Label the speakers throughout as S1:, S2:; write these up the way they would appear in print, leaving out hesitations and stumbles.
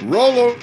S1: Roll.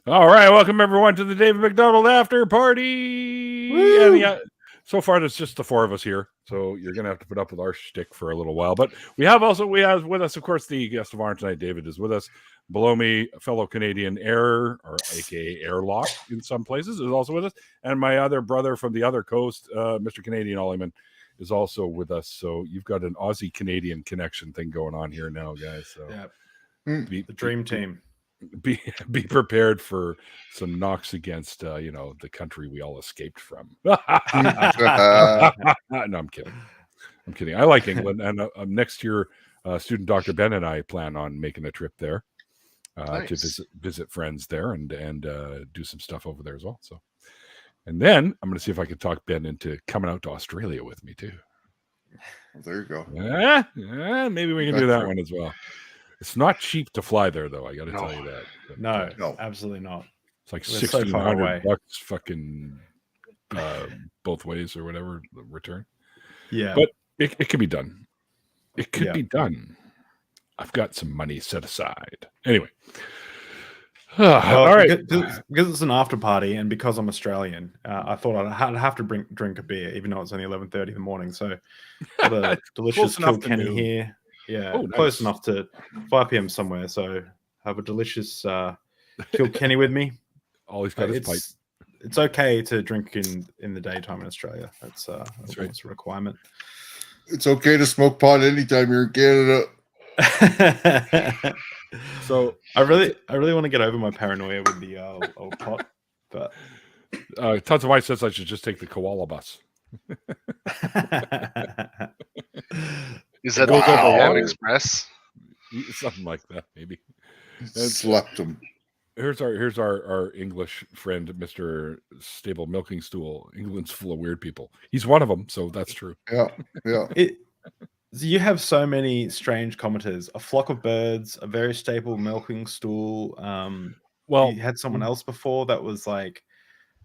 S2: All right, welcome everyone to the David McDonald after party. And so far, it's just the four of us here, so you're gonna have to put up with our shtick for a little while. But we have with us, of course, the guest of honor tonight. David is with us. Below me, a fellow Canadian Air, or AKA Airlock in some places, is also with us, and my other brother from the other coast, Mr. Canadian Ollyman, is also with us. So you've got an Aussie Canadian connection thing going on here now, guys. So
S3: the dream team.
S2: Be prepared for some knocks against the country we all escaped from. No, I'm kidding. I like England, and next year student Dr. Ben and I plan on making a trip there to visit friends there and do some stuff over there as well. So, and then I'm going to see if I can talk Ben into coming out to Australia with me too.
S1: There you go.
S2: Maybe we can do that one as well. It's not cheap to fly there, though. I got to tell you that.
S3: But, no, absolutely not.
S2: It's like $1,600 bucks, fucking both ways or whatever the return.
S3: Yeah,
S2: but it can be done. It could be done. I've got some money set aside. Anyway, all right.
S3: Because it's an after party, and because I'm Australian, I thought I'd have to drink a beer, even though it's only 11:30 in the morning. So, the delicious Kilkenny here. Yeah, close enough to 5 p.m. somewhere. So have a delicious Kilkenny with me.
S2: Always got his pipe.
S3: It's okay to drink in the daytime in Australia. That's right. It's a requirement.
S1: It's okay to smoke pot anytime you're in Canada.
S3: So I really want to get over my paranoia with the old pot, but
S2: Tons of White says I should just take the koala bus.
S4: Is that the Express?
S2: Something like that, maybe.
S1: Slept them.
S2: Here's our English friend, Mr. Stable Milking Stool. England's full of weird people. He's one of them, so that's true.
S1: Yeah.
S3: You have so many strange commenters. A flock of birds, a very stable milking stool. You had someone else before that was like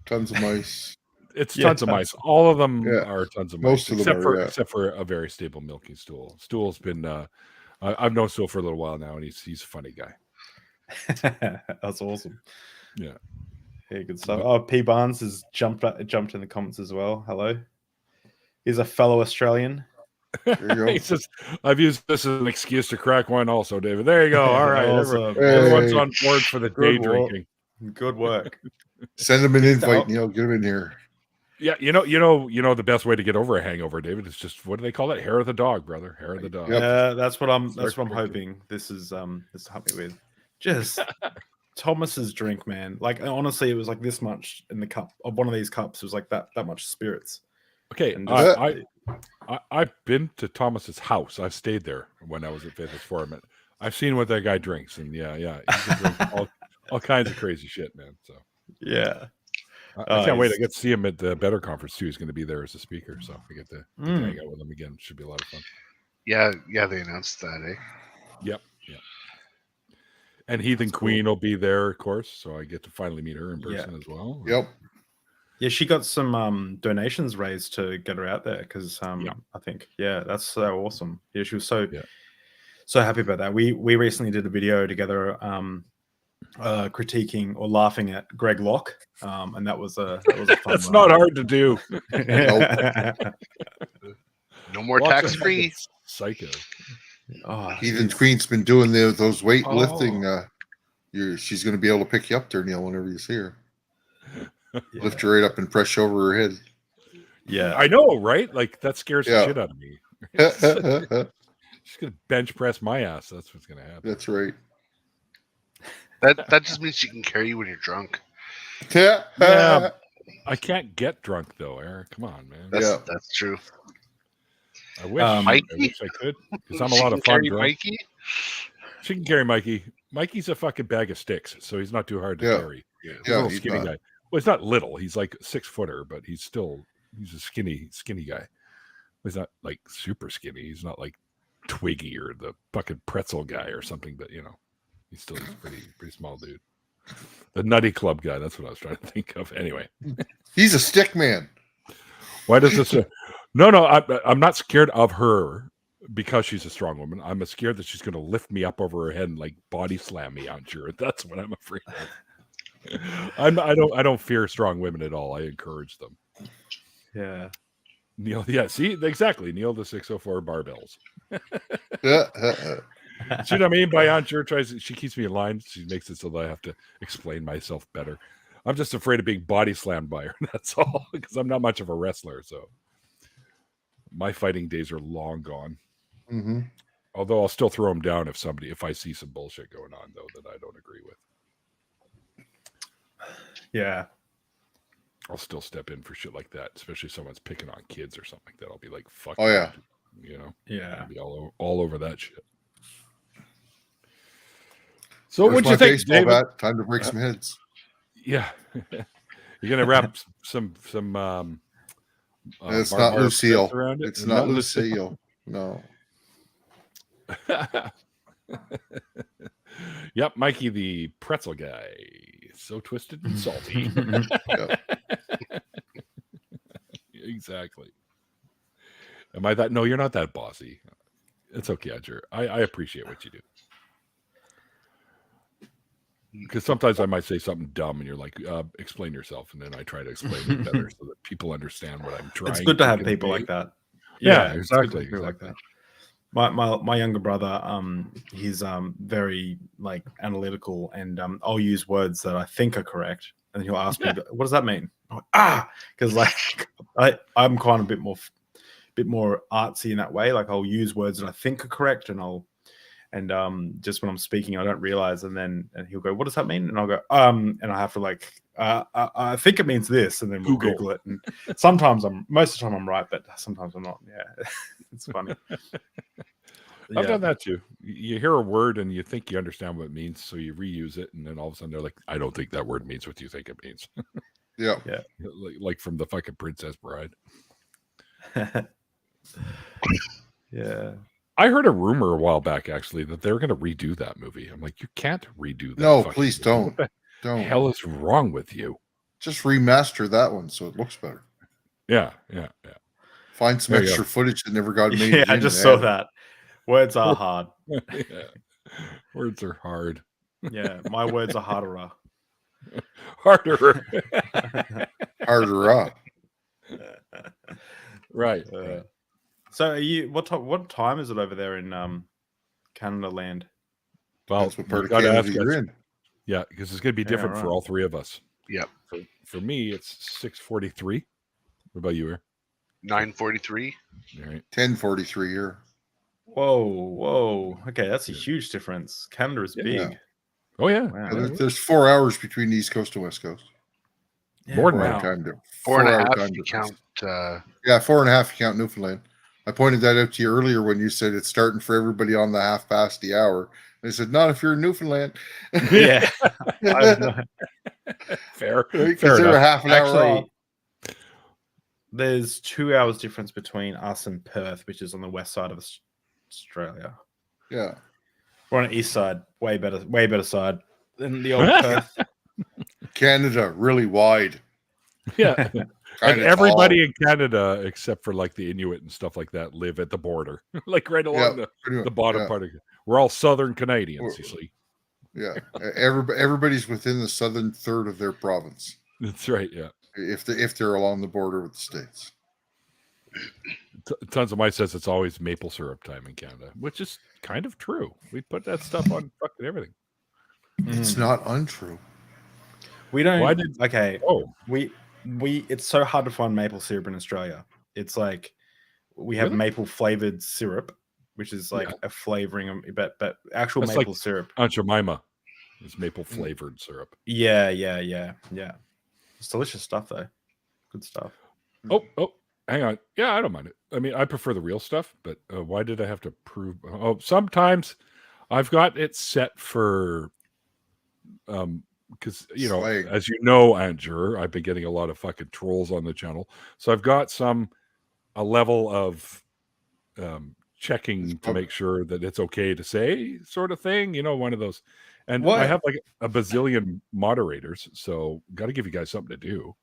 S1: tons of mice.
S2: It's tons of mice. All of them are tons of mice.
S1: Most of them
S2: except for a very stable milking stool. Stool's been I've known Stool for a little while now, and he's a funny guy.
S3: That's awesome.
S2: Yeah,
S3: good stuff. Oh, P Barnes has jumped in the comments as well. Hello. He's a fellow Australian.
S1: There you go.
S2: He says, I've used this as an excuse to crack one also, David. There you go. All right.
S3: Awesome.
S2: Everyone's on board for the day drinking.
S3: Good work.
S1: Send him an invite, Neil. Get him in here.
S2: Yeah, you know the best way to get over a hangover, David, is just, what do they call it? Hair of the dog, brother. Hair of the dog.
S3: Yeah, that's what I'm hoping. This is this help me with. Just Thomas's drink, man. Like, honestly, it was like this much in the cup of one of these cups. It was like that much spirits.
S2: Okay, I've been to Thomas's house. I've stayed there when I was at Faithless Forum. I've seen what that guy drinks, and he can drink all kinds of crazy shit, man. So
S3: yeah,
S2: I can't wait. I get to see him at the Better Conference too. He's going to be there as a speaker, so I get to hang out with him again. Should be a lot of fun.
S4: Yeah, they announced that, eh?
S2: Yep. And Heathen Queen will be there, of course, so I get to finally meet her in person as well.
S1: Yep.
S3: Yeah, she got some donations raised to get her out there because I think that's so awesome. Yeah, she was so happy about that. We recently did a video together critiquing or laughing at Greg Locke, and that was a fun.
S2: That's not hard to do.
S4: No more tax-free.
S2: Psycho.
S1: Heathen Queen's been doing those weightlifting. She's going to be able to pick you up there, Neil, whenever you see her. Lift her right up and press you over her head.
S3: Yeah,
S2: I know, right? Like, that scares the shit out of me. She's going to bench press my ass. That's what's going to happen.
S1: That's right.
S4: That just means she can carry you when you're drunk.
S2: Yeah, I can't get drunk though, Eric. Come on, man.
S4: That's true.
S2: I wish I could, because I'm a lot of fun.
S4: Mikey?
S2: She can carry Mikey. Mikey's a fucking bag of sticks, so he's not too hard to carry. He's a little skinny guy. Well, he's not little. He's like 6-footer, but he's a skinny guy. He's not like super skinny. He's not like Twiggy or the fucking pretzel guy or something. But he's still a pretty small dude. The Nutty Club guy. That's what I was trying to think of. Anyway,
S1: he's a stick man.
S2: Why does this? No. I'm not scared of her because she's a strong woman. I'm scared that she's going to lift me up over her head and like body slam me on sure. That's what I'm afraid of. I don't fear strong women at all. I encourage them.
S3: Yeah.
S2: Neil, see, exactly. Neil the 604 barbells. See what I mean by on sure she keeps me in line. She makes it so that I have to explain myself better. I'm just afraid of being body slammed by her. That's all, because I'm not much of a wrestler. So my fighting days are long gone.
S1: Mm-hmm.
S2: Although I'll still throw them down if I see some bullshit going on though that I don't agree with.
S3: Yeah.
S2: I'll still step in for shit like that, especially if someone's picking on kids or something like that. I'll be like, fuck.
S1: Oh, yeah.
S2: Yeah. I'll be all over that shit. So what'd you think, David?
S1: Bat. Time to break some heads.
S2: Yeah. You're going to wrap some
S1: it's not Lucille. It's not Lucille. No.
S2: Yep, Mikey the pretzel guy. So twisted and salty. Exactly. Am I that? No, you're not that bossy. It's okay, Adger. I appreciate what you do. Because sometimes I might say something dumb and you're like, explain yourself. And then I try to explain it better so that people understand what I'm trying to
S3: It's good to have people like that.
S2: Yeah, exactly.
S3: Like that. My younger brother, he's very like analytical, and I'll use words that I think are correct, and he'll ask me, "What does that mean?" Because like I'm kind of a bit more artsy in that way. Like I'll use words that I think are correct, and just when I'm speaking, I don't realize, and he'll go, "What does that mean?" And I'll go, and I have to like, I think it means this, and then we'll Google it. And sometimes most of the time I'm right, but sometimes I'm not. Yeah, it's funny.
S2: I've done that too. You hear a word and you think you understand what it means, so you reuse it, and then all of a sudden they're like, "I don't think that word means what you think it means."
S1: Yeah.
S2: Like from the fucking Princess Bride.
S3: Yeah.
S2: I heard a rumor a while back, actually, that they're going to redo that movie. I'm like, you can't redo that.
S1: No, please don't.
S2: What the hell is wrong with you?
S1: Just remaster that one so it looks better.
S2: Yeah.
S1: Find some extra footage that never got made.
S3: Yeah, I just saw that. Words are hard.
S2: Yeah. Words are hard.
S3: Yeah, my words are harder.
S2: Harder.
S1: Harder.
S2: Right.
S3: So, are you? What time is it over there in Canada land?
S2: Well,
S1: that's what part of Canada you're in.
S2: Yeah, because it's going to be different for all three of us.
S4: Yep.
S2: For me, it's 6:43. What about you,
S4: 9:43.
S2: All right.
S1: 10:43 here.
S3: Whoa. Okay, that's a huge difference. Canada is big.
S2: Oh, yeah.
S3: Wow.
S1: There's 4 hours between the East Coast and West Coast.
S2: More than
S1: that.
S4: 4.5 you count.
S1: 4.5 you count Newfoundland. I pointed that out to you earlier when you said it's starting for everybody on the half past the hour. I said, not if you're in Newfoundland.
S3: Yeah.
S2: Fair.
S1: Because they're half an hour off.
S3: There's 2 hours difference between us and Perth, which is on the west side of Australia.
S1: Yeah.
S3: We're on the east side. Way better side than the old Perth.
S1: Canada, really wide.
S2: Yeah. And everybody in Canada, except for like the Inuit and stuff like that, live at the border, like right along the bottom part of it. We're all Southern Canadians, you see.
S1: Yeah. Everybody's within the southern third of their province.
S2: That's right. Yeah.
S1: If they're along the border with the States.
S2: Tons of my says it's always maple syrup time in Canada, which is kind of true. We put that stuff on fucking everything.
S1: It's not untrue.
S3: We don't.
S2: Why did?
S3: Okay.
S2: Oh,
S3: we. It's so hard to find maple syrup in Australia. It's like we have maple flavored syrup, which is like a flavoring, but actual
S2: that's
S3: maple
S2: like
S3: syrup.
S2: Aunt Jemima is maple flavored syrup.
S3: Yeah. It's delicious stuff, though. Good stuff.
S2: Oh, hang on. Yeah, I don't mind it. I mean, I prefer the real stuff, but why did I have to prove? Oh, sometimes I've got it set for, because
S1: Slag.
S2: as you know, Andrew, I've been getting a lot of fucking trolls on the channel, so I've got a level of checking to make sure that it's okay to say, sort of thing. One of those. And
S3: What?
S2: I have like a bazillion moderators, so got to give you guys something to do.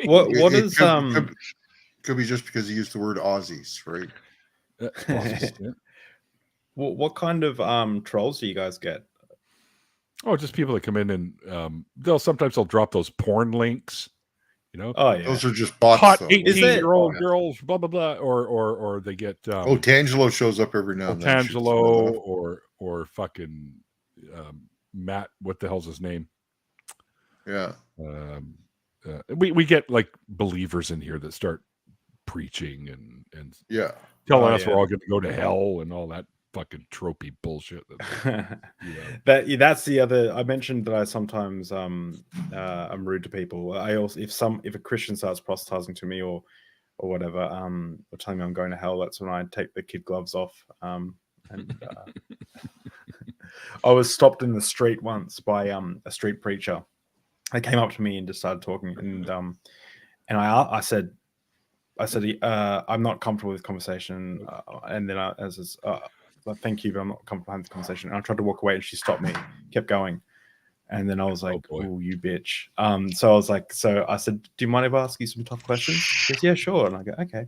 S3: What is
S1: Could be just because you used the word Aussies, right?
S3: What kind of trolls do you guys get?
S2: Oh, just people that come in and they'll drop those porn links.
S3: Oh yeah,
S1: those are just bots.
S2: Hot
S1: though.
S2: 18-year-old girls, blah blah blah, or they get.
S1: Tangelo shows up every now and then.
S2: Tangelo or fucking Matt. What the hell's his name?
S1: Yeah.
S2: We get like believers in here that start preaching and telling us we're all going to go to hell and all that fucking tropey bullshit.
S3: That's the other. I mentioned that I sometimes I'm rude to people. I also if a Christian starts proselytizing to me or whatever, or telling me I'm going to hell, that's when I take the kid gloves off. And I was stopped in the street once by a street preacher. They came up to me and just started talking, and I said, I'm not comfortable with conversation, and then thank you, but I'm not comfortable with the conversation. And I tried to walk away, and she stopped me, kept going, and then I was like, "Oh, you bitch!" So I said, "Do you mind if I ask you some tough questions?" She goes, "Yeah, sure." And I go, "Okay."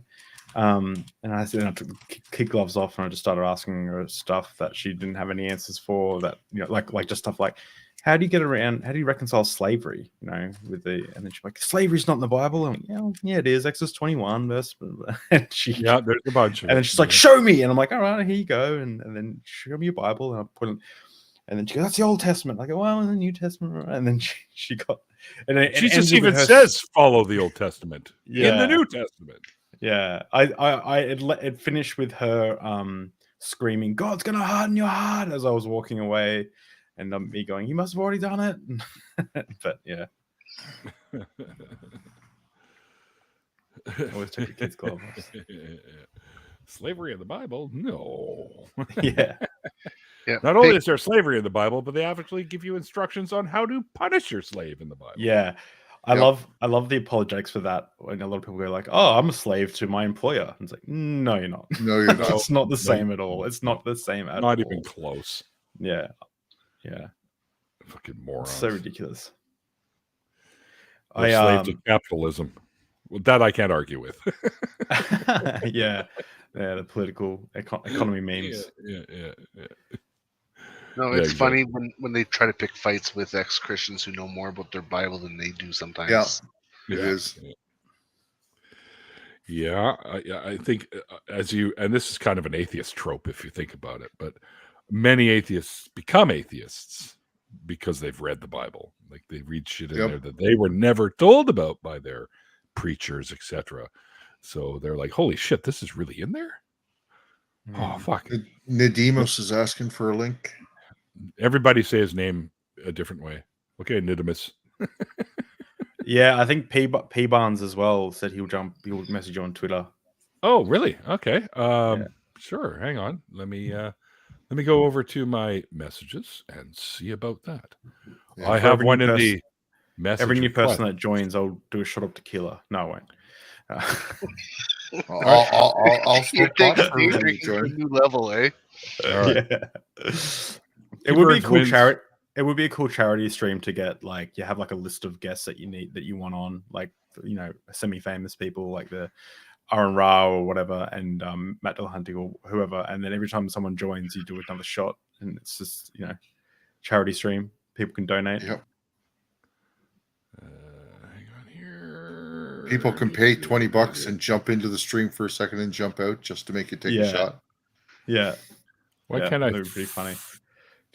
S3: And I took the kid gloves off, and I just started asking her stuff that she didn't have any answers for. That like just stuff like, how do you get around? How do you reconcile slavery? And then she's like, slavery's not in the Bible. I'm like, yeah, it is. Exodus 21 verse. And
S2: there's a bunch of
S3: and then she's like, show me. And I'm like, all right, here you go. And then show me your Bible. And I put it. And then she goes, that's the Old Testament. I go, well, in the New Testament. And then she got. And then
S2: Jesus even says, follow the Old Testament in the New Testament.
S3: Yeah, it finished with her screaming, "God's gonna harden your heart," as I was walking away, and me going, "You must have already done it." But yeah, always take the kids' gloves off.
S2: Slavery in the Bible? No.
S3: Yeah.
S2: Not only is there slavery in the Bible, but they actually give you instructions on how to punish your slave in the Bible.
S3: Yeah. I love the apologetics for that. When a lot of people go like, "Oh, I'm a slave to my employer," and it's like, "No, you're not.
S1: No, you're not.
S3: It's not the same at all. It's not the same at all.
S2: Not even close."
S3: Yeah.
S2: Fucking morons.
S3: It's so ridiculous.
S2: We're slave to capitalism. Well, that I can't argue with.
S3: Yeah, the political economy memes.
S2: Yeah.
S4: No, it's funny when they try to pick fights with ex-Christians who know more about their Bible than they do sometimes.
S1: It is.
S2: Yeah, I think and this is kind of an atheist trope if you think about it, but many atheists become atheists because they've read the Bible. Like they read shit in there that they were never told about by their preachers, etc. So they're like, holy shit, this is really in there? Oh, fuck.
S1: Nidemus is asking for a link.
S2: Everybody say his name a different way. Okay, Nidemus.
S3: Yeah, I think P Barnes as well said he'll message you on Twitter.
S2: Oh, really? Okay. Sure. Hang on. Let me go over to my messages and see about that. Yeah, I have one in the message.
S3: Every new person that joins, I'll do a shot of tequila. No, I won't.
S1: I'll still talk for
S4: you to a new level, eh?
S2: Right.
S3: Yeah. It would be a cool charity. It would be a cool charity stream to get, like, you have like a list of guests that you want on, like, semi-famous people like the Aaron Ra or whatever, and Matt Dillahunty or whoever, and then every time someone joins, you do another shot, and it's just charity stream. People can donate.
S1: Yep.
S2: Hang on here.
S1: People can pay $20 and jump into the stream for a second and jump out just to make you take a shot.
S3: Yeah.
S2: Why can't I?
S3: That would be pretty funny.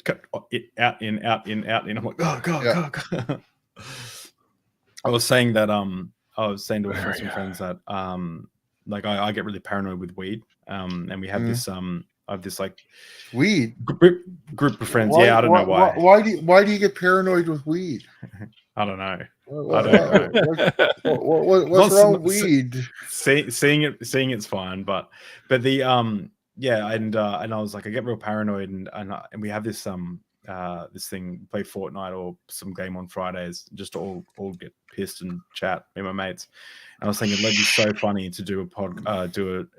S3: Cut it out in. I'm like, oh god. I was saying that I was saying to some friends that like I get really paranoid with weed. And we have this like
S1: weed
S3: group of friends. I don't know why.
S1: Why do you get paranoid with weed?
S3: I don't know.
S1: What's wrong with weed?
S3: Seeing it's fine, but the and I was like, I get real paranoid, and we have this this thing, play Fortnite or some game on Fridays, just to all get pissed and chat, me and my mates. And I was thinking it'd be so funny to do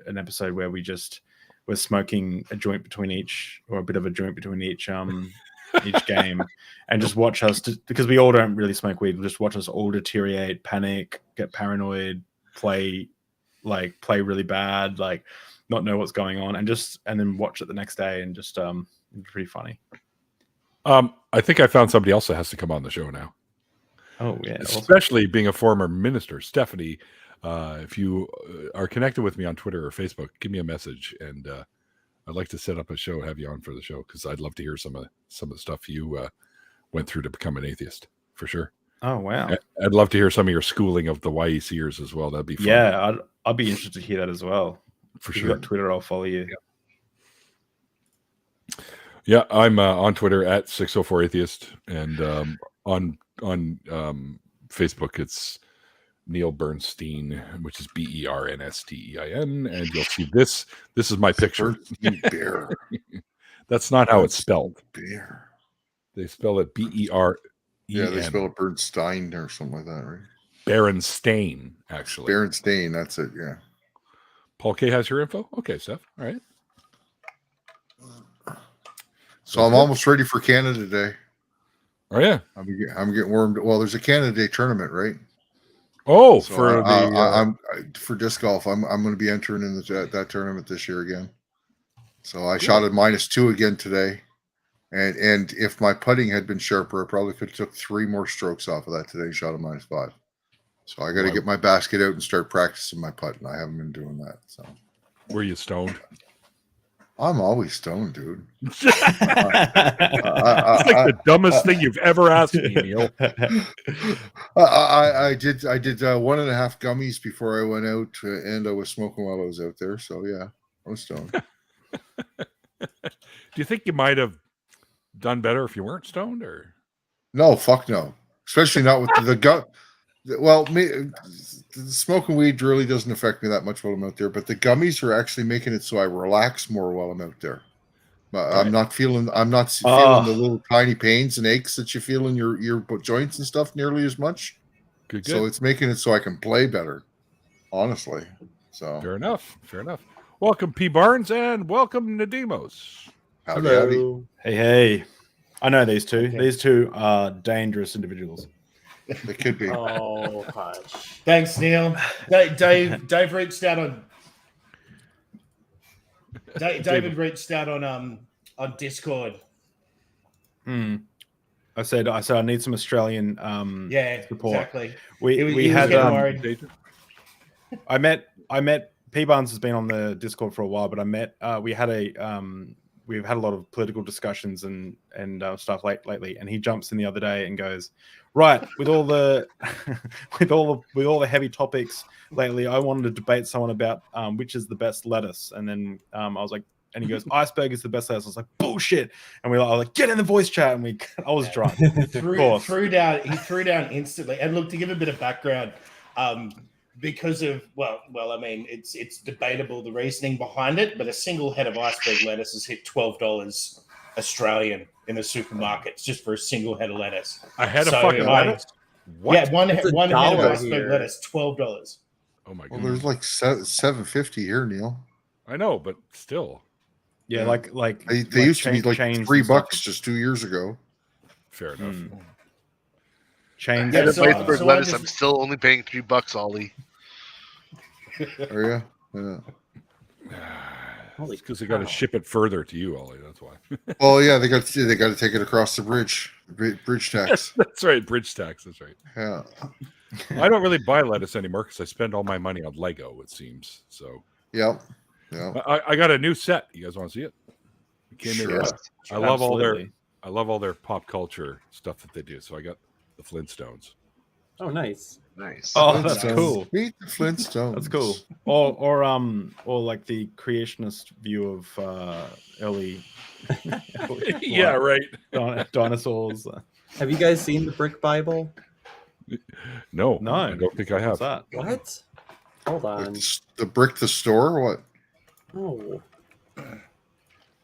S3: an episode where we're smoking a joint between each, or a bit of a joint between each game, and just watch us, because we all don't really smoke weed. Just watch us all deteriorate, panic, get paranoid, play really bad, like not know what's going on, and then watch it the next day, and just it'd be pretty funny.
S2: I think I found somebody else that has to come on the show now.
S3: Oh yeah,
S2: especially being a former minister, Stephanie. If you are connected with me on Twitter or Facebook, give me a message, and I'd like to set up a show, have you on for the show, because I'd love to hear some of the stuff you went through to become an atheist, for sure.
S3: Oh wow!
S2: I'd love to hear some of your schooling of the YECers as well. That'd be fun.
S3: Yeah, I'd be interested to hear that as well.
S2: For
S3: if
S2: sure.
S3: You got Twitter, I'll follow you.
S2: Yeah, I'm on Twitter at 604atheist, and on Facebook it's Neil Bernstein, which is BERNSTEIN, and you'll see this. This is my picture.
S1: Bear.
S2: That's not how it's spelled.
S1: Bear.
S2: They spell it BEREN.
S1: Yeah, they spell it Bernstein or something like that, right?
S2: Berenstain, actually.
S1: Berenstain, that's it. Yeah.
S2: Paul K has your info. Okay, Steph. All right.
S1: So I'm almost ready for Canada Day.
S2: Oh yeah,
S1: I'm getting warmed. Well, there's a Canada Day tournament, right?
S2: Oh,
S1: so
S2: I'm
S1: for disc golf. I'm going to be entering in that tournament this year again. So I shot at -2 again today, and if my putting had been sharper, I probably could have took 3 more strokes off of that today. Shot at -5. So I got to get my basket out and start practicing my putt, and I haven't been doing that. So
S2: were you stoned?
S1: I'm always stoned, dude.
S2: It's like the dumbest thing you've ever asked me, Neil.
S1: I did 1.5 gummies before I went out, and I was smoking while I was out there. So yeah, I was stoned.
S2: Do you think you might have done better if you weren't stoned, or?
S1: No, fuck no. Especially not with the gum. Well, smoking weed really doesn't affect me that much while I'm out there, but the gummies are actually making it so I relax more while I'm out there. I'm not feeling the little tiny pains and aches that you feel in your joints and stuff nearly as much.
S2: Good.
S1: So it's making it so I can play better, honestly. So
S2: fair enough. Welcome, P. Barnes, and welcome, Nadimos.
S1: Hello.
S3: Hey. I know these two. Okay. These two are dangerous individuals.
S1: They could be.
S5: Oh, hush. Thanks, Neil. Dave reached out on. David reached out on Discord.
S3: I said I need some Australian support.
S5: Exactly.
S3: We had I met P Barnes has been on the Discord for a while, but we've had a lot of political discussions and stuff lately, and he jumps in the other day and goes, right, with all the heavy topics lately, I wanted to debate someone about which is the best lettuce, and then I was like, and he goes, iceberg is the best lettuce. I was like, bullshit, and I was like, get in the voice chat, and I was drunk.
S5: He threw down instantly. And look, to give a bit of background, because of I mean, it's debatable the reasoning behind it, but a single head of iceberg lettuce has hit $12 Australian in the supermarkets just for a single head of lettuce.
S2: A head of fucking lettuce?
S5: What? Yeah, one head of iceberg lettuce, $12.
S2: Oh my god!
S1: Well, there's like $7.50 here, Neil.
S2: I know, but still.
S3: Yeah, like
S1: they used to be like $3 just 2 years ago.
S2: Fair enough.
S3: Change.
S4: Yeah, the iceberg lettuce. I'm still only paying $3, Ollie.
S1: Are you? Yeah.
S2: Because they got to ship it further to you, Ollie. That's why.
S1: Well, yeah, they got to take it across the bridge. Bridge tax.
S2: That's right. Bridge tax. That's right.
S1: Yeah.
S2: I don't really buy lettuce anymore because I spend all my money on Lego. It seems so.
S1: Yeah.
S2: I got a new set. You guys want to see it?
S1: Sure.
S2: I love all their pop culture stuff that they do. So I got the Flintstones.
S5: Oh, nice.
S3: Oh, that's cool.
S1: Meet the Flintstones.
S3: That's cool. Or like the creationist view of early
S2: yeah, right.
S3: Dinosaurs.
S6: Have you guys seen the Brick Bible?
S2: No,
S3: No.
S2: I don't think I have.
S3: What's that?
S6: What? Hold on.
S1: The brick the store or what?
S6: No.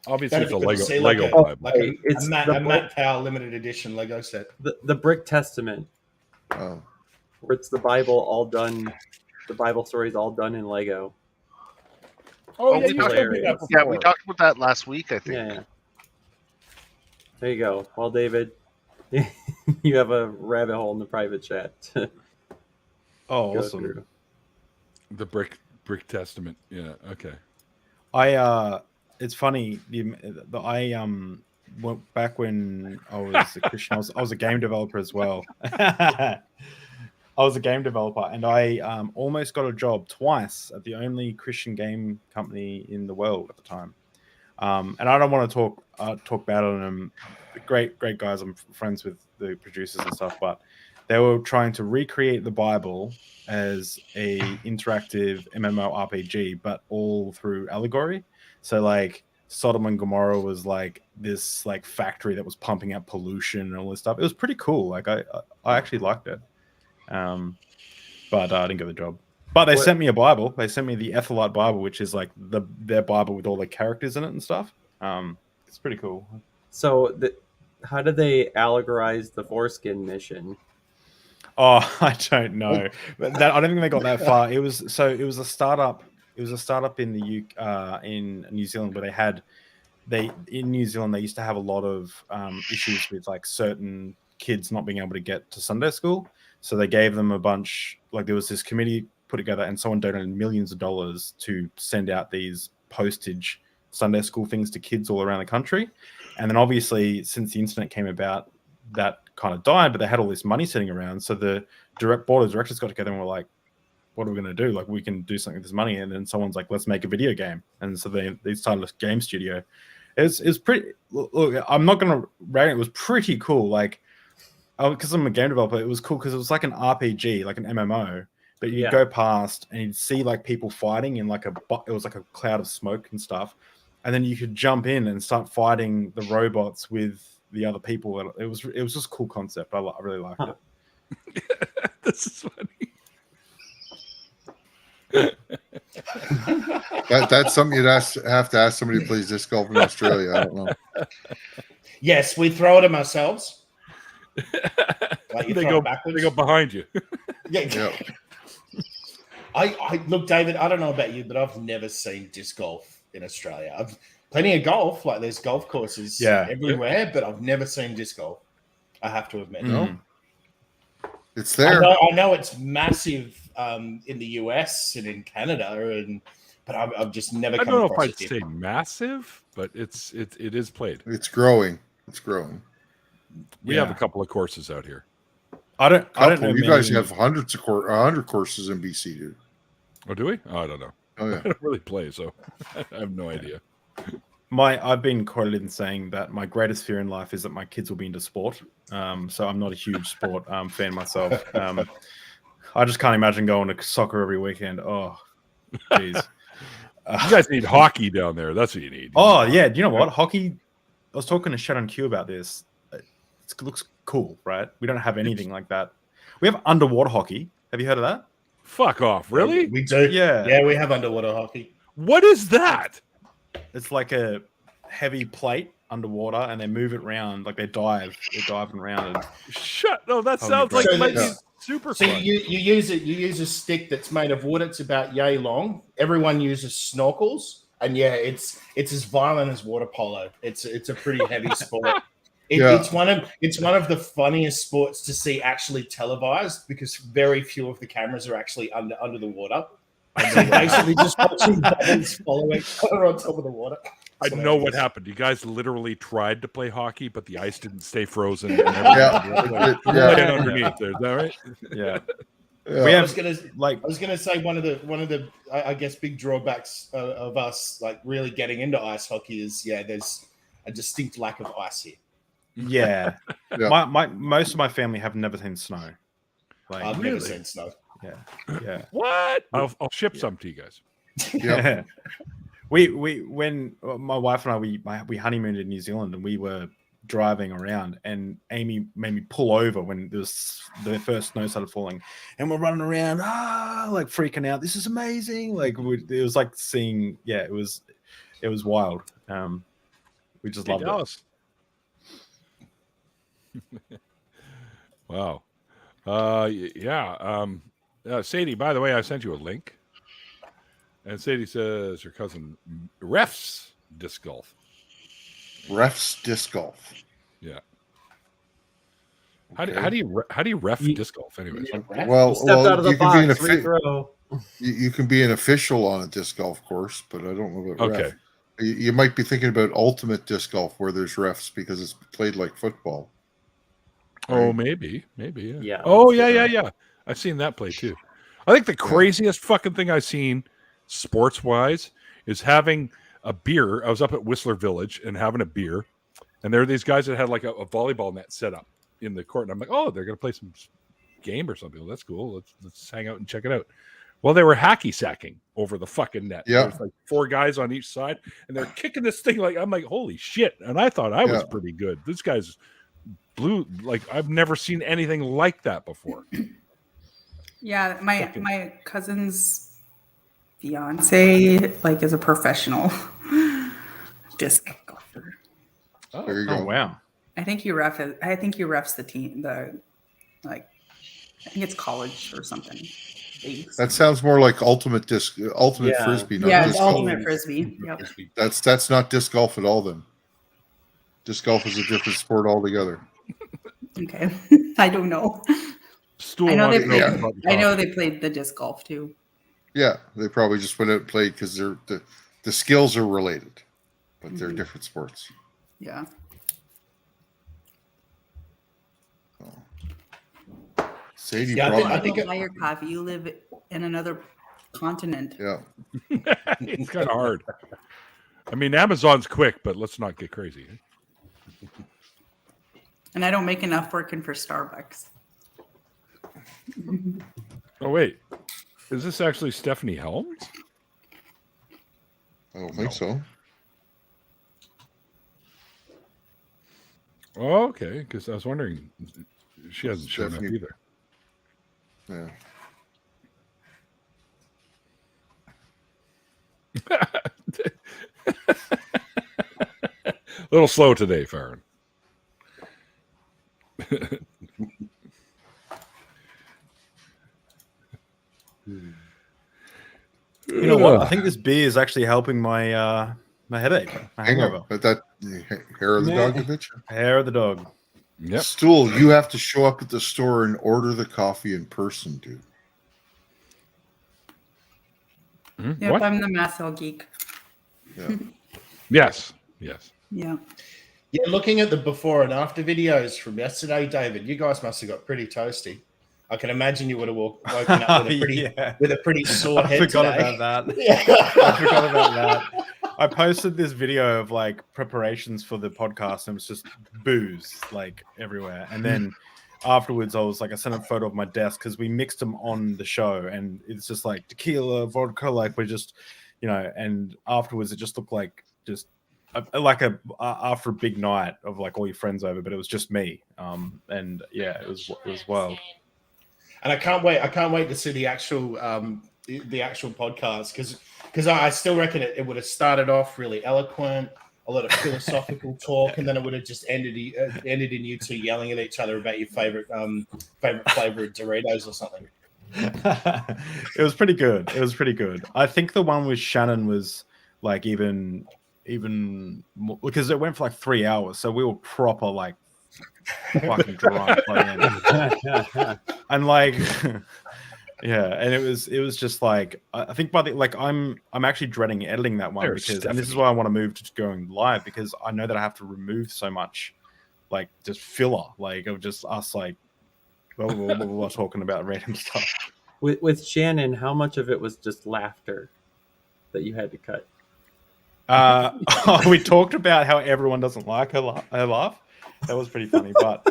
S2: Obviously, it's a
S5: That'd be good to see,
S2: Lego
S5: like
S2: Bible.
S5: Like
S6: It's
S5: a
S6: the
S5: Matt Powell limited edition Lego set.
S6: The Brick Testament,
S1: Oh,
S6: where it's the Bible all done. The Bible stories all done in Lego.
S2: Oh,
S4: yeah,
S2: yeah,
S4: you
S2: you
S6: talked-
S2: showed me that before.
S4: Yeah, we talked about that last week, I think.
S6: Yeah. There you go. Well, David, you have a rabbit hole in the private chat to
S3: Oh,
S6: go
S3: awesome.
S6: through.
S2: The Brick Testament. Yeah. Okay.
S3: It's funny. I went back when I was a Christian. I was a game developer as well. I was a game developer, and I almost got a job twice at the only Christian game company in the world at the time. And I don't want to talk bad on them. Great guys. I'm friends with the producers and stuff, but they were trying to recreate the Bible as a interactive MMORPG, but all through allegory. So like Sodom and Gomorrah was like this like factory that was pumping out pollution and all this stuff. It was pretty cool. Like I actually liked it. But I didn't get the job. But they sent me a Bible. They sent me the Ethelite Bible, which is like their Bible with all the characters in it and stuff. It's pretty cool.
S6: So, how did they allegorize the foreskin mission?
S3: Oh, I don't know. But I don't think they got that far. It was a startup. It was a startup in the in New Zealand where in New Zealand they used to have a lot of issues with like certain kids not being able to get to Sunday school. So they gave them a bunch. Like there was this committee put together, and someone donated millions of dollars to send out these postage Sunday school things to kids all around the country. And then obviously, since the internet came about, that kind of died. But they had all this money sitting around. So the board of directors got together and were like, "What are we going to do? Like, we can do something with this money." And then someone's like, "Let's make a video game." And so they started a game studio. It's pretty. Look, I'm not going to rag it. It was pretty cool. Like, because I'm a game developer, it was cool because it was like an RPG, like an MMO. But you'd go past and you'd see like people fighting in like it was like a cloud of smoke and stuff. And then you could jump in and start fighting the robots with the other people. It was just a cool concept. I really liked it.
S2: This is funny.
S1: that's something you'd have to ask somebody who plays disc golf in Australia. I don't know.
S5: Yes, we throw it them ourselves. Like
S2: They go behind you.
S5: Yeah. I look, David, I don't know about you, but I've never seen disc golf in Australia. I've plenty of golf, like there's golf courses everywhere, but I've never seen disc golf. I have to admit.
S1: No, it's there.
S5: I know it's massive in the US and in Canada, but I've just never.
S2: I don't know if I'd say massive, but it is played.
S1: It's growing. It's growing.
S2: We have a couple of courses out here.
S3: I don't know.
S1: You guys have 100 courses in BC, dude.
S2: Oh, do we? Oh, I don't know.
S1: Oh yeah.
S2: I don't really play, so I have no idea.
S3: I've been quoted in saying that my greatest fear in life is that my kids will be into sport. So I'm not a huge sport fan myself. I just can't imagine going to soccer every weekend. Oh, jeez.
S2: You guys need hockey down there. That's what you need.
S3: Oh yeah, do you know what? Hockey. I was talking to Shannon Q about this. It looks cool, right? We don't have anything like that. We have underwater hockey. Have you heard of that?
S2: Fuck off. Really?
S5: We do.
S3: Yeah,
S5: we have underwater hockey.
S2: What is that?
S3: It's like a heavy plate underwater, and they move it around like they dive. They're diving around. And
S2: Shut. No, that sounds like
S5: So
S2: it might be super
S5: So
S2: fun.
S5: you use a stick that's made of wood. It's about yay long. Everyone uses snorkels, and it's as violent as water polo. It's a pretty heavy sport. It's one of the funniest sports to see actually televised because very few of the cameras are actually under the water. So basically just watching bubbles following each other on top of the water.
S2: I know what happened. You guys literally tried to play hockey, but the ice didn't stay frozen. And underneath there. Is that right?
S3: yeah.
S5: I was gonna say one of the I guess big drawbacks of us like really getting into ice hockey is there's a distinct lack of ice here.
S3: Yeah. My most of my family have never seen snow. Like,
S5: I've never seen snow.
S3: Yeah.
S2: What? I'll ship some to you guys.
S3: We when my wife and I we honeymooned in New Zealand, and we were driving around, and Amy made me pull over when the first snow started falling, and we're running around, like freaking out. This is amazing! Like it was like seeing, it was wild. We just loved
S2: Dallas. it. Wow. Sadie, by the way, I sent you a link. And Sadie says her cousin refs disc golf.
S1: Refs disc golf.
S2: Yeah. How do you ref disc golf anyways?
S1: Well,
S6: out of the
S1: you can
S6: box,
S1: you can be an official on a disc golf course, but I don't know about ref.
S2: Okay.
S1: You might be thinking about ultimate disc golf where there's refs because it's played like football.
S2: Oh, maybe, yeah.
S6: Yeah.
S2: Oh, yeah. I've seen that play too. I think the craziest fucking thing I've seen sports-wise is having a beer. I was up at Whistler Village and having a beer, and there are these guys that had like a volleyball net set up in the court, and I'm like, oh, they're gonna play some game or something. Well, that's cool. Let's hang out and check it out. Well, they were hacky sacking over the fucking net.
S1: Yeah.
S2: There's like 4 guys on each side, and they're kicking this thing like, I'm like, holy shit. And I thought I was pretty good. This guy's blue. Like, I've never seen anything like that before.
S7: Yeah, my cousin's fiance like is a professional disc golfer.
S1: There you go.
S3: Oh wow!
S7: I think he refs the team. I think it's college or something.
S1: That sounds more like ultimate frisbee. Not
S7: Yeah,
S1: disc
S7: it's
S1: golf.
S7: ultimate frisbee. Yep.
S1: That's not disc golf at all. Then disc golf is a different sport altogether.
S7: Okay, I don't know.
S2: Stool
S7: I know
S2: on
S7: they played the disc golf too.
S1: Yeah, they probably just went out and played because the skills are related, but they're different sports.
S7: Yeah.
S1: Sadie,
S7: I think buy your coffee. You live in another continent.
S1: Yeah,
S2: it's kind of hard. I mean, Amazon's quick, but let's not get crazy.
S7: And I don't make enough working for Starbucks.
S2: Oh wait, is this actually Stephanie Helms?
S1: I don't think so.
S2: Oh, okay, because I was wondering, she hasn't shown up either.
S1: Yeah.
S2: A little slow today, Farron.
S3: You know what? I think this beer is actually helping my my headache, my hangover.
S1: But that hair of the dog, you bitch.
S3: Hair of the dog.
S2: Yep.
S1: Stool, you have to show up at the store and order the coffee in person, dude.
S7: Yep,
S2: What?
S7: I'm the Mathel geek.
S1: Yeah.
S2: Yes.
S7: Yeah.
S5: Yeah, looking at the before and after videos from yesterday, David, you guys must have got pretty toasty. I can imagine you would have woken up with a pretty sore head.
S3: I forgot
S5: today.
S3: about that.
S5: Yeah.
S3: I forgot about that. I posted this video of like preparations for the podcast, and it was just booze like everywhere. And then afterwards, I sent a photo of my desk because we mixed them on the show, and it's just like tequila, vodka, like we're just, And afterwards, it just looked like after a big night of like all your friends over, but it was just me. And yeah, it was wild.
S5: And I can't wait to see the actual podcast because I still reckon it would have started off really eloquent, a lot of philosophical talk, and then it would have just ended in you two yelling at each other about your favorite flavor of Doritos or something.
S3: It was pretty good. I think the one with Shannon was like even more, because it went for like 3 hours, so we were proper like fucking drunk by the end. And like yeah, and it was just like I think by the I'm actually dreading editing that one because and this is why I want to move to going live, because I know that I have to remove so much like just filler, like of just us like we're talking about random stuff.
S6: With Shannon, how much of it was just laughter that you had to cut?
S3: We talked about how everyone doesn't like her laugh. That was pretty funny, but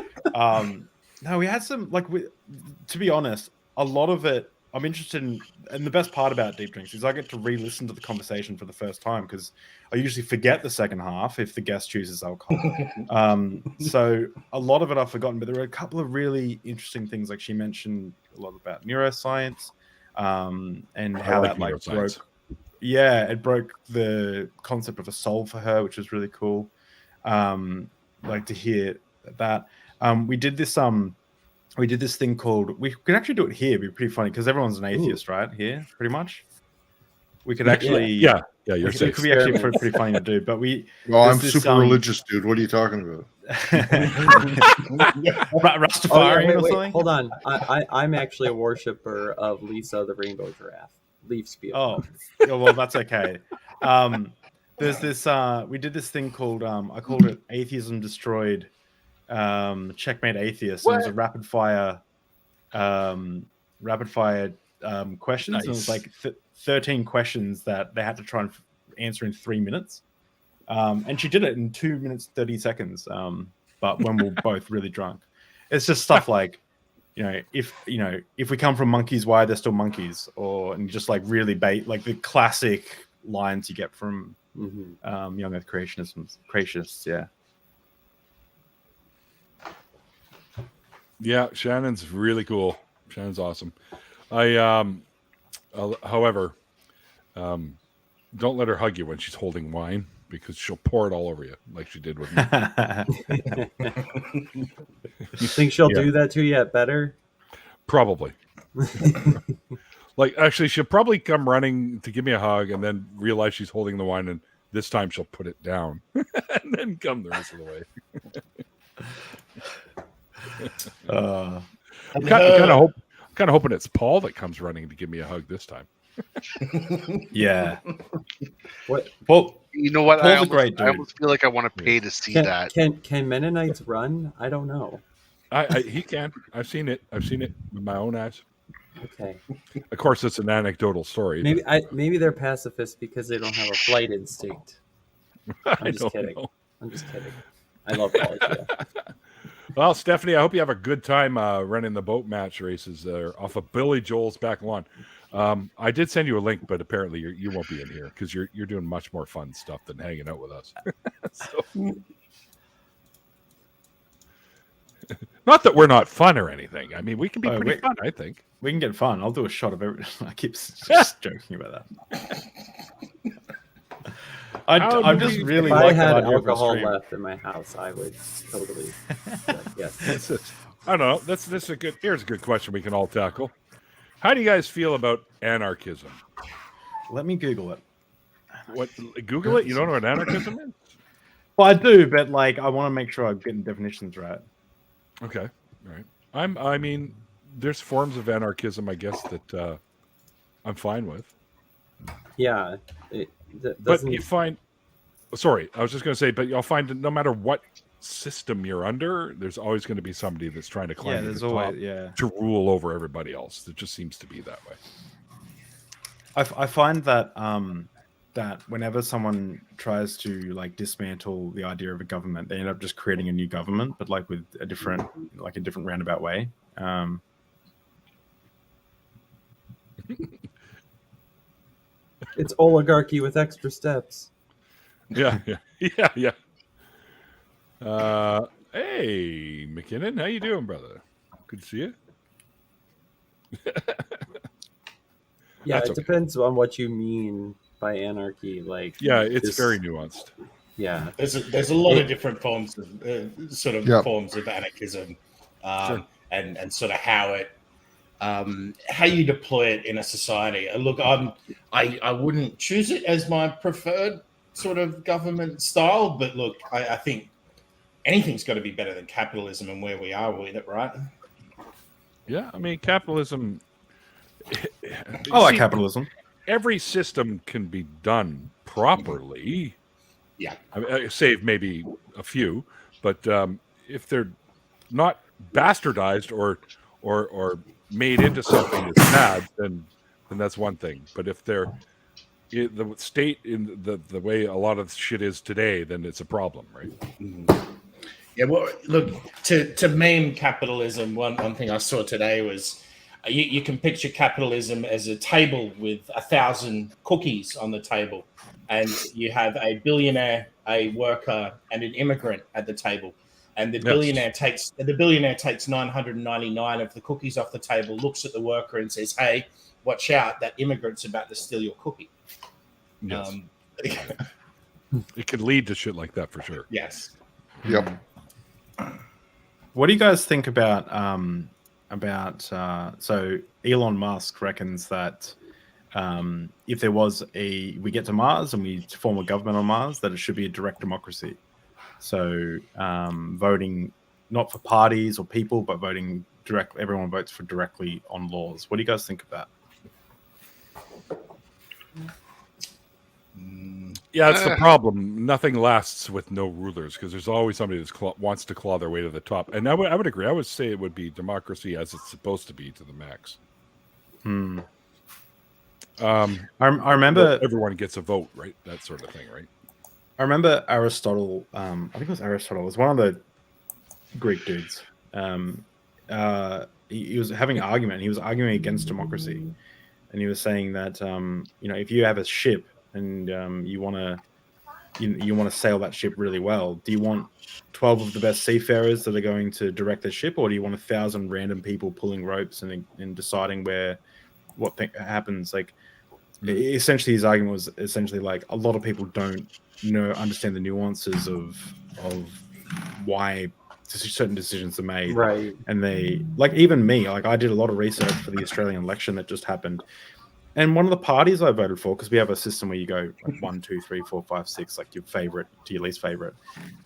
S3: no, we had some to be honest, a lot of it I'm interested in, and the best part about Deep Drinks is I get to re-listen to the conversation for the first time because I usually forget the second half if the guest chooses alcohol. So a lot of it I've forgotten, but there were a couple of really interesting things. Like she mentioned a lot about neuroscience and how that like broke. Yeah, it broke the concept of a soul for her, which was really cool. Like to hear that. We did this thing called, we could actually do it here. It'd be pretty funny because everyone's an atheist, right? Here, pretty much. We could actually,
S2: yeah, you're safe.
S3: It could be actually pretty funny to do. But
S1: I'm super religious, dude. What are you talking about?
S3: Rastafari or something?
S6: Hold on. I'm actually a worshiper of Lisa the Rainbow Giraffe. Leaf speed.
S3: Oh, well, that's okay. There's this. We did this thing called. I called it Atheism Destroyed. Checkmate Atheist. It was a rapid fire questions. Nice. And it was like 13 questions that they had to try and answer in 3 minutes. And she did it in 2 minutes 30 seconds. But when we're both really drunk, it's just stuff like, if we come from monkeys, why are there still monkeys? And just like really like the classic lines you get from young Earth creationists. Yeah.
S2: Yeah, Shannon's really cool. Shannon's awesome. However, don't let her hug you when she's holding wine because she'll pour it all over you like she did with me.
S6: You think she'll do that to you yet better?
S2: Probably. Like, actually, she'll probably come running to give me a hug and then realize she's holding the wine, and this time she'll put it down and then come the rest of the way. I'm kind of hoping it's Paul that comes running to give me a hug this time.
S3: Yeah.
S6: What?
S4: Well, you know what?
S3: Paul's a great dude.
S4: I almost feel like I want to pay to see that.
S6: Can Mennonites run? I don't know.
S2: He can. I've seen it with my own eyes.
S6: Okay.
S2: Of course, it's an anecdotal story.
S6: Maybe they're pacifists because they don't have a flight instinct. I'm just kidding. I love college. Yeah.
S2: Well, Stephanie, I hope you have a good time running the boat match races there off of Billy Joel's back lawn. I did send you a link, but apparently you won't be in here because you're doing much more fun stuff than hanging out with us. Not that we're not fun or anything. I mean, we can be pretty fun, I think.
S3: We can get fun. I'll do a shot of everything. I keep just joking about that. I'm just really.
S6: If I had alcohol left in my house, I would totally. Yes.
S2: I don't know. Here's a good question we can all tackle. How do you guys feel about anarchism?
S3: Let me Google it.
S2: What? Google it? You don't know what anarchism is?
S3: Well, I do, but like, I want to make sure I'm getting definitions right.
S2: Okay. All right. I mean, there's forms of anarchism, I guess, that I'm fine with.
S6: Yeah.
S2: But you find, sorry, I was just going to say, but you'll find that no matter what system you're under, there's always going to be somebody that's trying to climb to the top to rule over everybody else. It just seems to be that way.
S3: I find that that whenever someone tries to like dismantle the idea of a government, they end up just creating a new government, but like with a different roundabout way.
S6: It's oligarchy with extra steps.
S2: Yeah. Hey, McKinnon, how you doing, brother? Good to see you.
S6: Yeah, it depends on what you mean by anarchy. Like,
S2: it's very nuanced.
S6: Yeah,
S5: there's a lot of different forms of forms of anarchism,
S2: Sure.
S5: and sort of how you deploy it in a society. Look, I wouldn't choose it as my preferred sort of government style, but look, I think anything's got to be better than capitalism and where we are with it, right?
S2: Yeah, I mean, capitalism.
S3: I like capitalism.
S2: Every system can be done properly.
S5: Yeah,
S2: save maybe a few, but if they're not bastardized or made into something that's bad, then that's one thing. But if they're the state in the way a lot of shit is today, then it's a problem, right?
S5: Mm-hmm. Yeah, well, look, to meme capitalism, one thing I saw today was You can picture capitalism as a table with 1,000 cookies on the table, and you have a billionaire, a worker, and an immigrant at the table. And the billionaire takes 999 of the cookies off the table, looks at the worker, and says, "Hey, watch out! That immigrant's about to steal your cookie."
S2: Yes. It could lead to shit like that for sure.
S5: Yes.
S1: Yep.
S3: What do you guys think about so Elon Musk reckons that if there was we get to Mars and we form a government on Mars, that it should be a direct democracy. So voting not for parties or people, but voting directly. Everyone votes for directly on laws. What do you guys think of that?
S2: Yeah, it's the problem. Nothing lasts with no rulers because there's always somebody that wants to claw their way to the top. And I would agree. I would say it would be democracy as it's supposed to be to the max.
S3: I remember
S2: everyone gets a vote, right? That sort of thing, right?
S3: I remember Aristotle. I think it was Aristotle. It was one of the Greek dudes. He was having an argument. He was arguing against democracy, and he was saying that if you have a ship and you want to sail that ship really well, do you want 12 of the best seafarers that are going to direct the ship, or do you want 1,000 random people pulling ropes and deciding what happens? Like, essentially, his argument was essentially like a lot of people don't understand the nuances of why certain decisions are made,
S6: right?
S3: And they, like, even me, like, I did a lot of research for the Australian election that just happened, and one of the parties I voted for, because we have a system where you go like 1, 2, 3, 4, 5, 6, like your favorite to your least favorite,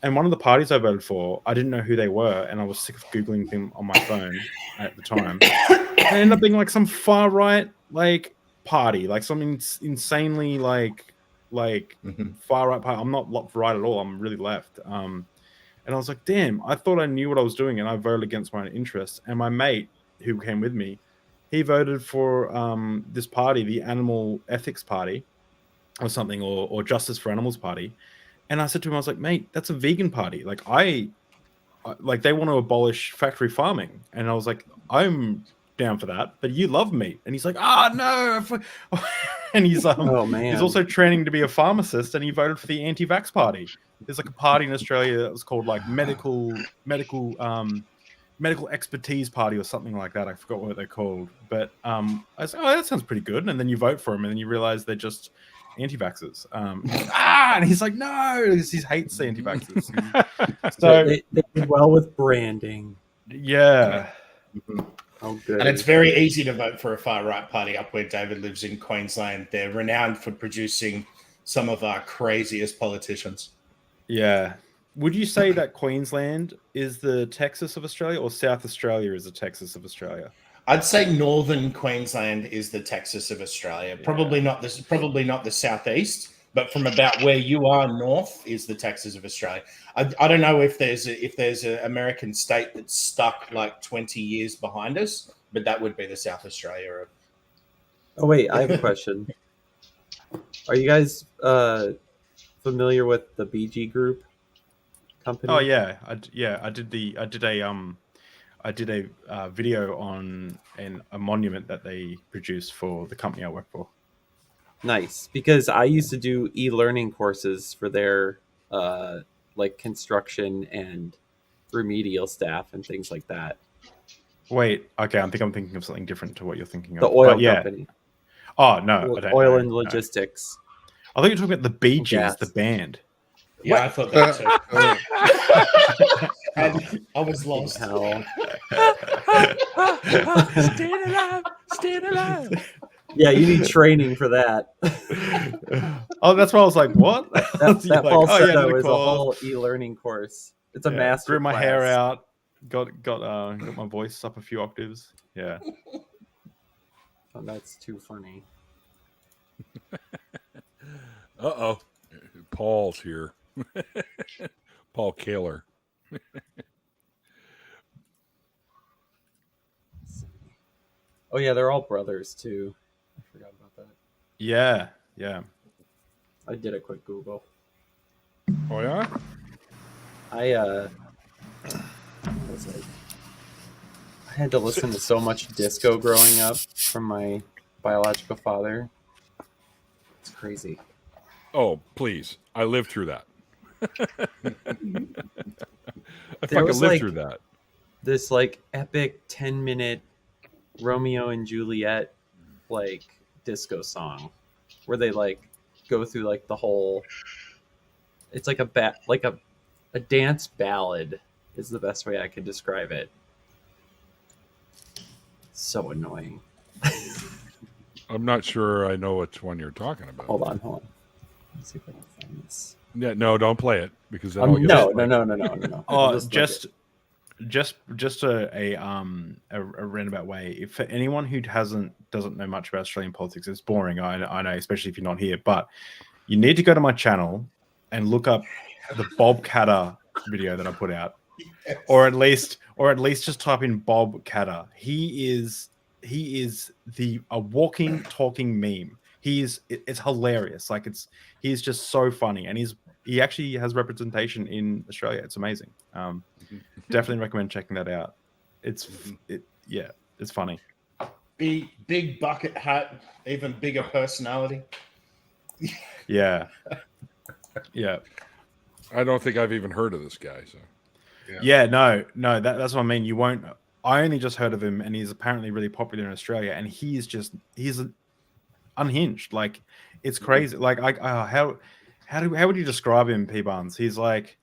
S3: and one of the parties I voted for, I didn't know who they were, and I was sick of googling them on my phone at the time. They ended up being like some far right like party, like something insanely like far right party. I'm not right at all. I'm really left. And I was like, damn, I thought I knew what I was doing, and I voted against my own interests. And my mate who came with me, he voted for this party, the Animal Ethics Party, or something, or Justice for Animals Party. And I said to him, I was like, mate, that's a vegan party. Like they want to abolish factory farming. And I was like, I'm down for that, but you love meat. And he's like, no. And he's
S6: oh, man.
S3: He's also training to be a pharmacist, and he voted for the anti-vax party. There's like a party in Australia that was called like medical expertise party or something like that. I forgot what they're called, but I was like, that sounds pretty good. And then you vote for them, and then you realize they're just anti-vaxxers. And he's like, no, because he hates the anti-vaxxers. So
S6: they did well with branding.
S3: Yeah.
S6: Oh, good.
S5: And it's very easy to vote for a far right party up where David lives in Queensland. They're renowned for producing some of our craziest politicians.
S3: Yeah. Would you say that Queensland is the Texas of Australia, or South Australia is the Texas of Australia?
S5: I'd say northern Queensland is the Texas of Australia. Yeah. Probably not the southeast, but from about where you are north is the Texas of Australia. I don't know if there's an American state that's stuck like 20 years behind us, but that would be the South Australia.
S6: Oh wait, I have a question. Are you guys familiar with the BG Group company?
S3: Oh yeah, I did a video on a monument that they produced for the company I work for.
S6: Nice, because I used to do e-learning courses for their like construction and remedial staff and things like that.
S3: Wait, okay, I think I'm thinking of something different to what you're thinking of.
S6: The oil company.
S3: Oh no, I don't
S6: oil
S3: know,
S6: and logistics.
S3: I thought you were talking about the Bee Gees, the band.
S5: Yeah, what? I thought that too. And I was lost.
S2: Stay alive.
S6: Yeah, you need training for that.
S3: Oh, that's why I was like, what?
S6: That fall set was a whole e-learning course. It's a master
S3: Grew my
S6: class.
S3: hair out, got my voice up a few octaves. Yeah.
S6: Oh, that's too funny.
S2: Uh-oh. Paul's here. Paul Kaler.
S6: Oh yeah, they're all brothers too. I forgot about that.
S3: Yeah.
S6: I did a quick Google.
S2: Oh yeah?
S6: I I had to listen to so much disco growing up from my biological father. It's crazy.
S2: Oh, please. I lived through that. I
S6: There
S2: fucking
S6: was,
S2: lived
S6: like,
S2: through that.
S6: This like epic 10-minute Romeo and Juliet like disco song where they like go through like the whole. It's like a dance ballad is the best way I could describe it. So annoying.
S2: I'm not sure I know which one you're talking about.
S6: Hold on. Let's see if I can find this.
S2: Yeah, no, don't play it because then I'll get
S6: No.
S3: Oh, just a roundabout way. If for anyone who doesn't know much about Australian politics, it's boring. I know, especially if you're not here. But you need to go to my channel and look up the Bob Catter video that I put out, or at least just type in Bob Catter. He is a walking, talking meme. It's hilarious. Like he's just so funny, and he actually has representation in Australia. It's amazing. Definitely recommend checking that out. It's funny.
S5: Big bucket hat, even bigger personality.
S3: Yeah.
S2: I don't think I've even heard of this guy. So
S3: no, that's what I mean. You won't. I only just heard of him, and he's apparently really popular in Australia. And he's unhinged. Like it's crazy. Like how would you describe him, P Barnes? He's like,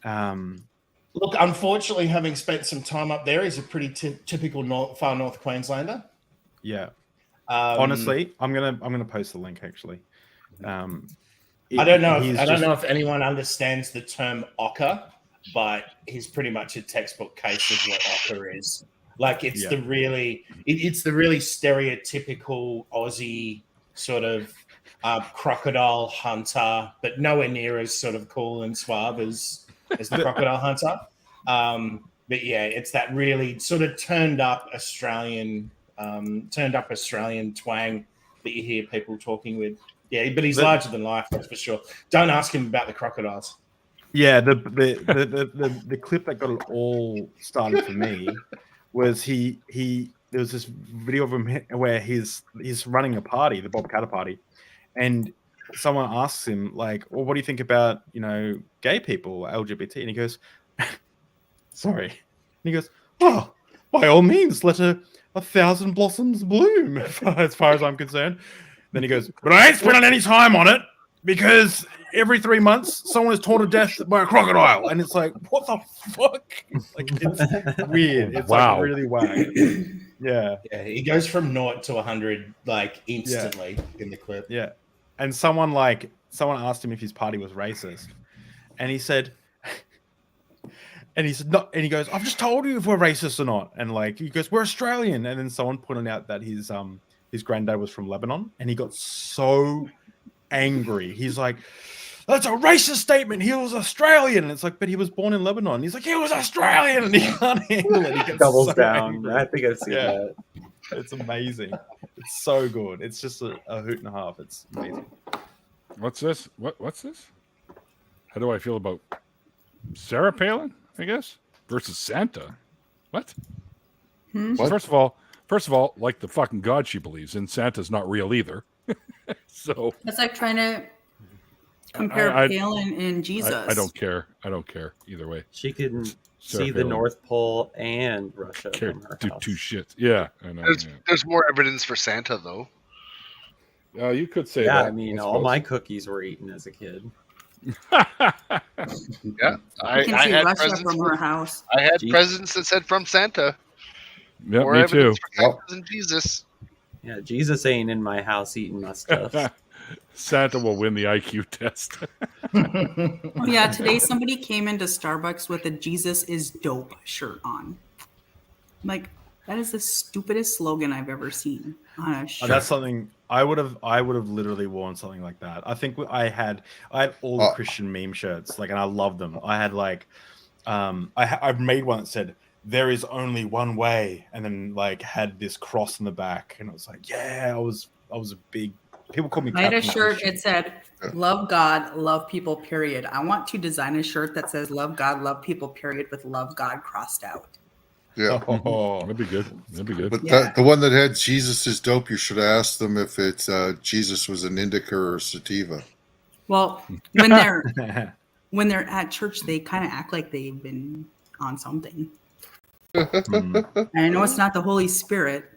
S5: look. Unfortunately, having spent some time up there, he's a pretty typical far north Queenslander.
S3: Yeah. Honestly, I'm gonna post the link actually.
S5: I don't know if anyone understands the term ochre, but he's pretty much a textbook case of what ochre is. Like it's the really stereotypical Aussie sort of crocodile hunter, but nowhere near as sort of cool and suave as the crocodile hunter. But yeah, it's that really sort of turned up Australian twang that you hear people talking with. Yeah, but he's larger than life, that's for sure. Don't ask him about the crocodiles.
S3: Yeah, the clip that got it all started for me was there was this video of him where he's running a party, the Bob Catter party, and someone asks him like, "Well, what do you think about gay people, LGBT?" And he goes, "Sorry," and he goes, "Oh, by all means, let a thousand blossoms bloom, as far as I'm concerned." Then he goes, "But I ain't spending any time on it because every 3 months someone is torn to death by a crocodile." And it's like, what the fuck? Like it's weird. It's like really whack. Yeah.
S5: Yeah. He goes from 0 to 100 like instantly in the clip.
S3: Yeah. And someone asked him if his party was racist, and he said no, and he goes, "I've just told you if we're racist or not." And like he goes, "We're Australian." And then someone pointed out that his granddad was from Lebanon, and he got so angry. He's like, "That's a racist statement. He was Australian." And it's like, but he was born in Lebanon. He's like, "He was Australian," and he can't handle it. He gets
S6: doubles down. Angry. I think I've seen that.
S3: It's amazing. It's so good. It's just a hoot and a half. It's amazing.
S2: What's this? What's this? How do I feel about Sarah Palin, I guess, versus Santa? What?
S1: What?
S2: First of all, like the fucking god she believes in, Santa's not real either. So
S7: it's like trying to compare Palin and Jesus.
S2: I don't care. Either way.
S6: She can see the North Pole and Russia from her house.
S2: Two shits. Yeah, I know.
S4: There's more evidence for Santa though.
S2: You could say
S6: that.
S2: Yeah,
S6: I mean, all my cookies were eaten as a kid.
S4: Yeah, I had
S7: Russia
S4: presents
S7: from her house.
S4: I had presents that said from Santa.
S2: Yeah, me too.
S4: And Jesus.
S6: Yeah, Jesus ain't in my house eating my stuff.
S2: Santa will win the IQ test.
S7: Oh, yeah, today somebody came into Starbucks with a Jesus is dope shirt on. Like, that is the stupidest slogan I've ever seen on a shirt.
S3: That's something I would have literally worn something like that. I think I had all the Christian meme shirts, like, and I love them. I had like, I've made one that said, "There is only one way," and then like had this cross in the back, and it was like, yeah, I was a big. People call me.
S7: I had a shirt. It said, "Love God, love people." Period. I want to design a shirt that says, "Love God, love people." Period, with "Love God" crossed out.
S1: Yeah.
S2: That'd be good. That'd be good.
S1: But the one that had Jesus is dope, you should ask them if it's Jesus was an indica or a sativa.
S7: Well, when they're at church, they kind of act like they've been on something. And I know it's not the Holy Spirit.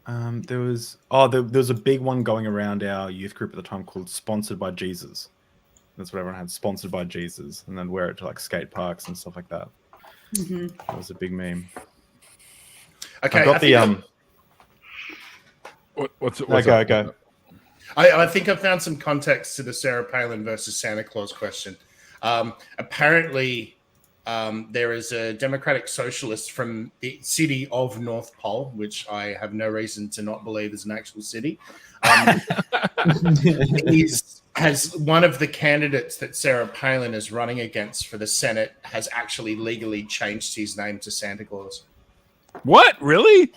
S3: There was a big one going around our youth group at the time called "Sponsored by Jesus." That's what everyone had, "Sponsored by Jesus," and then wear it to like skate parks and stuff like that.
S7: Mm-hmm.
S3: That was a big meme.
S5: Okay,
S3: I got
S2: What's
S3: go.
S5: I think I found some context to the Sarah Palin versus Santa Claus question. Apparently, there is a Democratic Socialist from the city of North Pole, which I have no reason to not believe is an actual city. Has one of the candidates that Sarah Palin is running against for the Senate has actually legally changed his name to Santa Claus.
S2: What? Really?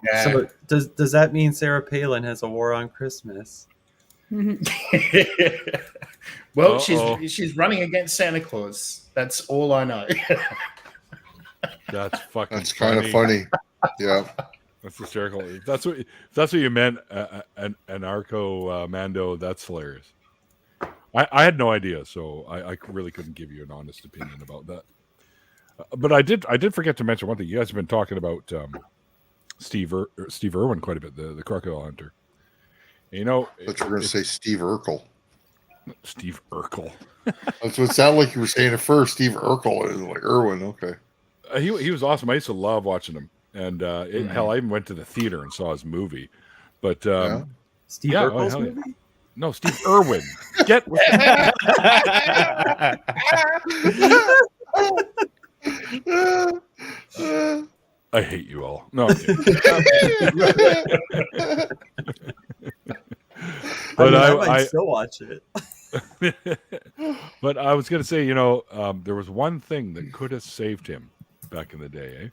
S5: Yeah.
S6: So does that mean Sarah Palin has a war on Christmas?
S5: Well, she's running against Santa Claus. That's all I know.
S2: That's fucking.
S1: That's kind of funny. Yeah.
S2: That's hysterical. If that's what you meant, an anarcho mando. That's hilarious. I had no idea, so I really couldn't give you an honest opinion about that. But I did forget to mention one thing. You guys have been talking about Steve Irwin quite a bit, the crocodile hunter. You know,
S1: but you're going to say Steve Urkel.
S2: Steve Urkel.
S1: That's what it sounded like you were saying at first. Steve Urkel is like Irwin. Okay.
S2: He was awesome. I used to love watching him, and hell, I even went to the theater and saw his movie. But
S6: Steve Urkel's movie?
S2: No, Steve Irwin. Get with I hate you all. No, I'm kidding. But
S6: I might still watch it.
S2: But I was going to say, there was one thing that could have saved him back in the day.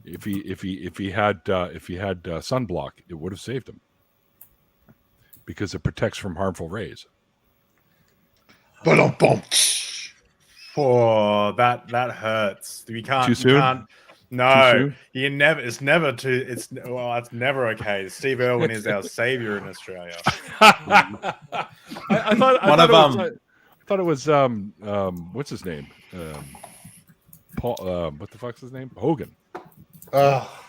S2: If he had sunblock, it would have saved him because it protects from harmful rays.
S1: But
S3: Oh, that hurts. We can't.
S2: Too soon?
S3: Can't, no, you never. It's never too. It's never okay. Steve Irwin is our savior in Australia.
S2: I thought it was what's his name? Paul. What the fuck's his name? Hogan.
S5: Oh,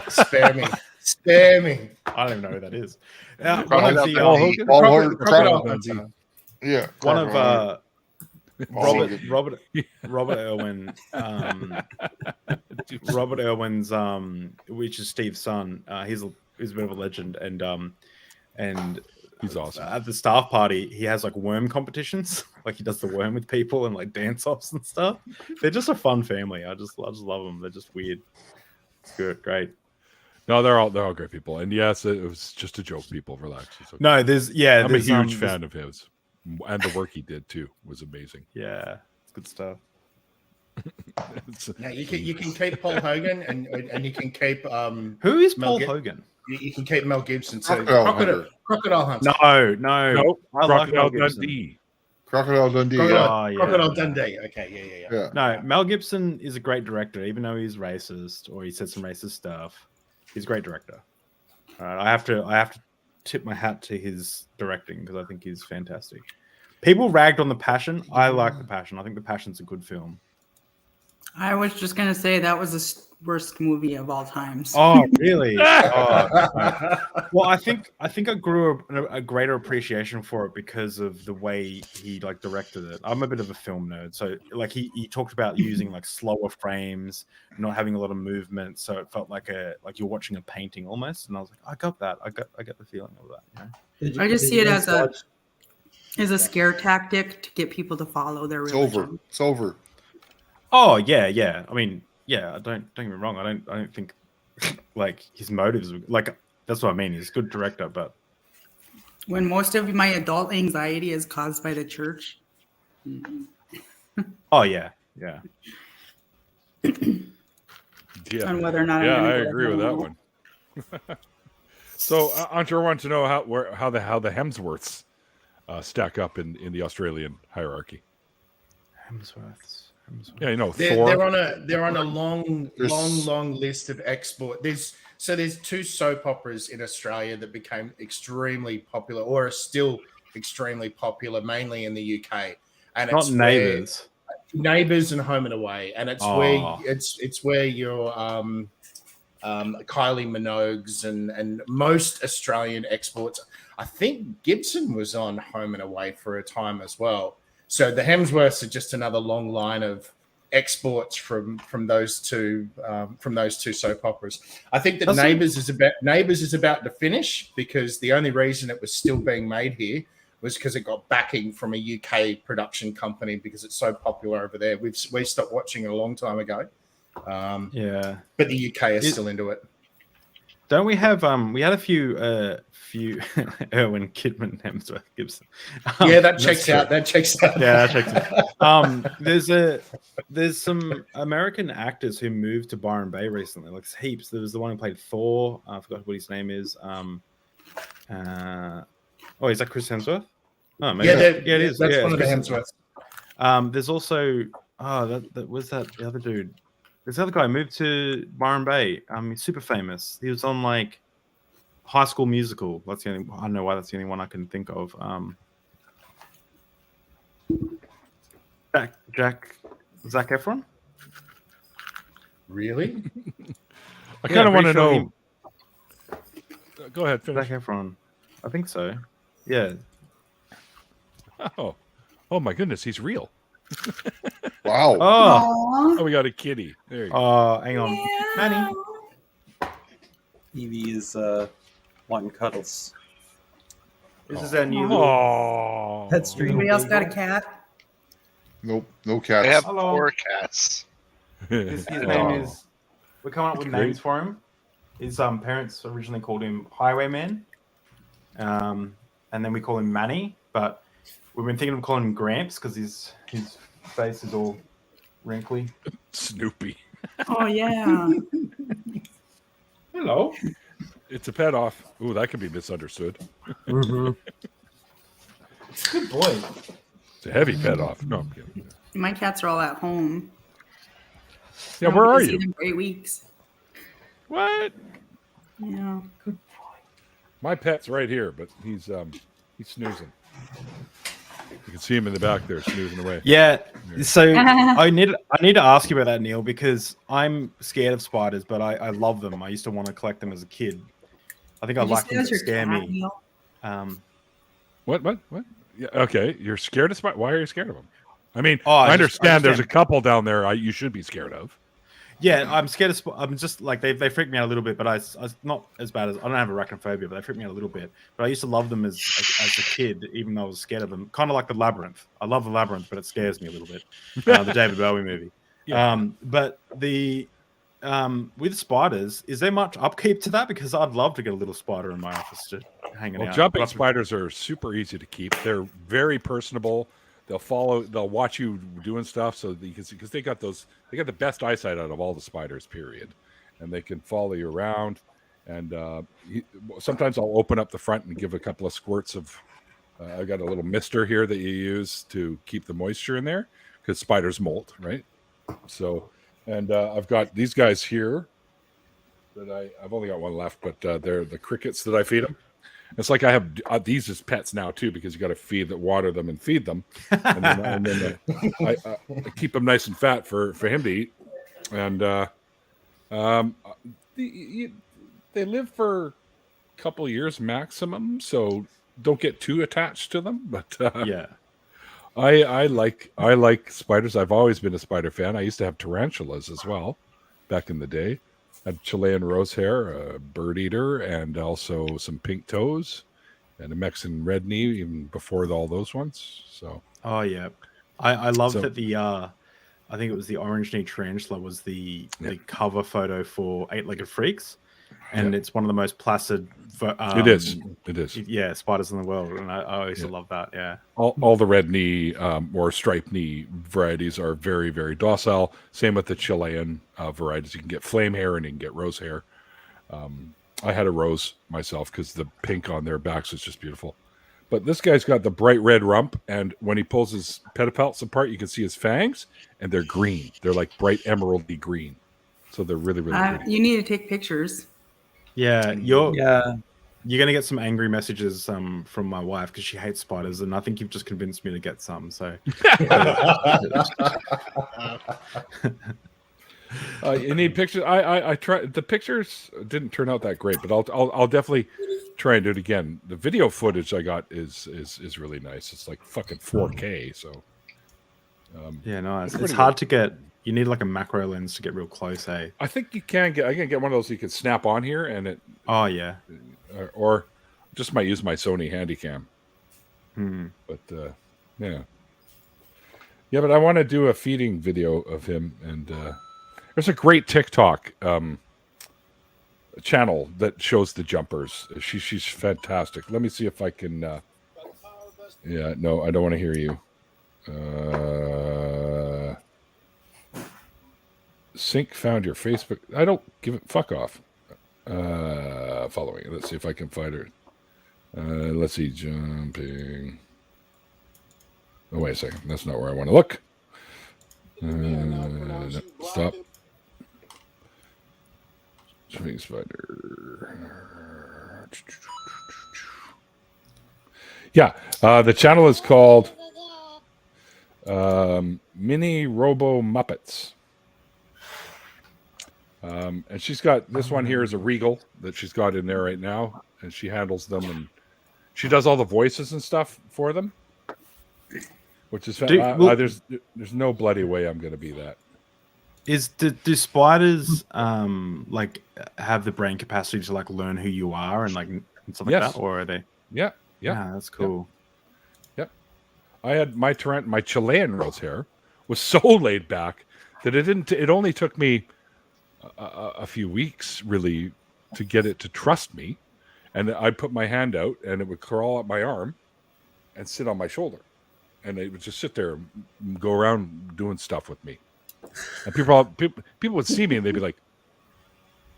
S5: spare me. Spare me.
S3: I don't even know who that is.
S1: Yeah,
S3: one of Robert Irwin, Robert Irwin's, which is Steve's son. He's a bit of a legend, and
S2: he's awesome.
S3: At the staff party, he has like worm competitions. Like he does the worm with people and like dance offs and stuff. They're just a fun family. I just love them. They're just weird. It's good, great.
S2: No, they're all great people. And yes, it was just a joke. People, relax. Okay.
S3: No, I'm
S2: a huge fan of his, and the work he did too was amazing.
S3: Yeah, it's good stuff.
S5: Now you can keep Paul Hogan and you can keep
S3: who is Paul Hogan?
S5: You can keep Mel Gibson too.
S1: Crocodile
S5: Hunter.
S3: No.
S2: Crocodile Dundee.
S1: Crocodile Dundee.
S5: Crocodile Dundee. Okay, yeah.
S3: No, Mel Gibson is a great director, even though he's racist or he said some racist stuff. He's a great director. All right, I have to tip my hat to his directing because I think he's fantastic. People ragged on The Passion. I like The Passion. I think The Passion's a good film.
S7: I was just gonna say that was the worst movie of all times.
S3: Oh, really? Well, I think I grew a greater appreciation for it because of the way he like directed it. I'm a bit of a film nerd, so like he talked about using like slower frames, not having a lot of movement, so it felt like you're watching a painting almost. And I was like, I got that. I get the feeling of that. You know?
S7: I just see it as a scare tactic to get people to follow their religion.
S1: It's over.
S3: Oh yeah. I mean, yeah. Don't get me wrong. I don't think like his motives like that's what I mean. He's a good director, but
S7: when most of my adult anxiety is caused by the church.
S3: Oh yeah.
S7: On whether or not
S2: I agree with that one. So, Andre wants to know how the Hemsworths stack up in the Australian hierarchy.
S3: Hemsworths.
S2: Yeah, you know,
S5: they're on a long list of export. There's two soap operas in Australia that became extremely popular, or are still extremely popular, mainly in the UK. And
S3: Not Neighbours.
S5: Neighbours and Home and Away, and it's where your Kylie Minogues and most Australian exports. I think Gibson was on Home and Away for a time as well. So the Hemsworths are just another long line of exports from those two soap operas. I think that Neighbours is about to finish, because the only reason it was still being made here was because it got backing from a UK production company, because it's so popular over there. We stopped watching it a long time ago. But the UK is still into it.
S3: Don't we have we had a few Erwin Kidman Hemsworth Gibson.
S5: That checks out. That checks out.
S3: Yeah, that checks out. There's some American actors who moved to Byron Bay recently. Like heaps. There was the one who played Thor. I forgot what his name is. Is that Chris Hemsworth? Oh, maybe. It is.
S5: That's one of the Hemsworths.
S3: There's also that was that the other dude. There's the other guy who moved to Byron Bay. He's super famous. He was on like High School Musical. That's the only. I don't know why that's the only one I can think of. Zac Efron.
S5: Really?
S2: I kind of want to know. Go ahead. Finish.
S3: Zac Efron. I think so. Yeah.
S2: Oh my goodness, he's real.
S1: Wow.
S2: Oh, we got a kitty. There you go.
S3: Oh, hang on.
S7: Yeah.
S3: Manny.
S6: Evie is wanting cuddles.
S3: This is our new
S6: pet stream.
S7: Anybody else got a cat?
S1: Nope, no cats.
S4: I have
S3: Hello.
S4: 4 cats.
S3: His name is. We're coming up with names for him. His parents originally called him Highwayman, and then we call him Manny. But we've been thinking of calling him Gramps because his face is all wrinkly.
S2: Snoopy.
S7: Oh yeah.
S3: Hello.
S2: It's a pet off. Ooh, that could be misunderstood.
S3: Mm-hmm. Good boy.
S2: It's a heavy pet off. No, I'm kidding.
S7: My cats are all at home.
S2: Yeah, where are you?
S7: See them for 8 weeks.
S2: What?
S7: Yeah.
S2: My pet's right here, but he's snoozing. You can see him in the back there snoozing away.
S3: Yeah. So I need to ask you about that, Neil, because I'm scared of spiders, but I love them. I used to want to collect them as a kid. I think I like them to scare me.
S2: What? Yeah, okay, you're scared of spiders. Why are you scared of them? I mean, I understand there's a couple down there you should be scared of.
S3: Yeah, I'm scared of. I'm just like they freak me out a little bit, but I not as bad as I don't have arachnophobia, but they freak me out a little bit. But I used to love them as a kid, even though I was scared of them. Kind of like the Labyrinth. I love the Labyrinth, but it scares me a little bit. The David Bowie movie. Yeah. But the with spiders, is there much upkeep to that? Because I'd love to get a little spider in my office to hanging out.
S2: Jumping spiders are super easy to keep. They're very personable. They'll watch you doing stuff, so because they got the best eyesight out of all the spiders, period, and they can follow you around. And sometimes I'll open up the front and give a couple of squirts of. I've got a little mister here that you use to keep the moisture in there because spiders molt, right? So, and I've got these guys here that I've only got one left, but they're the crickets that I feed them. It's like I have these as pets now too, because you got to water them and feed them, and then I keep them nice and fat for him to eat. And they live for a couple of years maximum, so don't get too attached to them. But
S3: yeah,
S2: I like spiders. I've always been a spider fan. I used to have tarantulas as well back in the day. Had Chilean rose hair, a bird eater, and also some pink toes, and a Mexican red knee, even before all those ones. So,
S3: oh yeah, I love that the I think it was the orange knee tarantula was the cover photo for 8-Legged Freaks, and it's one of the most placid.
S2: It is.
S3: Yeah, spiders in the world, and I used to love that. Yeah,
S2: all the red knee or striped knee varieties are very, very docile. Same with the Chilean varieties. You can get flame hair and you can get rose hair. I had a rose myself because the pink on their backs is just beautiful. But this guy's got the bright red rump, and when he pulls his pedipalps apart, you can see his fangs, and they're green. They're like bright emeraldy green. So they're really, really pretty.
S7: You need to take pictures.
S3: Yeah, you're gonna get some angry messages from my wife because she hates spiders, and I think you've just convinced me to get some. So
S2: you need pictures. I tried. The pictures didn't turn out that great, but I'll definitely try and do it again. The video footage I got is really nice. It's like fucking 4K. So
S3: yeah, nice. It's hard to get. You need like a macro lens to get real close, eh?
S2: I think you can get. I can get one of those you can snap on here, and it.
S3: Oh yeah.
S2: Or just might use my Sony Handycam. But yeah. But I want to do a feeding video of him, and there's a great TikTok channel that shows the jumpers. She's fantastic. Let me see if I can. Yeah, no, I don't want to hear you. Sync found your Facebook. I don't give it. Fuck off. Following. Let's see if I can find her. Let's see. Jumping. Oh, wait a second. That's not where I want to look. No, stop. Swing spider. Yeah. The channel is called Mini Robo Muppets. And she's got this one here is a Regal that she's got in there right now, and she handles them, and she does all the voices and stuff for them, which is there's no bloody way I'm going to be that.
S3: Do spiders like have the brain capacity to like learn who you are and like and stuff like that, or are they? Yeah, that's cool.
S2: Yep. I had my Chilean rose hair was so laid back that it only took me a few weeks really to get it to trust me, and I'd put my hand out and it would crawl up my arm and sit on my shoulder, and it would just sit there and go around doing stuff with me, and people would see me and they'd be like,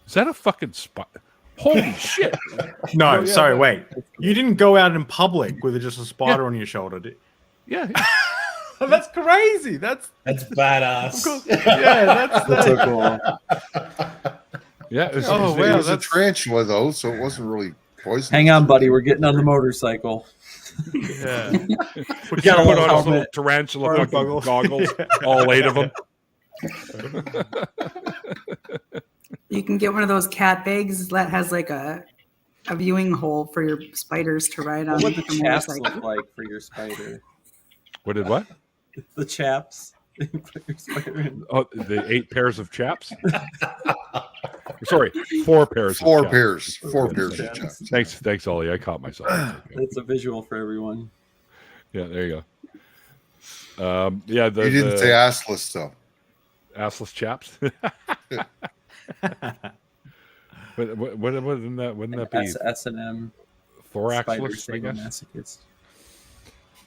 S2: is that a fucking spider? Holy shit.
S3: No, sorry, wait, you didn't go out in public with just a spider on your shoulder, did you?
S2: Yeah.
S3: That's crazy. That's
S5: badass.
S3: Yeah, that's so
S6: cool.
S2: Yeah.
S1: It was a tarantula though, so it wasn't really poisonous.
S6: Hang on, buddy. We're getting on the motorcycle.
S3: Yeah.
S2: Put on his little tarantula fucking goggles, all 8 of them.
S7: You can get one of those cat bags that has like a viewing hole for your spiders to ride on.
S6: What would the chaps look like for your spider?
S2: What?
S6: The chaps. Put your spider in.
S2: Oh, the 8 pairs of chaps? Sorry, 4 pairs.
S1: 4 pairs. 4 pairs of chaps.
S2: Thanks, Ollie. I caught myself.
S6: It's a visual for everyone.
S2: Yeah, there you go. You
S1: didn't say assless though.
S2: Assless chaps. Wouldn't that be
S6: S&M
S2: thoraxless? I guess.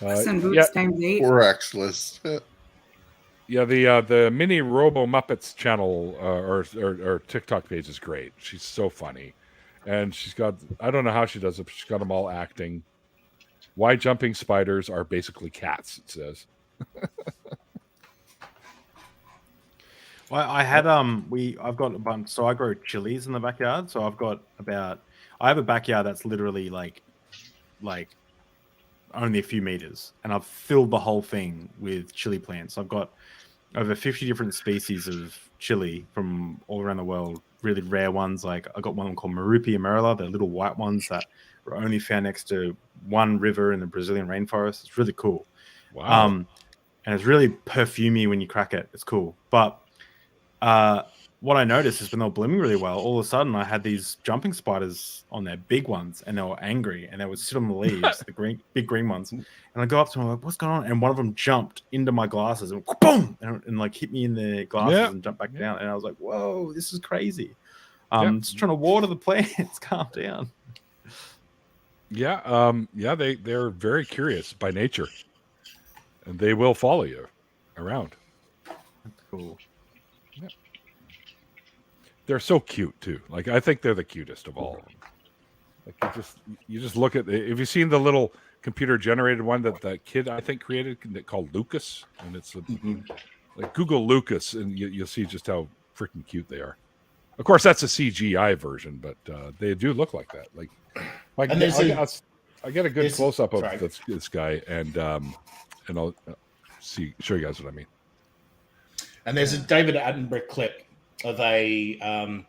S7: Boots times 8.
S1: Thoraxless.
S2: Yeah, the Mini Robo Muppets channel or TikTok page is great. She's so funny, and she's got, I don't know how she does it, but she's got them all acting. Why jumping spiders are basically cats, it says.
S3: Well, I had I've got a bunch. So I grow chilies in the backyard. So I have a backyard that's literally like only a few meters, and I've filled the whole thing with chili plants. I've got over 50 different species of chili from all around the world. Really rare ones, like I got one called Marupi amarela. They're little white ones that are only found next to one river in the Brazilian rainforest. It's really cool.
S2: Wow.
S3: And it's really perfumey when you crack it. It's cool. But what I noticed is when they were blooming really well, all of a sudden I had these jumping spiders on there, big ones, and they were angry, and they would sit on the leaves, the big green ones. And I go up to them, I'm like, what's going on? And one of them jumped into my glasses and boom, and like hit me in the glasses and jumped back down. And I was like, whoa, this is crazy. Just trying to water the plants, calm down.
S2: Yeah, they're very curious by nature, and they will follow you around.
S3: That's cool.
S2: Yeah. They're so cute too. Like I think they're the cutest of all of them. Like you just look at if you've seen the little computer generated one that the kid I think created called Lucas, and it's like Google Lucas, and you'll see just how freaking cute they are. Of course, that's a CGI version, but they do look like that. Like I get a good close up of this guy, and I'll show you guys what I mean.
S5: And there's a David Attenborough clip of a, I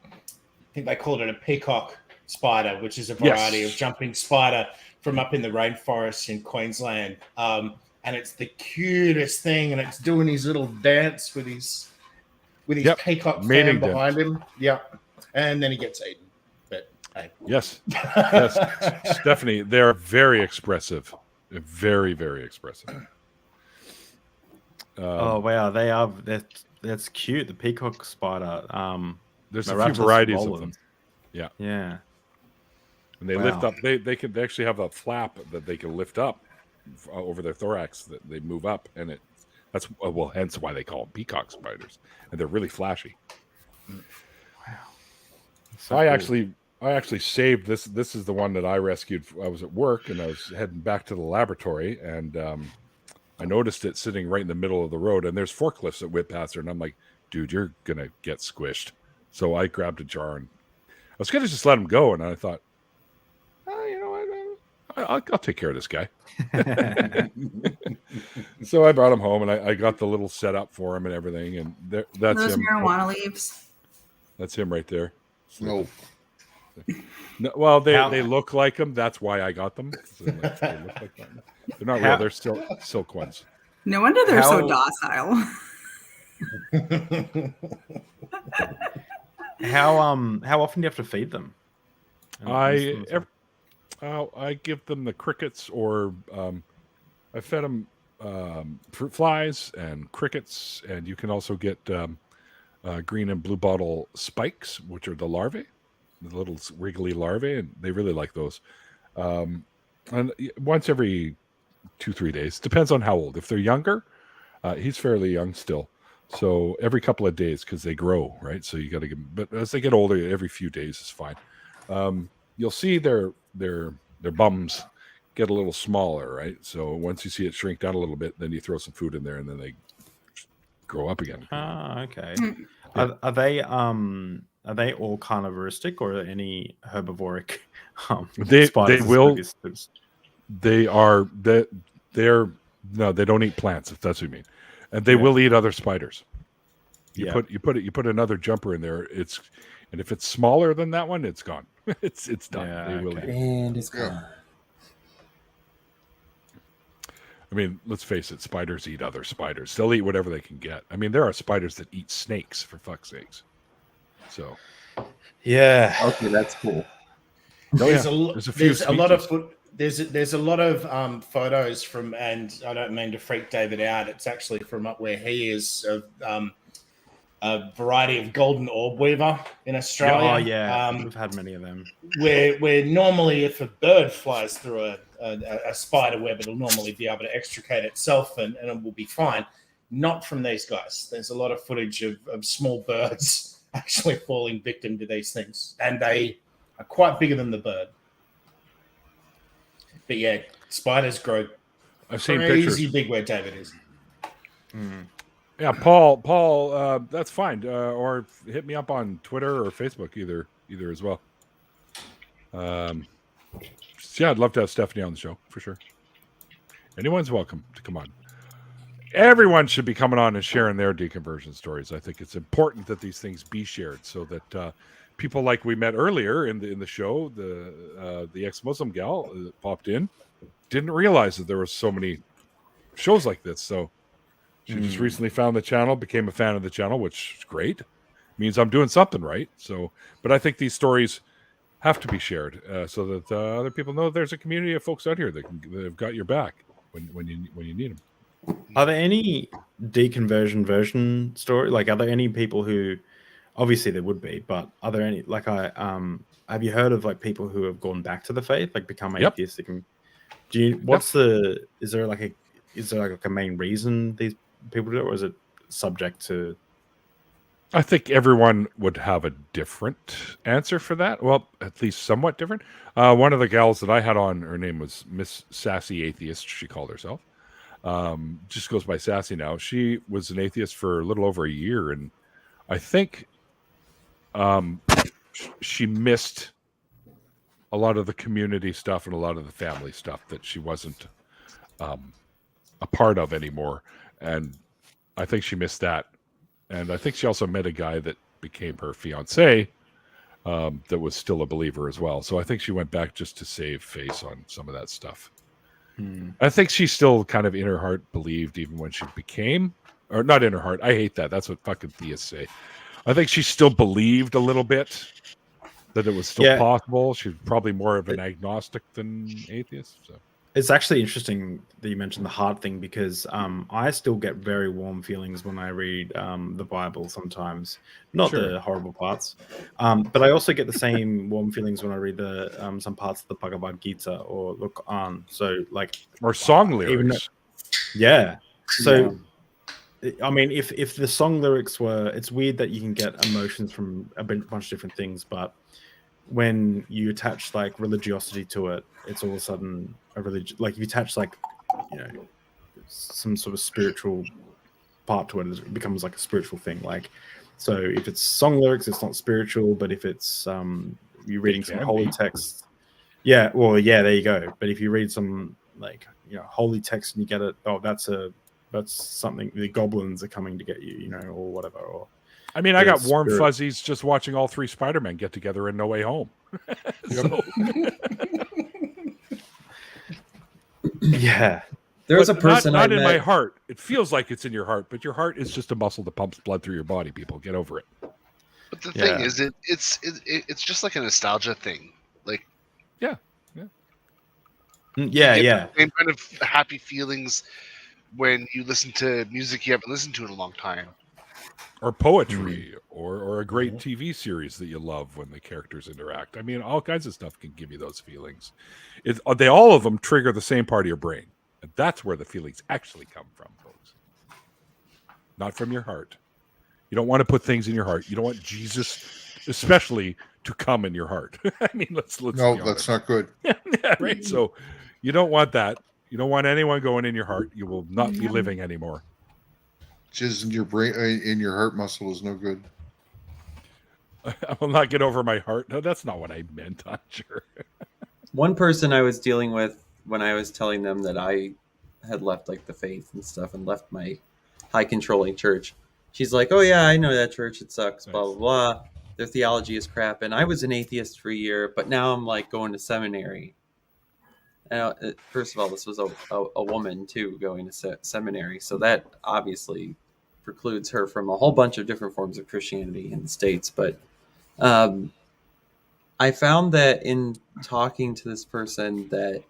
S5: think they called it a peacock spider, which is a variety of jumping spider from up in the rainforest in Queensland. And it's the cutest thing, and it's doing his little dance with his peacock fan behind him. Yeah, and then he gets eaten. But hey.
S2: Yes, Stephanie, they're very expressive, very, very expressive.
S3: Oh wow, they are. That's cute. The peacock spider.
S2: There's a few varieties of them. Yeah. And they lift up. They actually have a flap that they can lift up over their thorax. That they move up, and that's hence why they call them peacock spiders, and they're really flashy. Wow. So I actually saved this. This is the one that I rescued. I was at work and I was heading back to the laboratory, and I noticed it sitting right in the middle of the road, and there's forklifts that whip past her, and I'm like, dude, you're gonna get squished. So I grabbed a jar, and I was gonna just let him go, and I thought, I'll take care of this guy. So I brought him home, and I got the little setup for him and everything, and that's
S7: those
S2: him.
S7: Marijuana leaves.
S2: That's him right there.
S1: No.
S2: No, well, they look like them. That's why I got them. So they look like them. They're not real. They're still silk ones.
S7: No wonder they're so docile.
S3: How often do you have to feed them?
S2: I give them the crickets, or I fed them fruit flies and crickets, and you can also get green and blue bottle spikes, which are the larvae, the little wriggly larvae, and they really like those. And once every 2-3 days, depends on how old. If they're younger, he's fairly young still, so every couple of days, because they grow, right? So you got to give them. But as they get older, every few days is fine. You'll see their bums get a little smaller, right? So once you see it shrink down a little bit, then you throw some food in there, and then they grow up again.
S3: Okay. Yeah. Are they all carnivoristic, or are any herbivoric?
S2: They will. They don't eat plants, if that's what you mean, and they will eat other spiders. You put another jumper in there. And if it's smaller than that one, it's gone. it's done.
S3: Yeah,
S2: they will eat.
S8: And it's gone.
S2: I mean, let's face it, spiders eat other spiders. They'll eat whatever they can get. I mean, there are spiders that eat snakes, for fuck's sakes. So,
S3: yeah.
S8: Okay, that's cool.
S5: There's a lot of photos from, and I don't mean to freak David out. It's actually from up where he is, of a variety of golden orb weaver in Australia.
S3: Oh yeah, we've had many of them.
S5: Where normally, if a bird flies through a spider web, it'll normally be able to extricate itself and it will be fine. Not from these guys. There's a lot of footage of small birds actually falling victim to these things, and they are quite bigger than the bird. But yeah, spiders grow crazy big where David is.
S2: Mm. Yeah, Paul, that's fine. Or hit me up on Twitter or Facebook, either as well. Yeah, I'd love to have Stephanie on the show for sure. Anyone's welcome to come on. Everyone should be coming on and sharing their deconversion stories. I think it's important that these things be shared, so that people like we met earlier in the show, the ex-Muslim gal that popped in, didn't realize that there were so many shows like this. So she just recently found the channel, became a fan of the channel, which is great. Means I'm doing something right. So, but I think these stories have to be shared so that other people know there's a community of folks out here that have got your back when you need them.
S3: Are there any deconversion version story? Like, are there any people who, obviously there would be, but are there any, like, have you heard of like people who have gone back to the faith, like become atheistic? And is there like a main reason these people do it, or is it subject to
S2: I think everyone would have a different answer for that. Well, at least somewhat different. One of the gals that I had on, her name was Miss Sassy Atheist, she called herself. Just goes by Sassy now. She was an atheist for a little over a year, and I think she missed a lot of the community stuff and a lot of the family stuff that she wasn't a part of anymore. And I think she missed that. And I think she also met a guy that became her fiance that was still a believer as well. So I think she went back just to save face on some of that stuff. I think she still kind of in her heart believed even when she became, or not in her heart. I hate that. That's what fucking theists say. I think she still believed a little bit that it was still possible. She's probably more of an agnostic than atheist. So.
S3: It's actually interesting that you mentioned the heart thing because I still get very warm feelings when I read the Bible sometimes. Not the horrible parts. But I also get the same warm feelings when I read the some parts of the Bhagavad Gita or the Quran. So like
S2: or song lyrics.
S3: So I mean, if the song lyrics were, it's weird that you can get emotions from a bunch of different things, but when you attach like religiosity to it, it's all of a sudden a religion. Like if you attach like, you know, some sort of spiritual part to it, it becomes like a spiritual thing. Like, so if it's song lyrics, it's not spiritual, but if it's you're reading some holy text, there you go. But if you read some like, you know, holy text and you get it, that's something. The goblins are coming to get you, you know, or whatever. Or
S2: I mean, I got warm fuzzies just watching all three Spider-Men get together in No Way Home.
S3: Yeah.
S6: There was a person
S2: not in my heart. It feels like it's in your heart, but your heart is just a muscle that pumps blood through your body. People, get over it.
S4: But the thing is, it's just like a nostalgia thing. Like,
S3: same
S4: kind of happy feelings when you listen to music you haven't listened to in a long time.
S2: Or poetry, or a great TV series that you love when the characters interact. I mean, all kinds of stuff can give you those feelings. All of them trigger the same part of your brain. And that's where the feelings actually come from, folks. Not from your heart. You don't want to put things in your heart. You don't want Jesus, especially, to come in your heart. I mean, let's
S1: no, that's not good.
S2: Yeah, right. So you don't want that. You don't want anyone going in your heart. You will not be living anymore.
S1: Jizz in your brain, in your heart muscle is no good.
S2: I will not get over my heart. No, that's not what I meant. I'm sure.
S6: One person I was dealing with when I was telling them that I had left like the faith and stuff and left my high controlling church. She's like, "Oh yeah, I know that church. It sucks. Blah blah blah. Their theology is crap." And I was an atheist for a year, but now I'm like going to seminary. And first of all, this was a woman too going to seminary, so that obviously precludes her from a whole bunch of different forms of Christianity in the States. But I found that in talking to this person that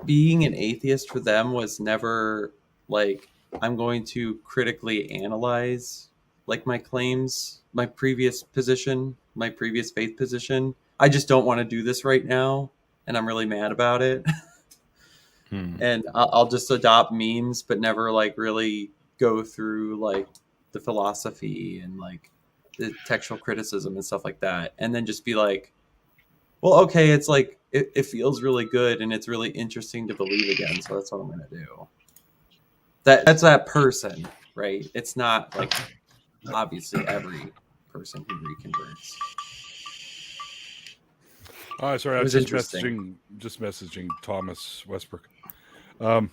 S6: being an atheist for them was never like, I'm going to critically analyze like my claims, my previous position, my previous faith position. I just don't want to do this right now, and I'm really mad about it. And I'll just adopt memes, but never like really go through like the philosophy and like the textual criticism and stuff like that, and then just be like, well, okay, it's like it feels really good and it's really interesting to believe again, so that's what I'm gonna do. That's that person, right? It's not like obviously every person who reconverts.
S2: Oh, sorry, I was just messaging Thomas Westbrook. I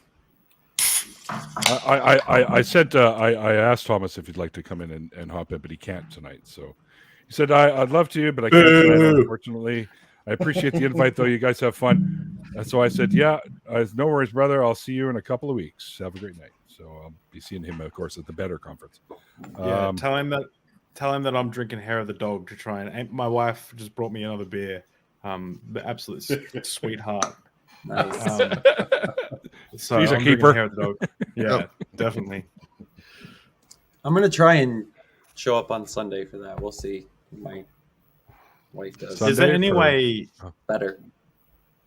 S2: said I asked Thomas if he'd like to come in and hop in, but he can't tonight. So he said I'd love to, but I can't tonight, unfortunately. I appreciate the invite, though. You guys have fun. And so I said, no worries, brother. I'll see you in a couple of weeks. Have a great night. So I'll be seeing him, of course, at the Better Conference.
S3: Tell him that I'm drinking hair of the dog to try and my wife just brought me another beer. The absolute sweetheart.
S6: Nice.
S3: So
S2: he's a
S3: I'm
S2: keeper.
S3: Hair of the dog. Yeah, definitely.
S6: I'm gonna try and show up on Sunday for that. We'll see. My wife does.
S3: Is there any way
S6: better?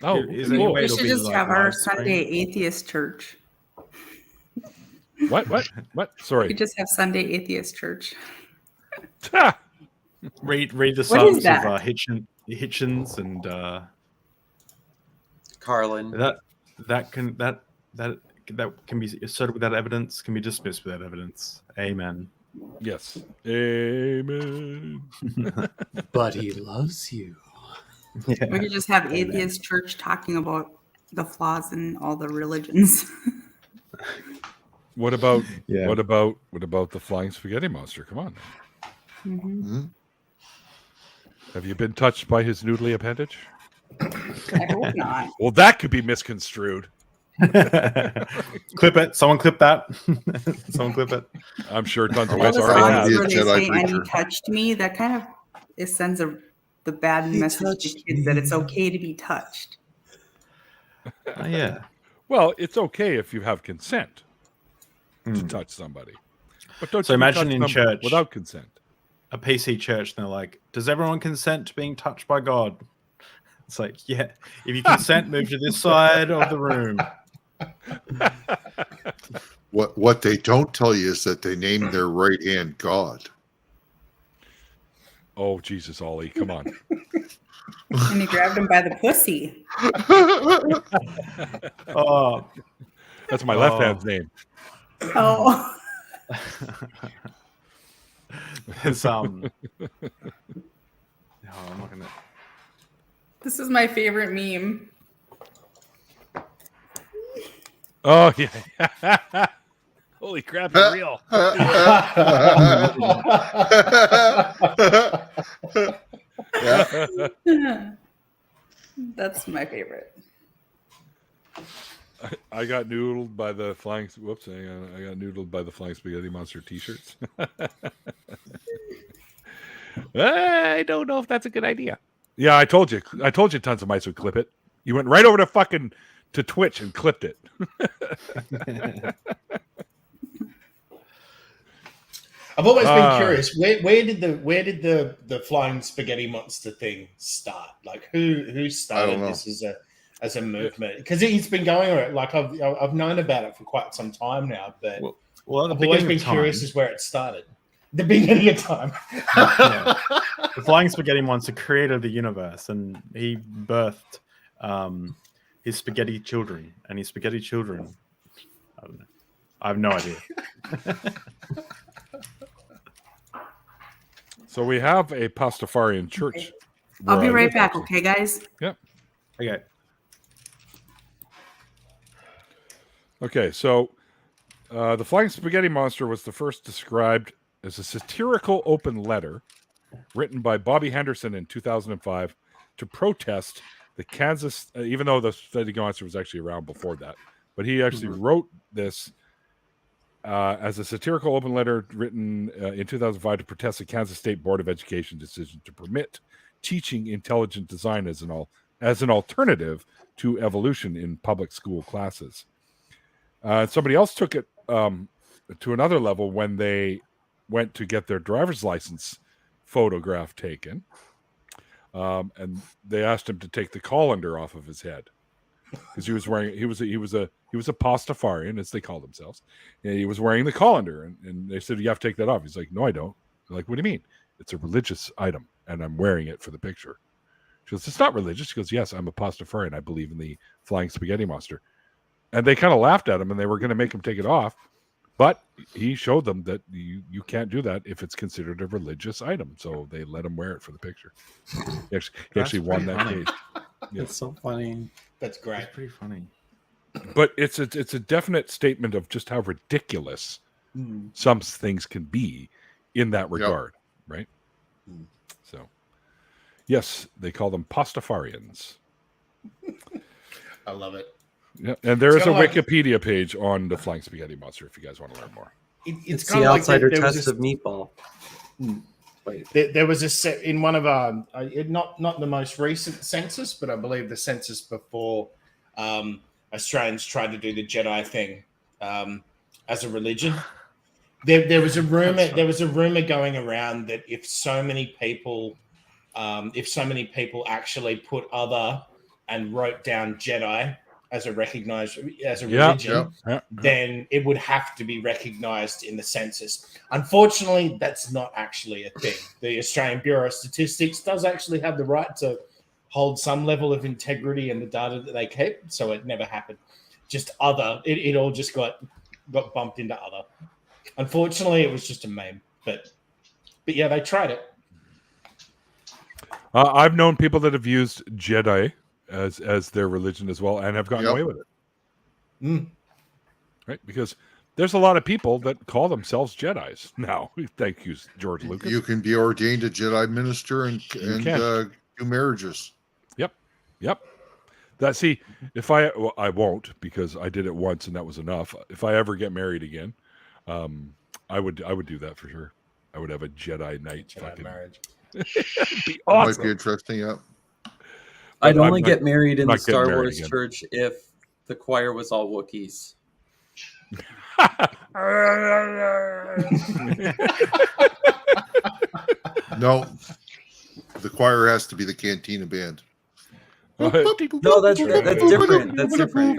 S2: Oh,
S7: we should just have our Sunday atheist church.
S2: What?
S7: We
S2: Sorry.
S7: just have Sunday Atheist Church.
S3: Read the
S7: What is
S3: Psalms
S7: that?
S3: of Hitchens and
S6: Carlin.
S3: that can be asserted without evidence, can be dismissed without evidence. Amen.
S2: Yes. Amen.
S6: But he loves you.
S3: Yeah.
S7: We could just have Atheist Church talking about the flaws in all the religions.
S2: What about
S3: Yeah.
S2: what about the flying spaghetti monster? Come on.
S7: Mhm.
S2: Have you been touched by his noodly appendage?
S7: I hope not.
S2: Well, that could be misconstrued.
S3: Clip it. Someone clip that. Someone clip it.
S2: I'm sure tons of
S7: All
S2: ways
S7: the
S2: already
S1: Probably
S7: songs
S2: have.
S1: a
S7: where they
S1: Jedi
S7: say "and
S1: preacher.
S7: he touched me," that kind of sends the bad
S6: He
S7: message to
S6: touched
S7: kids that it's
S6: me.
S7: okay to be touched.
S3: Oh, yeah.
S2: Well, it's okay if you have consent to
S3: Hmm.
S2: touch somebody. But don't
S3: So
S2: you
S3: imagine
S2: touch
S3: in
S2: them
S3: church-
S2: without consent.
S3: A PC church, and they're like, "Does everyone consent to being touched by God?" It's like, yeah. If you consent, move to this side of the room.
S1: What they don't tell you is that they named their right hand God.
S2: Oh, Jesus, Ollie, come on.
S7: And he grabbed him by the pussy.
S3: Oh,
S2: That's my left hand's name.
S7: Oh,
S3: it's No, I'm not gonna.
S7: this is my favorite meme.
S2: Oh, yeah. Holy crap, you're real.
S1: Yeah.
S7: That's my favorite.
S2: I got noodled by the flying. Whoops! I got noodled by the flying spaghetti monster T-shirts. I don't know if that's a good idea. Yeah, I told you. Tons of mice would clip it. You went right over to Twitch and clipped it.
S5: I've always been curious. Where did the flying spaghetti monster thing start? Like who started this as a movement? Because it's been going around. Like I've known about it for quite some time now, but
S3: Well, at the
S5: I've always
S3: beginning
S5: been
S3: of time,
S5: curious as where it started. The beginning of time.
S3: Yeah. The flying spaghetti monster created the universe, and he birthed his spaghetti children, and his spaghetti children. I don't know. I have no idea.
S2: So we have a Pastafarian church.
S7: I'll be
S2: where I
S7: right
S2: live,
S7: back,
S2: actually.
S7: okay, guys?
S2: Yep.
S3: Okay.
S2: Okay, so the Flying Spaghetti Monster was the first described as a satirical open letter written by Bobby Henderson in 2005 to protest the Kansas, even though the Spaghetti Monster was actually around before that. But he actually wrote this as a satirical open letter written in 2005 to protest the Kansas State Board of Education decision to permit teaching intelligent design as an alternative to evolution in public school classes. Somebody else took it to another level when they went to get their driver's license photograph taken, and they asked him to take the colander off of his head because he was a Pastafarian, as they call themselves, and he was wearing the colander, and they said, "You have to take that off." He's like, "No, I don't." They're like, "What do you mean? It's a religious item, and I'm wearing it for the picture." She goes, "It's not religious." She goes, "Yes, I'm a Pastafarian. I believe in the flying spaghetti monster." And they kind of laughed at him, and they were going to make him take it off. But he showed them that you can't do that if it's considered a religious item. So they let him wear it for the picture. He actually won that case. Yeah.
S6: It's so funny.
S5: That's great.
S3: It's pretty funny.
S2: But it's a definite statement of just how ridiculous some things can be in that regard, right? So, yes, they call them Pastafarians.
S5: I love it.
S2: Yeah, and there is a
S5: kinda like-
S2: Wikipedia page on the Flying Spaghetti Monster if you guys want to learn more.
S6: It's
S5: kinda
S6: the
S5: like
S6: outsider
S5: there was
S6: test
S5: this-
S6: of meatball. Wait.
S5: There was a set in one of our not the most recent census, but I believe the census before Australians tried to do the Jedi thing as a religion. There was a rumor. There was a rumor going around that if so many people actually put other and wrote down Jedi as a religion, then it would have to be recognized in the census. Unfortunately, that's not actually a thing. The Australian Bureau of Statistics does actually have the right to hold some level of integrity in the data that they keep, so it never happened. Just it all just got bumped into other. Unfortunately, it was just a meme, but yeah, they tried it.
S2: I've known people that have used Jedi as their religion as well, and have gotten away with it. Right, because there's a lot of people that call themselves Jedis now. Thank you, George Lucas.
S1: You can be ordained a Jedi minister and do marriages.
S2: Yep. If I won't, because I did it once and that was enough. If I ever get married again, I would do that for sure. I would have a Jedi Knight fucking marriage. Be awesome.
S1: Might be interesting. Yeah.
S6: I'd only get married in the Star Wars church if the choir was all Wookiees.
S1: No, the choir has to be the Cantina band.
S6: No, that's different. That's different.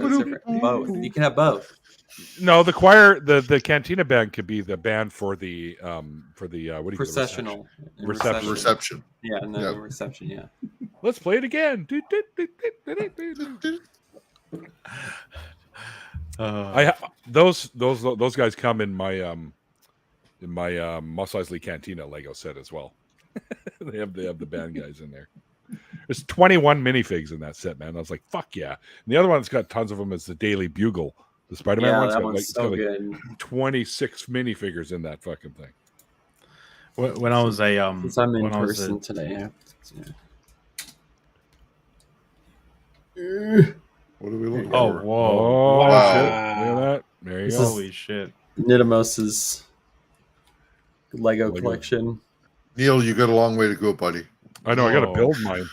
S6: Both. You can have both.
S2: No, the choir, the Cantina band could be the band for the what do you
S6: processional
S1: reception.
S6: Yeah, and then reception. Yeah.
S2: Let's play it again. Those guys come in my Mos Eisley Cantina Lego set as well. they have the band guys in there. There's 21 minifigs in that set, man. I was like, fuck yeah. And the other one that's got tons of them is the Daily Bugle. The Spider-Man one's got like 26 minifigures in that fucking thing.
S3: When I was a
S6: since I'm in person today.
S1: What are we looking
S3: for?
S1: Whoa.
S2: Oh, wow. Shit. Look at that. There you go.
S3: Holy shit.
S6: Nidamos's Lego collection.
S1: Neil, you got a long way to go, buddy.
S2: I know. I got to build mine.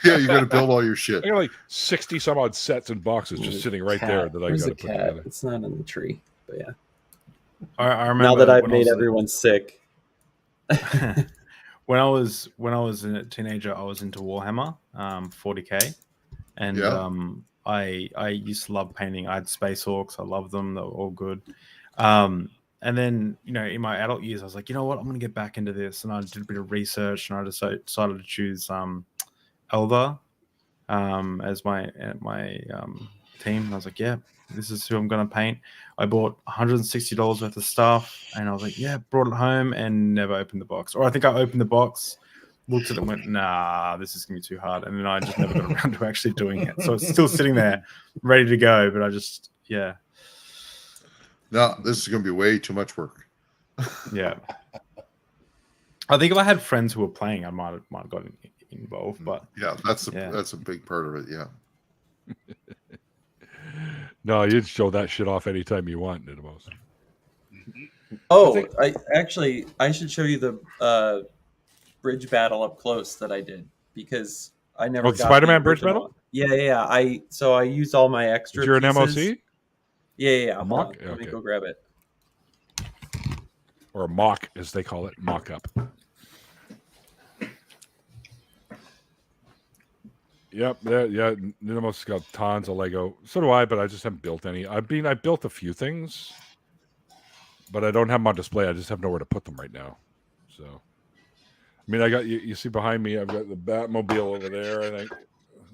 S1: Yeah, you got to build all your shit.
S2: I got like 60 some odd sets and boxes just sitting right there that I got to put together.
S6: It's not in the tree, but yeah.
S3: I remember
S6: now that I've made everyone sick.
S3: when I was a teenager, I was into Warhammer 40k, and I used to love painting. I had Space Orcs. I loved them. They were all good. And then, in my adult years, I was like, you know what? I'm going to get back into this. And I did a bit of research, and I decided to choose Elder as my team. And I was like, yeah, this is who I'm going to paint. I bought $160 worth of stuff, and I was like, yeah, brought it home and never opened the box. Or I think I opened the box, looked at it and went, nah, this is going to be too hard. And then I just never got around to actually doing it. So it's still sitting there ready to go, but I just,
S1: No, this is going to be way too much work.
S3: Yeah. I think if I had friends who were playing, I might have gotten involved. But
S1: yeah, that's a big part of it. Yeah.
S2: No, you'd show that shit off anytime you want, Nidamos.
S6: Oh, I should show you the bridge battle up close that I did, because I never got
S2: Spider-Man bridge battle?
S6: Yeah. I used all my extra
S2: You're an
S6: pieces.
S2: MOC?
S6: Yeah.
S2: Mock?
S6: Let me go grab it.
S2: Or a mock, as they call it, mock up. Yep, yeah. Nidamos got tons of Lego. So do I, but I just haven't built any. I built a few things, but I don't have them on display. I just have nowhere to put them right now. So, I mean, I got you see behind me. I've got the Batmobile over there. I think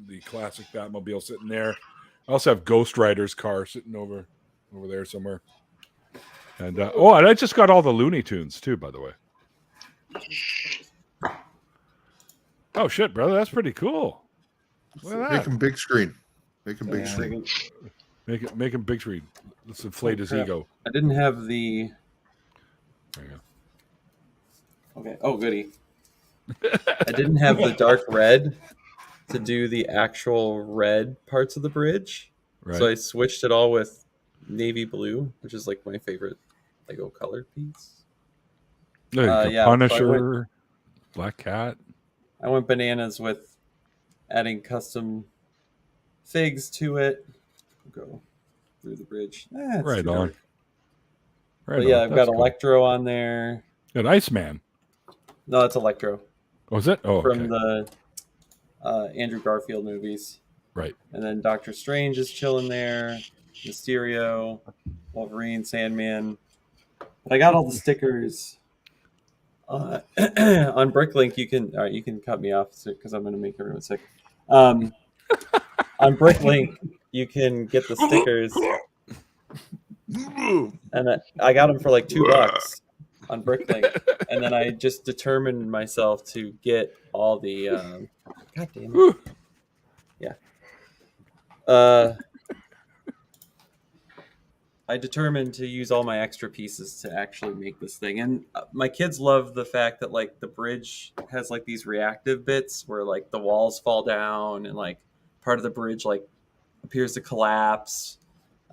S2: the classic Batmobile sitting there. I also have Ghost Rider's car sitting over there somewhere. And and I just got all the Looney Tunes too, by the way. Oh shit, brother, that's pretty cool.
S1: Make him big screen. Make him big screen.
S2: Make him big screen. Let's inflate his ego.
S6: I didn't have the.
S2: There you
S6: go. Okay. Oh, goody. I didn't have the dark red to do the actual red parts of the bridge, so I switched it all with navy blue, which is like my favorite Lego color piece.
S2: Punisher, Black Cat.
S6: I went bananas with adding custom figs to it. Go through the bridge.
S2: Right on.
S6: But yeah, I've got Electro on there.
S2: An Iceman.
S6: No, it's Electro.
S2: Oh, is it? Oh,
S6: from the Andrew Garfield movies.
S2: Right.
S6: And then Doctor Strange is chilling there. Mysterio, Wolverine, Sandman. But I got all the stickers. On Bricklink, you can cut me off because I'm going to make everyone sick. On Bricklink, you can get the stickers, and I got them for like $2 on Bricklink, and then I just determined myself to get all the. God damn it! Yeah. I determined to use all my extra pieces to actually make this thing. And my kids love the fact that like the bridge has like these reactive bits where like the walls fall down and like part of the bridge like appears to collapse.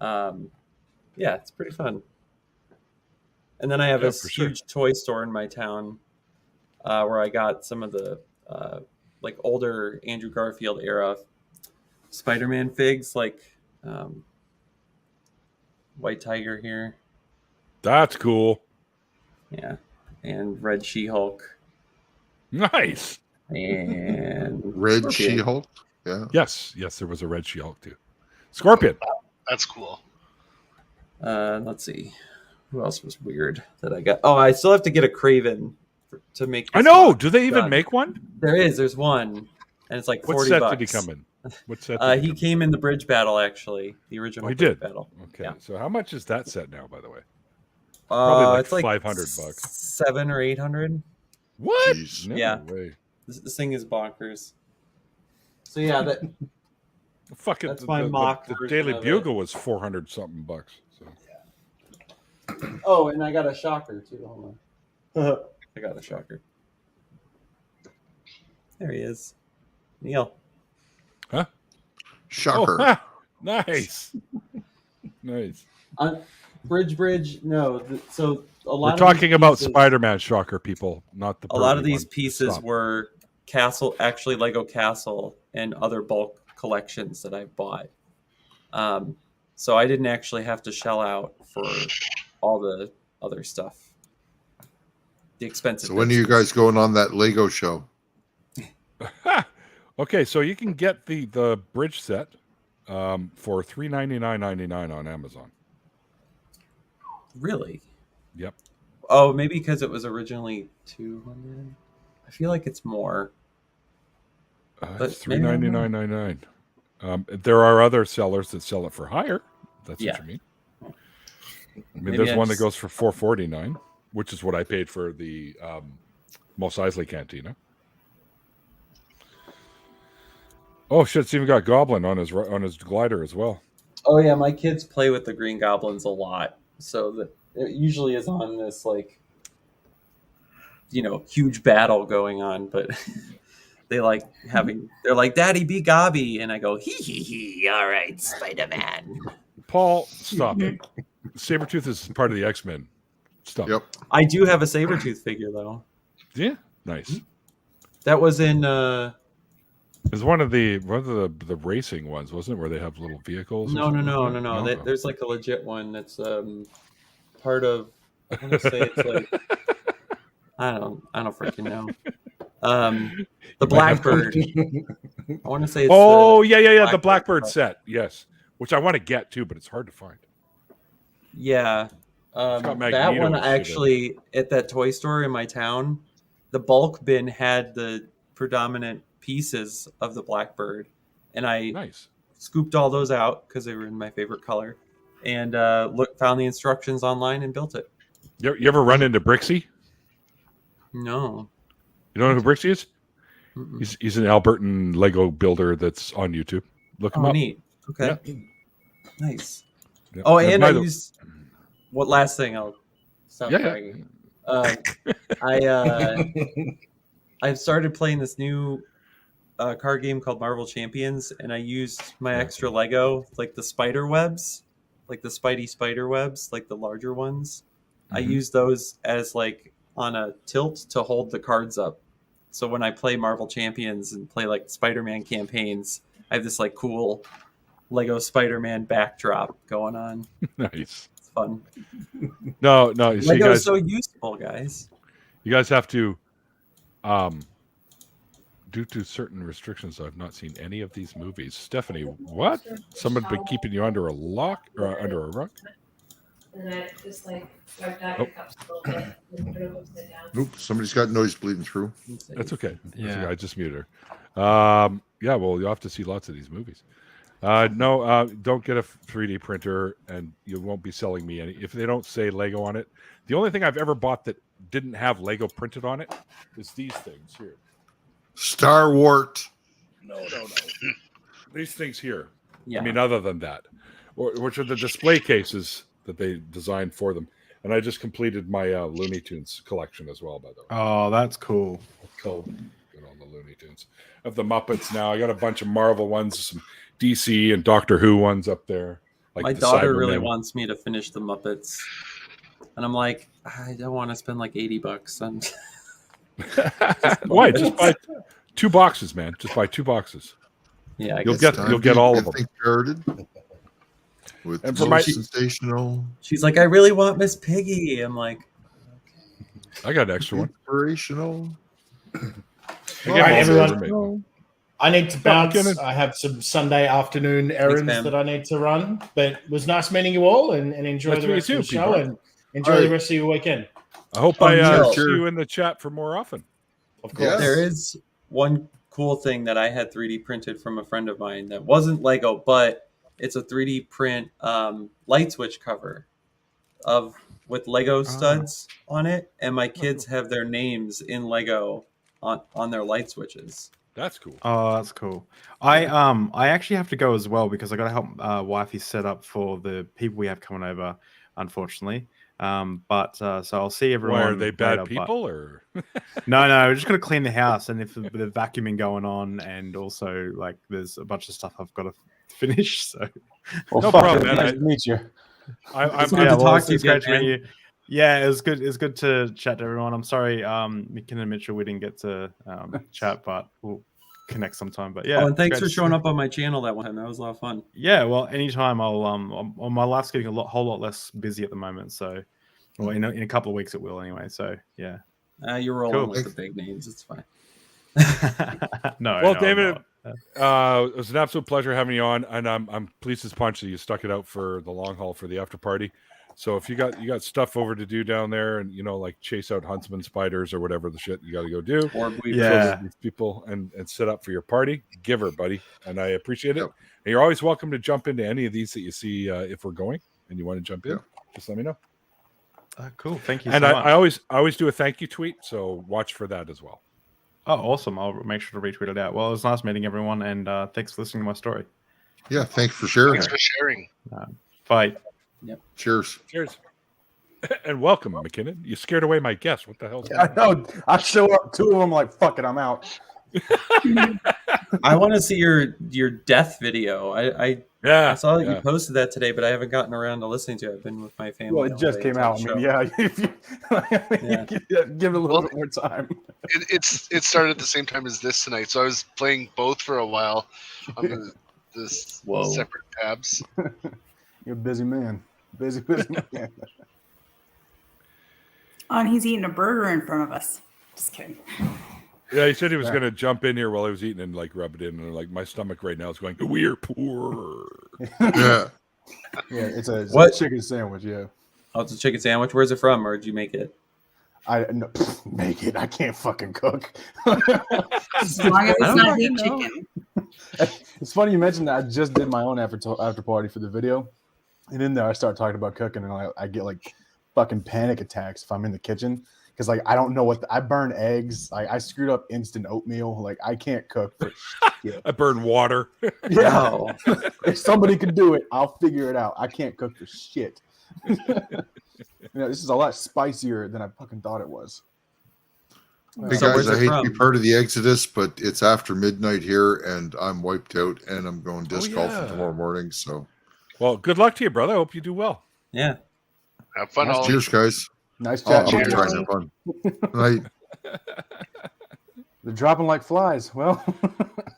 S6: Yeah, it's pretty fun. And then I have a huge toy store in my town where I got some of the like older Andrew Garfield era Spider-Man figs, like White Tiger here.
S2: That's cool.
S6: Yeah. And Red She-Hulk.
S2: Nice.
S6: And
S1: Red She-Hulk? Yeah.
S2: Yes, there was a Red She-Hulk too. Scorpion.
S4: That's cool.
S6: Let's see. Who else was weird that I got? Oh, I still have to get a Craven to make.
S2: I know. Do they even make one?
S6: There's one. And it's like $40.
S2: What set did he come in? What set?
S6: He came in the bridge battle, actually. The original
S2: bridge
S6: battle.
S2: Okay.
S6: Yeah.
S2: So how much is that set now, by the way? Probably
S6: it's like
S2: $500.
S6: $700 or $800.
S2: What?
S1: Jeez.
S2: No
S6: Yeah.
S2: way.
S6: This thing is bonkers. So yeah, that
S2: fucking
S6: that's my mock.
S2: The Daily Bugle was $400 something bucks. So.
S6: Oh, and I got a shocker too. Hold on. I got a shocker. There he is. Neil.
S2: Huh?
S1: Shocker.
S2: Oh, nice. Nice.
S6: Bridge. No. So a lot.
S2: We're talking about Spider-Man shocker, people, not the.
S6: A lot of these pieces were Lego Castle, and other bulk collections that I bought. So I didn't actually have to shell out for all the other stuff. The expensive.
S1: So when are you guys going on that Lego show?
S2: Okay, so you can get the bridge set for $399.99 on Amazon.
S6: Really?
S2: Yep.
S6: Oh, maybe because it was originally $200. I feel like it's more.
S2: It's $399.99. There are other sellers that sell it for higher. That's what you mean. I mean,
S6: Maybe
S2: there's one that goes for $449, which is what I paid for the Mos Eisley Cantina. Oh shit! It's even got Goblin on his glider as well.
S6: Oh yeah, my kids play with the Green Goblins a lot, so that it usually is on this like, huge battle going on, but. They like they're like, Daddy, be Gobby. And I go, hee. All right, Spider-Man.
S2: Paul, stop it. Sabretooth is part of the X-Men. Stop.
S1: Yep.
S6: I do have a Sabretooth figure, though.
S2: Yeah. Nice.
S6: That was in...
S2: It was one of the racing ones, wasn't it? Where they have little vehicles?
S6: No. There's like a legit one that's part of... I want to say it's like... I don't freaking know. The Blackbird. I want to say it's
S2: the Blackbird set. Yes. Which I want to get too, but it's hard to find.
S6: Yeah. That one actually at that toy store in my town, the bulk bin had the predominant pieces of the Blackbird, and I scooped all those out because they were in my favorite color, and found the instructions online and built it.
S2: You ever run into Brixie?
S6: No.
S2: You don't know who Brixie is? He's an Albertan Lego builder that's on YouTube. Look him up.
S6: Neat. Okay. Yeah. Nice.
S2: Yeah.
S6: Oh, and I used... What last thing? I'll stop bragging. I've started playing this new card game called Marvel Champions, and I used my extra Lego, like the spider webs, like the Spidey spider webs, like the larger ones. I use those as like on a tilt to hold the cards up. So when I play Marvel Champions and play like Spider-Man campaigns, I have this like cool Lego Spider-Man backdrop going on.
S2: Nice.
S6: It's fun.
S2: No.
S6: Lego's so useful, guys.
S2: You guys have to due to certain restrictions, I've not seen any of these movies. Stephanie, what? Someone been keeping you under a lock or under a rug?
S8: And I just swipe out your cups a little bit and put them upside down.
S1: Oop, somebody's got noise bleeding through.
S2: That's okay.
S3: Yeah.
S2: I just muted her. Yeah, well, you'll have to see lots of these movies. No, don't get a 3D printer, and you won't be selling me any. If they don't say Lego on it, the only thing I've ever bought that didn't have Lego printed on it is these things here.
S1: Star Wart.
S2: No. These things here.
S6: Yeah.
S2: I mean, other than that, which are the display cases that they designed for them. And I just completed my Looney Tunes collection as well, by the way.
S3: Oh, that's cool.
S2: Cool. Good on the Looney Tunes. Of the Muppets now. I got a bunch of Marvel ones, some DC and Doctor Who ones up there. Like
S6: My
S2: the
S6: daughter really
S2: Cybermen.
S6: wants me to finish the Muppets. And I'm like, I don't want to spend like $80 on
S2: Why? Just buy 2 boxes, man. Just buy 2 boxes.
S6: Yeah,
S2: You'll get all of them.
S1: Started with
S2: And for my-
S1: sensational,
S6: she's like, I really want Miss Piggy. I'm like,
S2: I got an extra one.
S1: inspirational.
S2: I
S5: All
S2: get
S5: right,
S2: most of
S5: everyone.
S2: them.
S5: I need to bounce.
S2: McKinnon.
S5: I have some Sunday afternoon errands
S6: man.
S5: that I need to run. But it was nice meeting you all and enjoy
S2: Nice
S5: the
S2: meeting
S5: rest
S2: you
S5: of the
S2: too,
S5: show
S2: Peter.
S5: and enjoy
S1: All
S5: the
S1: right.
S5: rest of your weekend.
S2: I hope I
S6: Neil.
S2: see you in the chat for more often.
S5: Of course.
S1: Yes.
S6: there is one cool thing that I had 3D printed from a friend of mine that wasn't Lego, but it's a 3D print light switch cover with Lego studs on it, and my kids have their names in Lego on their light switches.
S2: That's cool.
S3: Oh, that's cool. I actually have to go as well because I got to help wifey set up for the people we have coming over, unfortunately. But so I'll see everyone.
S2: Why are they bad
S3: later, but-
S2: people or?
S3: No, we're just gonna clean the house, and if the vacuuming going on, and also like there's a bunch of stuff I've got to finish. So
S9: Well,
S2: No
S9: fuck
S2: problem,
S9: it.
S2: man.
S9: Nice to meet you.
S2: I'm
S6: It's good to talk to you
S3: it's great
S6: again,
S3: to meet you. Yeah, it was good. It's good to chat to everyone. I'm sorry, McKinnon and Mitchell, we didn't get to chat, but we'll connect sometime. But yeah,
S6: Oh, and thanks
S3: great
S6: for
S3: to
S6: showing
S3: see-
S6: up on my channel that one time. That was a lot of fun.
S3: Yeah, well, anytime I'll on my life's getting whole lot less busy at the moment, so well, in a couple of weeks it will anyway. So yeah,
S6: You're rolling
S3: Cool.
S6: with the big names. It's fine.
S3: no.
S2: Well,
S3: no, I'm
S2: David,
S3: not.
S2: it was an absolute pleasure having you on, and I'm pleased as punch that you stuck it out for the long haul for the after party. So if you got stuff over to do down there, and like chase out huntsman spiders or whatever the shit you got to go do,
S6: Or we
S3: Yeah.
S2: these people and set up for your party, give her, buddy, and I appreciate it.
S1: Yep.
S2: And you're always welcome to jump into any of these that you see if we're going and you want to jump in.
S1: Yep.
S2: Just let me know.
S3: Cool. Thank you
S2: And
S3: so
S2: I
S3: much.
S2: always do a thank you tweet, so watch for that as well.
S3: Oh, awesome. I'll make sure to retweet it out. Well, it was nice meeting everyone, and thanks for listening to my story.
S1: Yeah, thanks for sharing.
S4: Thanks for sharing.
S3: Bye.
S1: Cheers.
S2: Cheers. And welcome, McKinnon. You scared away my guest. What the hell?
S9: I know. I show up, 2 of them like, fuck it, I'm out.
S6: I want to see your death video. I
S2: Yeah.
S6: saw that
S2: yeah.
S6: you posted that today, but I haven't gotten around to listening to it. I've been with my family.
S9: Well, it
S6: all
S9: just
S6: day
S9: came
S6: until
S9: out.
S6: the
S9: I mean,
S6: show.
S9: yeah, if you, give it a little bit more time.
S4: It started at the same time as this tonight, so I was playing both for a while on this
S6: Whoa.
S4: separate tabs.
S9: You're a busy man. Busy man.
S7: Oh, and he's eating a burger in front of us. Just kidding.
S2: Yeah, he said he was
S9: Yeah.
S2: going to jump in here while he was eating and like rub it in, and like my stomach right now is going, "We're poor."
S1: Yeah.
S9: Yeah, it's a
S6: What?
S9: chicken sandwich. Yeah,
S6: Oh, it's a chicken sandwich. Where's it from, or did you make it?
S9: I no, make it. I can't fucking cook.
S7: As long as
S6: I
S7: it's
S6: don't
S7: not
S6: fucking
S7: beef
S6: know.
S7: chicken.
S9: It's funny you mentioned that. I just did my own after party for the video, and in there I start talking about cooking, and I get like fucking panic attacks if I'm in the kitchen because like I don't know I burn eggs. I screwed up instant oatmeal. Like I can't cook for shit.
S2: I burn water.
S9: Yeah,
S6: Wow.
S9: if somebody can do it, I'll figure it out. I can't cook for shit. This is a lot spicier than I fucking thought it was.
S1: Hey
S6: So
S1: guys,
S6: where's
S1: I
S6: it
S1: hate to be
S6: from?
S1: part of the exodus, but it's after midnight here, and I'm wiped out, and I'm going disc golf
S2: yeah.
S1: tomorrow morning. So,
S2: Well, good luck to you, brother. I hope you do well.
S6: Yeah.
S4: Have fun all.
S1: cheers, guys.
S9: Nice
S1: I'll
S9: chat.
S7: Cheers.
S1: try and have fun. Night.
S9: They're dropping like flies. Well,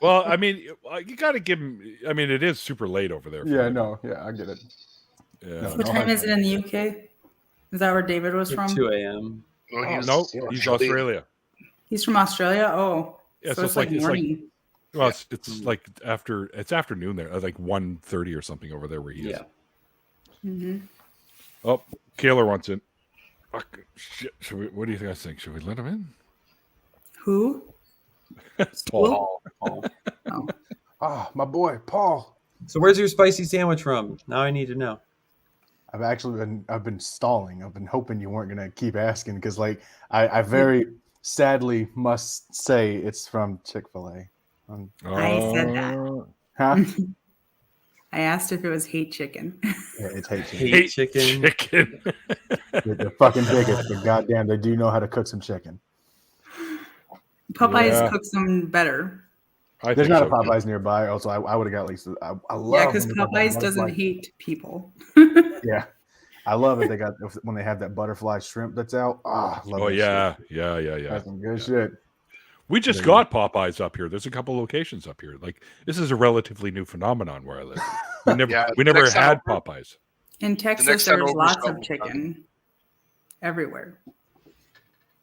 S2: Well, I mean, you got to give him. I mean, it is super late over there. for
S9: yeah,
S2: him.
S9: no, yeah, I get it.
S2: Yeah.
S9: No.
S7: What time is it in the UK? Is that where David was
S6: Like
S7: from?
S6: 2 a.m.
S4: No,
S2: Oh,
S4: he's
S2: no, he's Australia.
S7: He's from Australia. Oh,
S2: Yeah,
S7: So it's like morning.
S2: Well, it's like it's afternoon there, like 1:30 or something over there where he is.
S6: Yeah.
S7: Mm-hmm.
S2: Oh, Kaler wants in. Fuck, shit. What do you guys think? Should we let him in?
S7: Who?
S2: Paul.
S9: Oh, my boy, Paul.
S6: So where's your spicy sandwich from? Now I need to know.
S9: I've been stalling. I've been hoping you weren't gonna keep asking because, like, I very sadly must say it's from Chick-fil-A.
S7: I said that.
S9: Huh?
S7: I asked if it was hate chicken.
S9: Yeah, it's hate chicken.
S6: Hate chicken.
S9: They're fucking bigots, but goddamn, they do know how to cook some chicken.
S7: Popeyes cooks them better.
S9: There's not a Popeyes nearby. Also, I would have got at least. I love.
S7: Because Popeyes doesn't hate people.
S9: Yeah, I love it. They got when they have that butterfly shrimp that's out. Oh, I love that shit. That's some good shit.
S2: We just got Popeyes up here. There's a couple locations up here. Like, this is a relatively new phenomenon where I live. We never had Popeyes.
S7: In Texas, there's lots of chicken everywhere.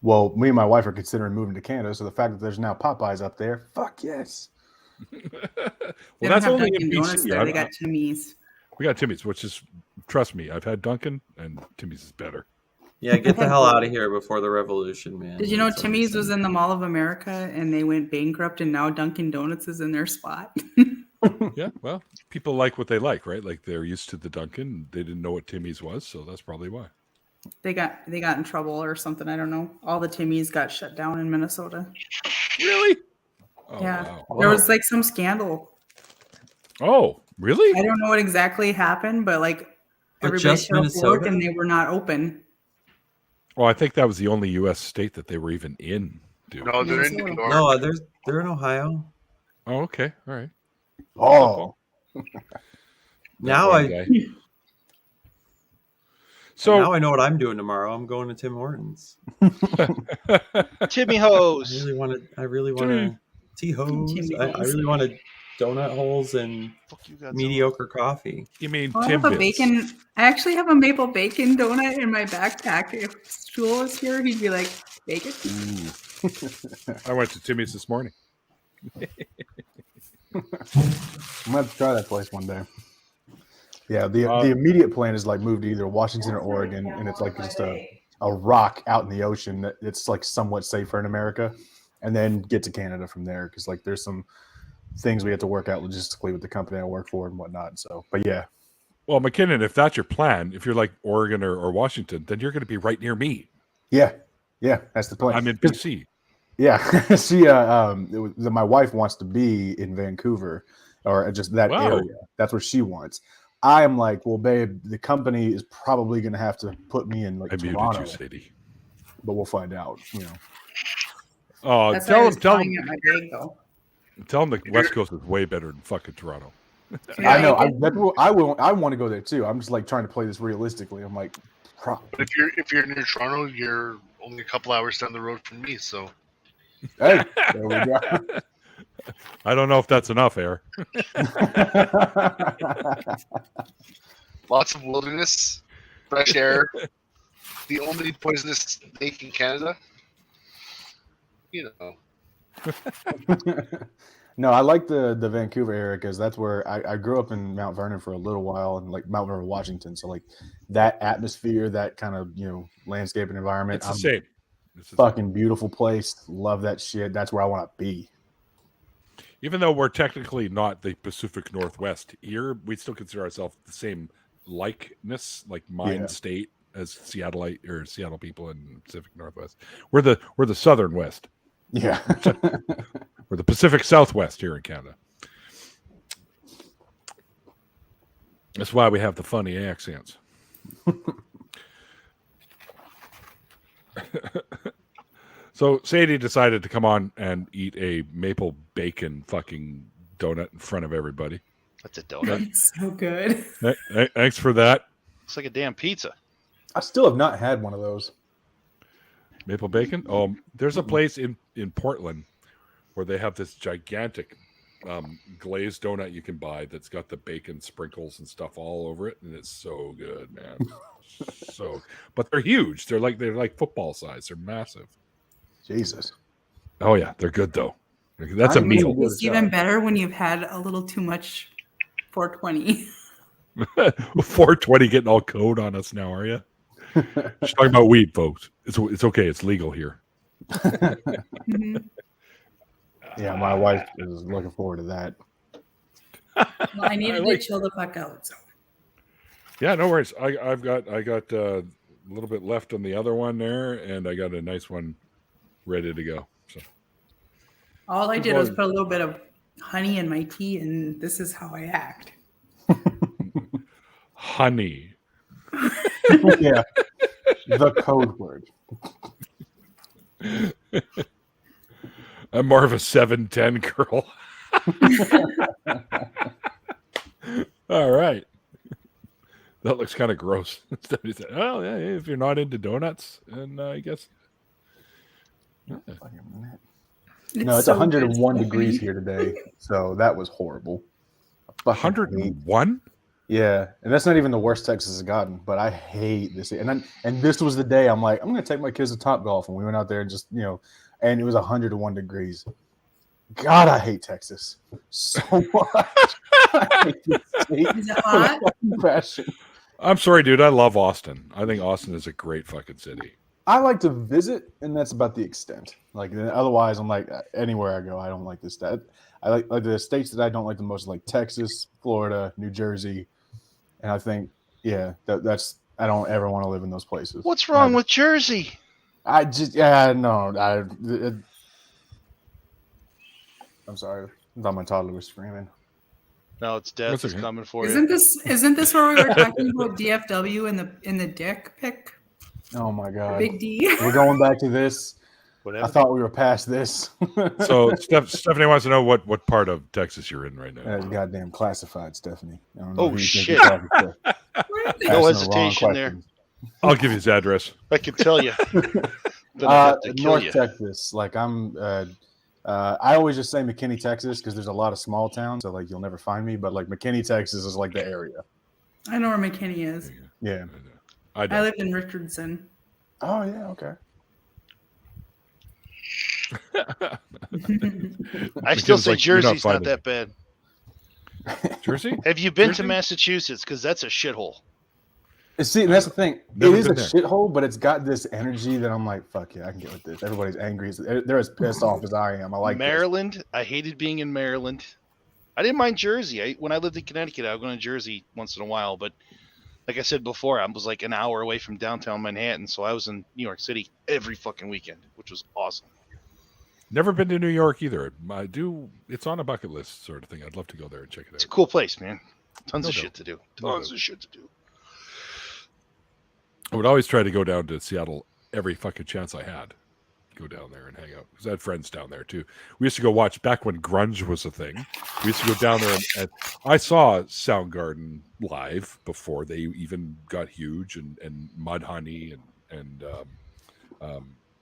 S9: Well, me and my wife are considering moving to Canada, so the fact that there's now Popeyes up there, fuck yes.
S2: Well, that's only in BC.
S7: They got Timmy's.
S2: We got Timmy's, which is, trust me, I've had Dunkin', and Timmy's is better.
S6: Yeah, get the hell out of here before the revolution, man.
S7: Did you know Timmy's was in the Mall of America and they went bankrupt and now Dunkin' Donuts is in their spot?
S2: Yeah, well, people like what they like, right? Like, they're used to the Dunkin'. They didn't know what Timmy's was, so that's probably why.
S7: They got in trouble or something. I don't know. All the Timmy's got shut down in Minnesota.
S2: Really?
S7: Oh, yeah. Wow. There was like some scandal.
S2: Oh, really?
S7: I don't know what exactly happened, but like everybody showed up to work and they were not open.
S2: Well, I think that was the only U.S. state that they were even in. Dude.
S4: No, they're in New York.
S6: No, they're in Ohio.
S2: Oh, okay. All right.
S9: Oh.
S6: Now
S2: So
S6: now I know what I'm doing tomorrow. I'm going to Tim Hortons.
S10: Timmy Hose.
S6: I really want to T-Hose. I really want a donut holes and mediocre coffee.
S2: You mean
S7: I have a bacon? I actually have a maple bacon donut in my backpack. If Stool was here, he'd be like, bacon?
S2: I went to Timmy's this morning.
S9: I'm going to have to try that place one day. Yeah, the immediate plan is like move to either Washington or Oregon, and it's like just a rock out in the ocean that it's like somewhat safer in America, and then get to Canada from there because like there's some things we have to work out logistically with the company I work for and whatnot. So, but yeah.
S2: Well, McKinnon, if that's your plan, if you're like Oregon or Washington, then you're going to be right near me.
S9: Yeah, that's the plan.
S2: I'm in BC.
S9: Yeah, my wife wants to be in Vancouver or just that area. That's where she wants. I am like, well, babe, the company is probably going to have to put me in like Toronto, but we'll find out. You know.
S2: Oh, tell them the West Coast is way better than fucking Toronto.
S9: I know. I want to go there too. I'm just like trying to play this realistically. I'm like,
S4: but if you're near Toronto, you're only a couple hours down the road from me. So,
S9: hey, there we go.
S2: I don't know if that's enough air.
S4: Lots of wilderness, fresh air. The only poisonous snake in Canada. You know.
S9: No, I like the Vancouver area because that's where I grew up in Mount Vernon for a little while and like Mount Vernon, Washington. So like that atmosphere, that kind of landscape and environment.
S2: It's the same.
S9: It's fucking beautiful place. Love that shit. That's where I want to be.
S2: Even though we're technically not the Pacific Northwest here, we still consider ourselves the same likeness, like mind state as Seattle people in Pacific Northwest. We're the Southern West.
S9: Yeah.
S2: We're the Pacific Southwest here in Canada. That's why we have the funny accents. So Sadie decided to come on and eat a maple bacon fucking donut in front of everybody.
S10: That's a donut.
S7: It's so good.
S2: Thanks for that.
S10: It's like a damn pizza.
S9: I still have not had one of those.
S2: Maple bacon? Oh, there's a place in Portland where they have this gigantic glazed donut you can buy that's got the bacon sprinkles and stuff all over it, and it's so good, man. But they're huge. They're like football size. They're massive.
S9: Jesus.
S2: Oh yeah, they're good though. That's a meal.
S7: It's even better when you've had a little too much 420.
S2: 420 getting all code on us now, are you? She's talking about weed, folks. It's okay. It's legal here.
S7: Mhm.
S9: Yeah, my wife is looking forward to that.
S7: Well, I needed to chill the fuck out. So.
S2: Yeah, no worries. I got a little bit left on the other one there, and I got a nice one ready to go. So
S7: All I did was put a little bit of honey in my tea, and this is how I act.
S2: Honey.
S9: Yeah, the code word.
S2: I'm more of a 7'10" girl. All right. That looks kind of gross. Oh, yeah, if you're not into donuts, and I guess.
S9: No, it's 101 degrees here today, so that was horrible.
S2: 101?
S9: Yeah, and that's not even the worst Texas has gotten, but I hate this. And this was the day I'm like, I'm going to take my kids to Topgolf, and we went out there and just, and it was 101 degrees. God, I hate Texas so much. I hate this state.
S7: Is it hot?
S9: Passion.
S2: I'm sorry, dude. I love Austin. I think Austin is a great fucking city.
S9: I like to visit, and that's about the extent. Like, otherwise, I'm like, anywhere I go, I don't like this. That I like the states that I don't like the most, like Texas, Florida, New Jersey, and I think, that's I don't ever want to live in those places.
S10: What's wrong with Jersey?
S9: I just, no, I'm sorry. I thought my toddler was screaming.
S10: No, it's death is coming for
S7: Isn't
S10: you.
S7: Isn't this where we were talking about DFW in the dick pic?
S9: Oh my God.
S7: Big D.
S9: We're going back to this.
S10: Whatever.
S9: I thought we were past this.
S2: So Stephanie wants to know what part of Texas you're in right now.
S9: That's goddamn classified, Stephanie. I don't know
S10: Oh
S9: who you think
S10: shit!
S9: you're talking to.
S10: No
S9: Asking the wrong
S10: hesitation there.
S9: questions.
S2: I'll give you his address.
S10: I can tell you. Have to kill
S9: North
S10: you.
S9: Texas. Like I always just say McKinney, Texas, because there's a lot of small towns, so like you'll never find me. But like McKinney, Texas is like the area.
S7: I know where McKinney is.
S9: Yeah.
S7: I lived in Richardson.
S9: Oh yeah, okay.
S10: I still say
S2: like, you're not
S10: Jersey's not
S2: finding
S10: that bad.
S2: Jersey?
S10: Have you been
S2: Jersey?
S10: to Massachusetts? Because that's a shithole.
S9: See, and that's the thing.
S2: Never
S9: It is a
S2: been there.
S9: shithole, but it's got this energy that I'm like, fuck yeah, I can get with this. Everybody's angry. They're as pissed off as I am. I like
S10: Maryland. I hated being in Maryland. I didn't mind Jersey. When I lived in Connecticut, I would go to Jersey once in a while. But like I said before, I was like an hour away from downtown Manhattan, so I was in New York City every fucking weekend, which was awesome.
S2: Never been to New York either. I do. It's on a bucket list sort of thing. I'd love to go there and check it out.
S10: It's a cool place, man. Tons
S2: No
S10: of
S2: doubt.
S10: shit to do.
S2: No
S10: Tons
S2: doubt.
S10: of shit to do.
S2: I would always try to go down to Seattle every fucking chance I had. Go down there and hang out because I had friends down there too. We used to go watch back when grunge was a thing. We used to go down there and I saw Soundgarden live before they even got huge and Mudhoney and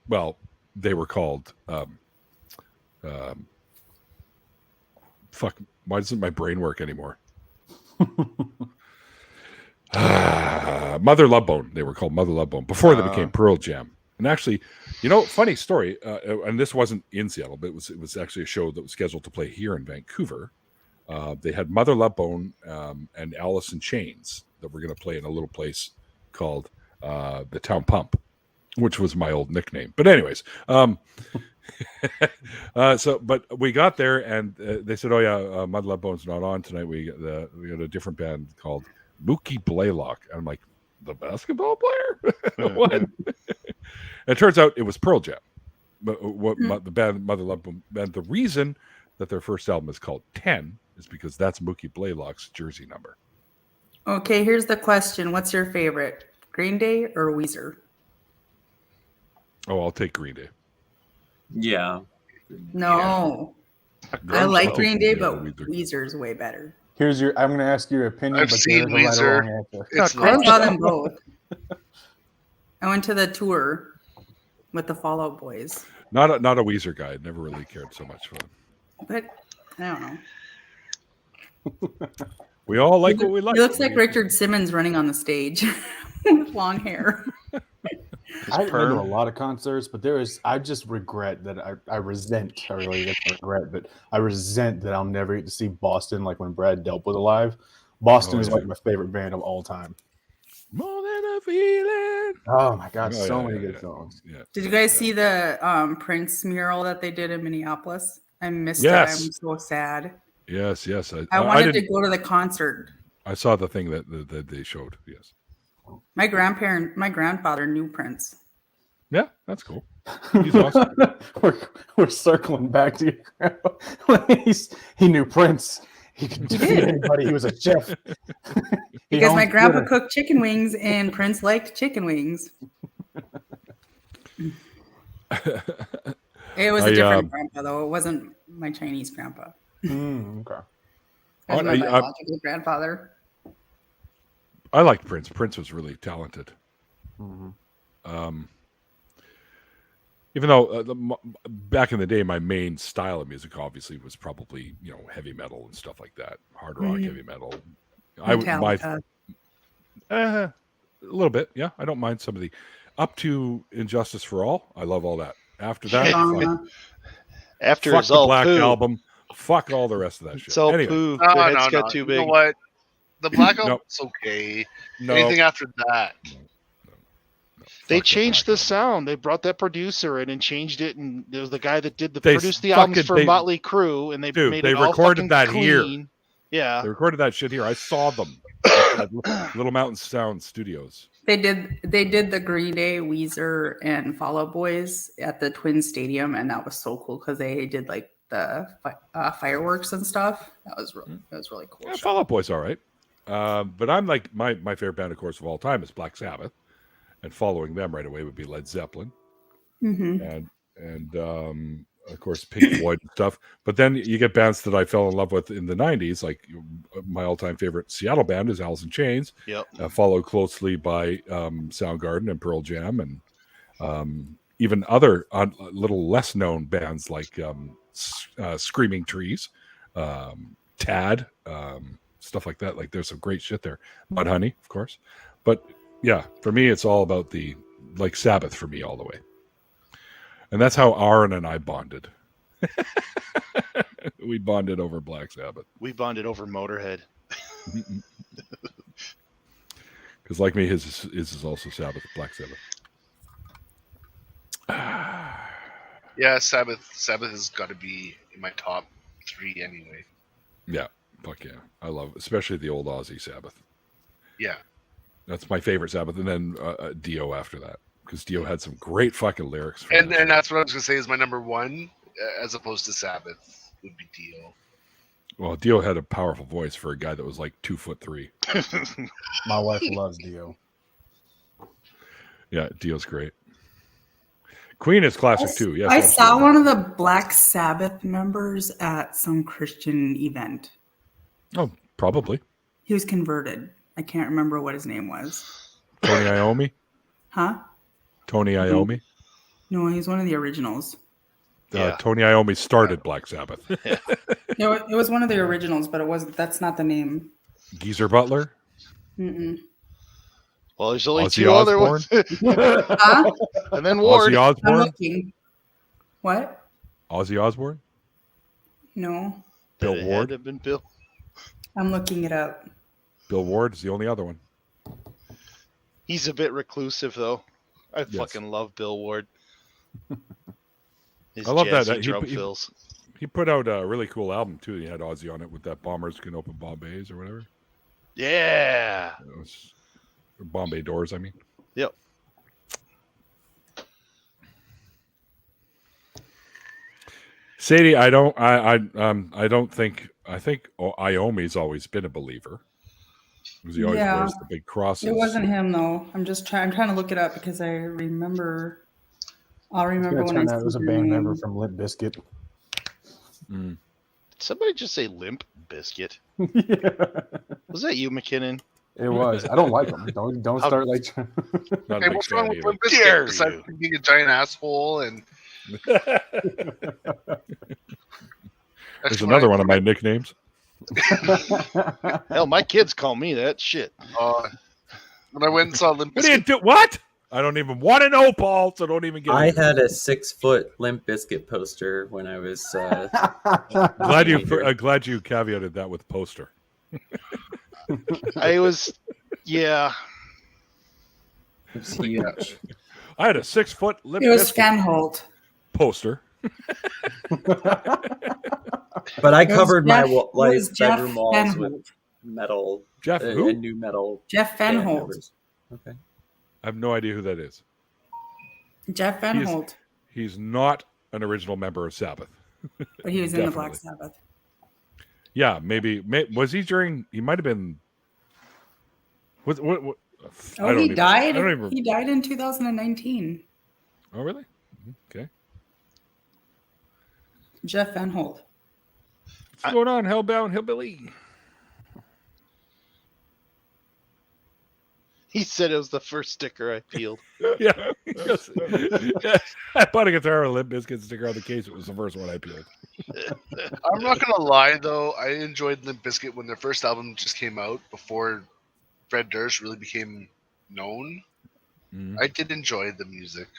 S2: well, they were called fuck. Why doesn't my brain work anymore? Mother Love Bone. They were called Mother Love Bone before they became Pearl Jam. And actually, funny story. And this wasn't in Seattle, but it was actually a show that was scheduled to play here in Vancouver. They had Mother Love Bone and Alice in Chains that were going to play in a little place called the Town Pump, which was my old nickname. But anyways, but we got there and they said, "Oh yeah, Mother Love Bone's not on tonight. We got a different band called Mookie Blaylock." And I'm like, the basketball player? What? It turns out it was Pearl Jam. But the band Mother Love Bone. And the reason that their first album is called 10 is because that's Mookie Blaylock's jersey number.
S7: Okay, here's the question. What's your favorite? Green Day or Weezer?
S2: Oh, I'll take Green Day.
S6: Yeah.
S7: No.
S2: Yeah.
S7: I like
S2: I'll
S7: Green
S2: take
S7: Day, but
S2: Weezer.
S7: Weezer's way better.
S9: I'm going to ask your opinion,
S4: I've
S9: but
S4: seen
S9: there's a right or
S4: Weezer.
S9: wrong answer.
S4: It's
S7: I
S4: not
S7: saw them both. I went to the tour with the Fall Out Boys.
S2: Not a Weezer guy. I never really cared so much for them.
S7: But I don't know.
S2: We all like what we like.
S7: He looks like Richard Simmons running on the stage with long hair.
S9: I've been to a lot of concerts, but I just regret that I resent that I'll never get to see Boston like when Brad Delp was alive. Boston is like my favorite band of all time.
S2: More than a feeling.
S9: Oh my god, so many good songs.
S2: Yeah.
S7: Did you guys see the Prince mural that they did in Minneapolis? I missed it.
S2: Yes.
S7: I'm so sad.
S2: Yes.
S7: I wanted to go to the concert.
S2: I saw the thing that they showed. Yes.
S7: My grandfather knew Prince.
S2: Yeah, that's cool. He's awesome.
S9: we're circling back to your grandpa. He knew Prince. He could defeat anybody. He was a chef.
S7: Because my grandpa cooked chicken wings and Prince liked chicken wings. It was a different grandpa, though. It wasn't my Chinese grandpa.
S9: Okay.
S7: It was my biological grandfather.
S2: I liked Prince. Prince was really talented.
S9: Mm-hmm.
S2: Even though back in the day, my main style of music obviously was probably heavy metal and stuff like that, hard rock, heavy metal. A little bit, yeah. I don't mind some of the up to Injustice for All. I love all that. After that,
S10: after
S2: fuck
S10: it's
S2: the
S10: all
S2: Black
S10: poo.
S2: Album, fuck all the rest of that shit.
S10: It's all
S2: anyway.
S10: poo.
S4: No,
S10: Their heads got too big.
S4: You know what? The Black Album's okay. Anything after that.
S10: They changed the sound. They brought that producer in and changed it, and there was the guy that produced the albums for Motley Crue, and they made it all
S2: recorded that
S10: clean.
S2: here.
S10: Yeah,
S2: they recorded that shit here. I saw them at Little Mountain Sound Studios.
S7: They did the Green Day, Weezer, and Fall Out Boys at the Twin Stadium, and that was so cool because they did like the fireworks and stuff. That was really cool.
S2: Yeah, Fall Out Boys, all right. But I'm like my favorite band, of course, of all time is Black Sabbath. And following them right away would be Led Zeppelin, and of course Pink Floyd and stuff. But then you get bands that I fell in love with in the '90s, like my all-time favorite Seattle band is Alice in Chains.
S10: Yep.
S2: Followed closely by Soundgarden and Pearl Jam, and even other little less known bands like Screaming Trees, Tad, stuff like that. Like there's some great shit there. Mudhoney, of course, but. Yeah, for me, it's all about the Sabbath for me all the way, and that's how Aaron and I bonded. We bonded over Black Sabbath.
S10: We bonded over Motorhead.
S2: Because like me, his is also Sabbath, Black Sabbath.
S4: Yeah, Sabbath has got to be in my top 3 anyway.
S2: Yeah, fuck yeah, I love, especially the old Aussie Sabbath.
S4: Yeah.
S2: That's my favorite Sabbath, and then Dio after that, because Dio had some great fucking lyrics.
S4: And that's what I was going to say is my number 1, as opposed to Sabbath, would be Dio.
S2: Well, Dio had a powerful voice for a guy that was like 2'3".
S9: My wife loves Dio.
S2: Yeah, Dio's great. Queen is classic too. Yes,
S7: I saw one of the Black Sabbath members at some Christian event.
S2: Oh, probably.
S7: He was converted. I can't remember what his name was.
S2: Tony Iommi?
S7: Huh?
S2: Tony Iommi?
S7: No, he's one of the originals.
S2: Tony Iommi started Black Sabbath.
S7: No, it was one of the originals, but that's not the name.
S2: Geezer Butler?
S7: Mm-mm.
S10: Well, there's only
S2: Ozzy
S10: 2 other ones.
S7: Huh?
S10: And then Ward.
S2: Ozzy Osbourne?
S7: I'm looking. What?
S2: Ozzy Osbourne?
S7: No.
S2: Bill Ward?
S10: Have been Bill.
S7: I'm looking it up.
S2: Bill Ward is the only other one.
S10: He's a bit reclusive, though. I fucking love Bill Ward.
S2: I love that.
S10: Drum fills.
S2: He put out a really cool album, too. He had Ozzy on it with that Bombers Can Open Bombays or whatever.
S10: Yeah.
S2: Bombay Doors, I mean.
S10: Yep.
S2: Sadie, I think Iommi's always been a believer. Because he always wears the big crosses.
S7: It wasn't him though. I'm trying to look it up because I remember. I'll remember when
S9: it was a band member from Limp Bizkit.
S10: Did somebody just say Limp Bizkit?
S9: Yeah.
S10: Was that you, McKinnon?
S9: It was. I don't like them. Don't start like.
S4: Hey, what's wrong with Limp Bizkit besides being a giant asshole and?
S2: There's another one of my nicknames.
S10: Hell, my kids call me that shit.
S4: When I went and saw Limp Bizkit.
S2: What do you do? What? I don't even want to know, Paul. So don't even get.
S6: I had a 6-foot Limp Bizkit poster when I was.
S2: Glad you caveated that with poster.
S10: I was, yeah.
S6: It was huge.
S2: I had a 6-foot Limp
S7: It was
S2: Bizkit
S7: Fanholt.
S2: poster.
S6: But I covered my
S7: Jeff
S6: bedroom walls
S7: Fanholt.
S6: with metal.
S2: Jeff who?
S6: And new metal.
S7: Jeff Fanholt.
S6: Okay.
S2: I have no idea who that is.
S7: Jeff Fanholt.
S2: He's not an original member of Sabbath.
S7: But he was in the Black Sabbath.
S2: Yeah, maybe. Was he during? He might have been. What?
S7: Oh, he died. He died in 2019.
S2: Oh, really? Okay.
S7: Jeff Fanholt.
S2: What's going on, Hellbound Hillbilly?
S10: He said it was the first sticker I peeled.
S2: Yeah. I bought a guitar with a Limp Bizkit sticker on the case. It was the first one I peeled.
S4: I'm not gonna lie though, I enjoyed Limp Bizkit when their first album just came out before Fred Durst really became known.
S2: Mm-hmm.
S4: I did enjoy the music.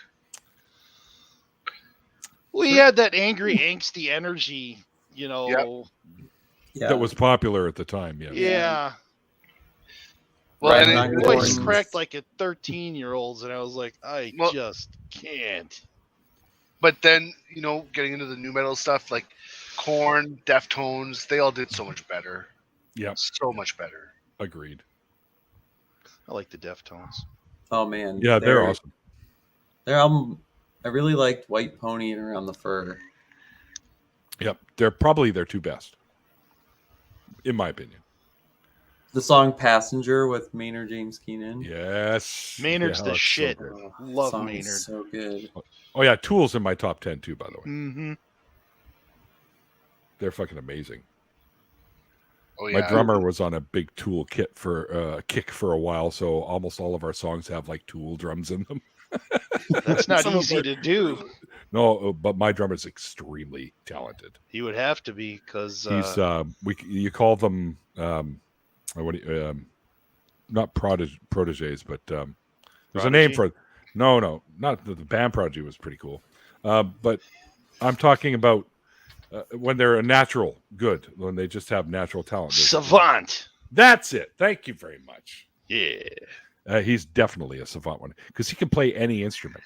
S10: We had that angry, angsty energy, you know.
S4: Yep.
S6: Yeah.
S2: That was popular at the time. Yeah.
S10: Yeah.
S4: Well,
S6: Right,
S4: and
S10: My voice cracked like a 13-year-old's, and I was like, I just can't.
S4: But then, you know, getting into the new metal stuff like Korn, Deftones, they all did so much better.
S2: Yeah.
S4: So much better.
S2: Agreed.
S10: I like the Deftones.
S6: Oh man.
S2: Yeah, they're awesome.
S6: Their album, I really liked White Pony and Around the Fur.
S2: Yep, they're probably their two best, in my opinion.
S6: The song "Passenger" with Maynard James Keenan.
S2: Yes,
S10: Maynard's the shit.
S2: So
S10: Love
S6: song
S10: Maynard.
S6: is so good.
S2: oh yeah, Tool's in my top 10 too. By the way,
S10: Mm-hmm.
S2: they're fucking amazing.
S4: Oh yeah.
S2: My drummer was on a big Tool kick for a while, so almost all of our songs have like Tool drums in them.
S10: That's not easy to do.
S2: No, but my drummer's extremely talented.
S10: He would have to be because
S2: He's you call them not proteges, but there's a name for it. No, not the band Prodigy was pretty cool, but I'm talking about when they're a natural good, when they just have natural talent.
S10: savant.
S2: That's it. Thank you very much.
S10: Yeah.
S2: He's definitely a savant one because he can play any instrument.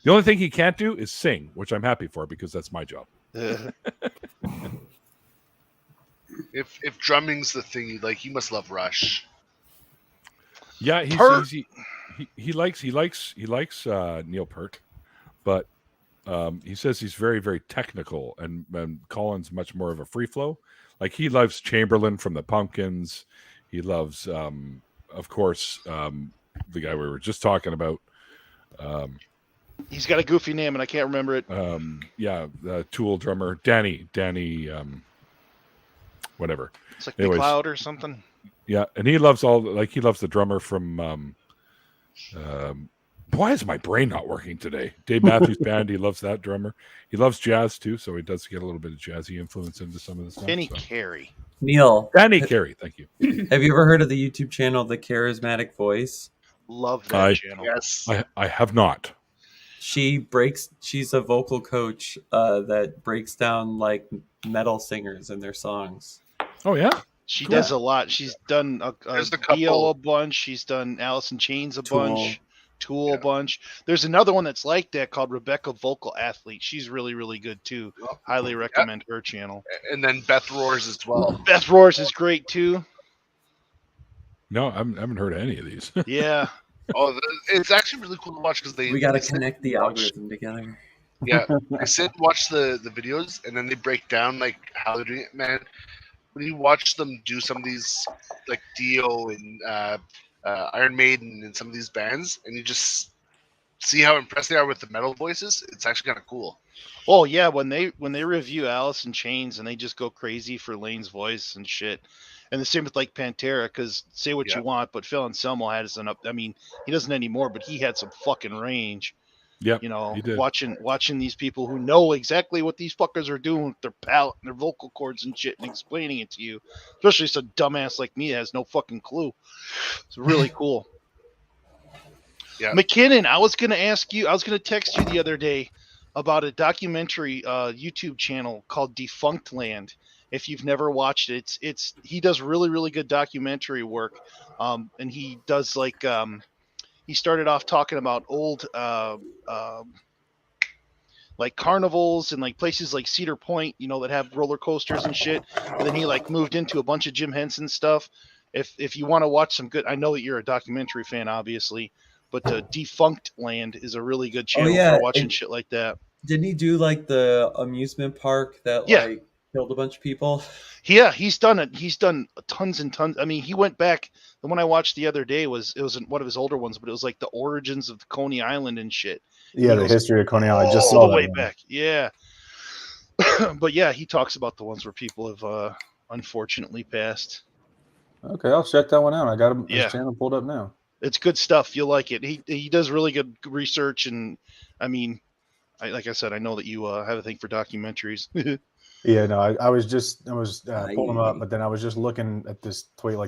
S2: The only thing he can't do is sing, which I'm happy for because that's my job.
S4: If drumming's the thing you like, you must love Rush.
S2: Yeah, he likes Neil Peart, but he says he's very, very technical, and Colin's much more of a free flow. Like he loves Chamberlain from the Pumpkins. He loves, of course, the guy we were just talking about.
S10: He's got a goofy name, and I can't remember it.
S2: The Tool drummer, Danny, whatever.
S10: It's like
S2: Anyways,
S10: McLeod or something.
S2: Yeah, and he loves he loves the drummer from. Why is my brain not working today? Dave Matthews Band. He loves that drummer. He loves jazz too, so he does get a little bit of jazzy influence into some of the stuff.
S10: Kenny Carey.
S6: Neil.
S2: Danny Carey. Thank you.
S6: Have you ever heard of the YouTube channel The Charismatic Voice?
S10: Love that channel.
S4: Yes.
S2: I have not.
S6: She's a vocal coach that breaks down like metal singers and their songs.
S2: Oh yeah.
S10: She does a lot. She's done a
S4: couple.
S10: Dio a bunch. She's done Alice in Chains a
S6: Tool.
S10: bunch. Tool a bunch. There's another one that's like that called Rebecca Vocal Athlete. She's really, really good too. Highly recommend her channel.
S4: And then Beth Roars as well.
S10: Beth Roars is great too.
S2: No, I haven't heard of any of these.
S10: Yeah.
S4: It's actually really cool to watch because
S6: We got to connect the algorithm together.
S4: Yeah, I sit and watch the videos, and then they break down like how they're doing it. Man, when you watch them do some of these like Dio and Iron Maiden and some of these bands, and you just see how impressed they are with the metal voices, it's actually kind of cool.
S10: Oh yeah, when they review Alice in Chains and they just go crazy for Lane's voice and shit. And the same with like Pantera, because say what you want, but Phil Anselmo had us he doesn't anymore, but he had some fucking range.
S2: Yeah,
S10: you know, watching these people who know exactly what these fuckers are doing with their palate and their vocal cords and shit, and explaining it to you, especially some dumbass like me that has no fucking clue. It's really cool.
S4: Yeah.
S10: McKinnon, I was going to text you the other day about a documentary YouTube channel called Defunct Land. If you've never watched it, he does really, really good documentary work. And he does he started off talking about old like carnivals and like places like Cedar Point, that have roller coasters and shit. And then he moved into a bunch of Jim Henson stuff. If you want to watch some good, I know that you're a documentary fan, obviously, but Defunct Land is a really good channel for watching shit like that.
S6: Didn't he do the amusement park that killed a bunch of people?
S10: Yeah, he's done it. He's done tons and tons. I mean, he went back. The one I watched the other day was one of his older ones, but it was the origins of Coney Island and shit.
S9: Yeah, the history of Coney Island. I just
S10: all
S9: saw
S10: the way
S9: that
S10: back. Yeah, but yeah, he talks about the ones where people have unfortunately passed.
S9: Okay, I'll check that one out. I got his channel pulled up now.
S10: It's good stuff. You'll like it. He does really good research, and I mean, like I said, I know that you have a thing for documentaries.
S9: Yeah, no, I was pulling them up, but then I was just looking at this tweet,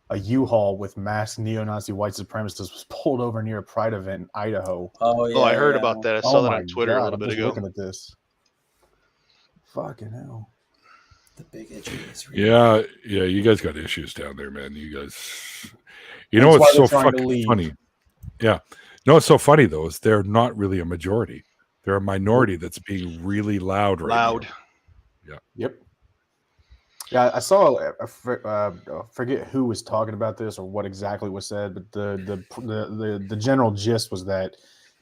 S9: a U-Haul with masked neo-Nazi white supremacists was pulled over near a Pride event in Idaho.
S10: Oh yeah, I heard about that. I saw that on Twitter a little bit ago.
S9: Looking at this, fucking hell.
S6: The bigotry is
S2: real. Yeah, you guys got issues down there, man. You guys, what's so fucking funny? Yeah, what's so funny though is they're not really a majority. They're a minority that's being really loud right now. Yeah. Yep.
S9: Yeah, I saw. I forget who was talking about this or what exactly was said, but the general gist was that,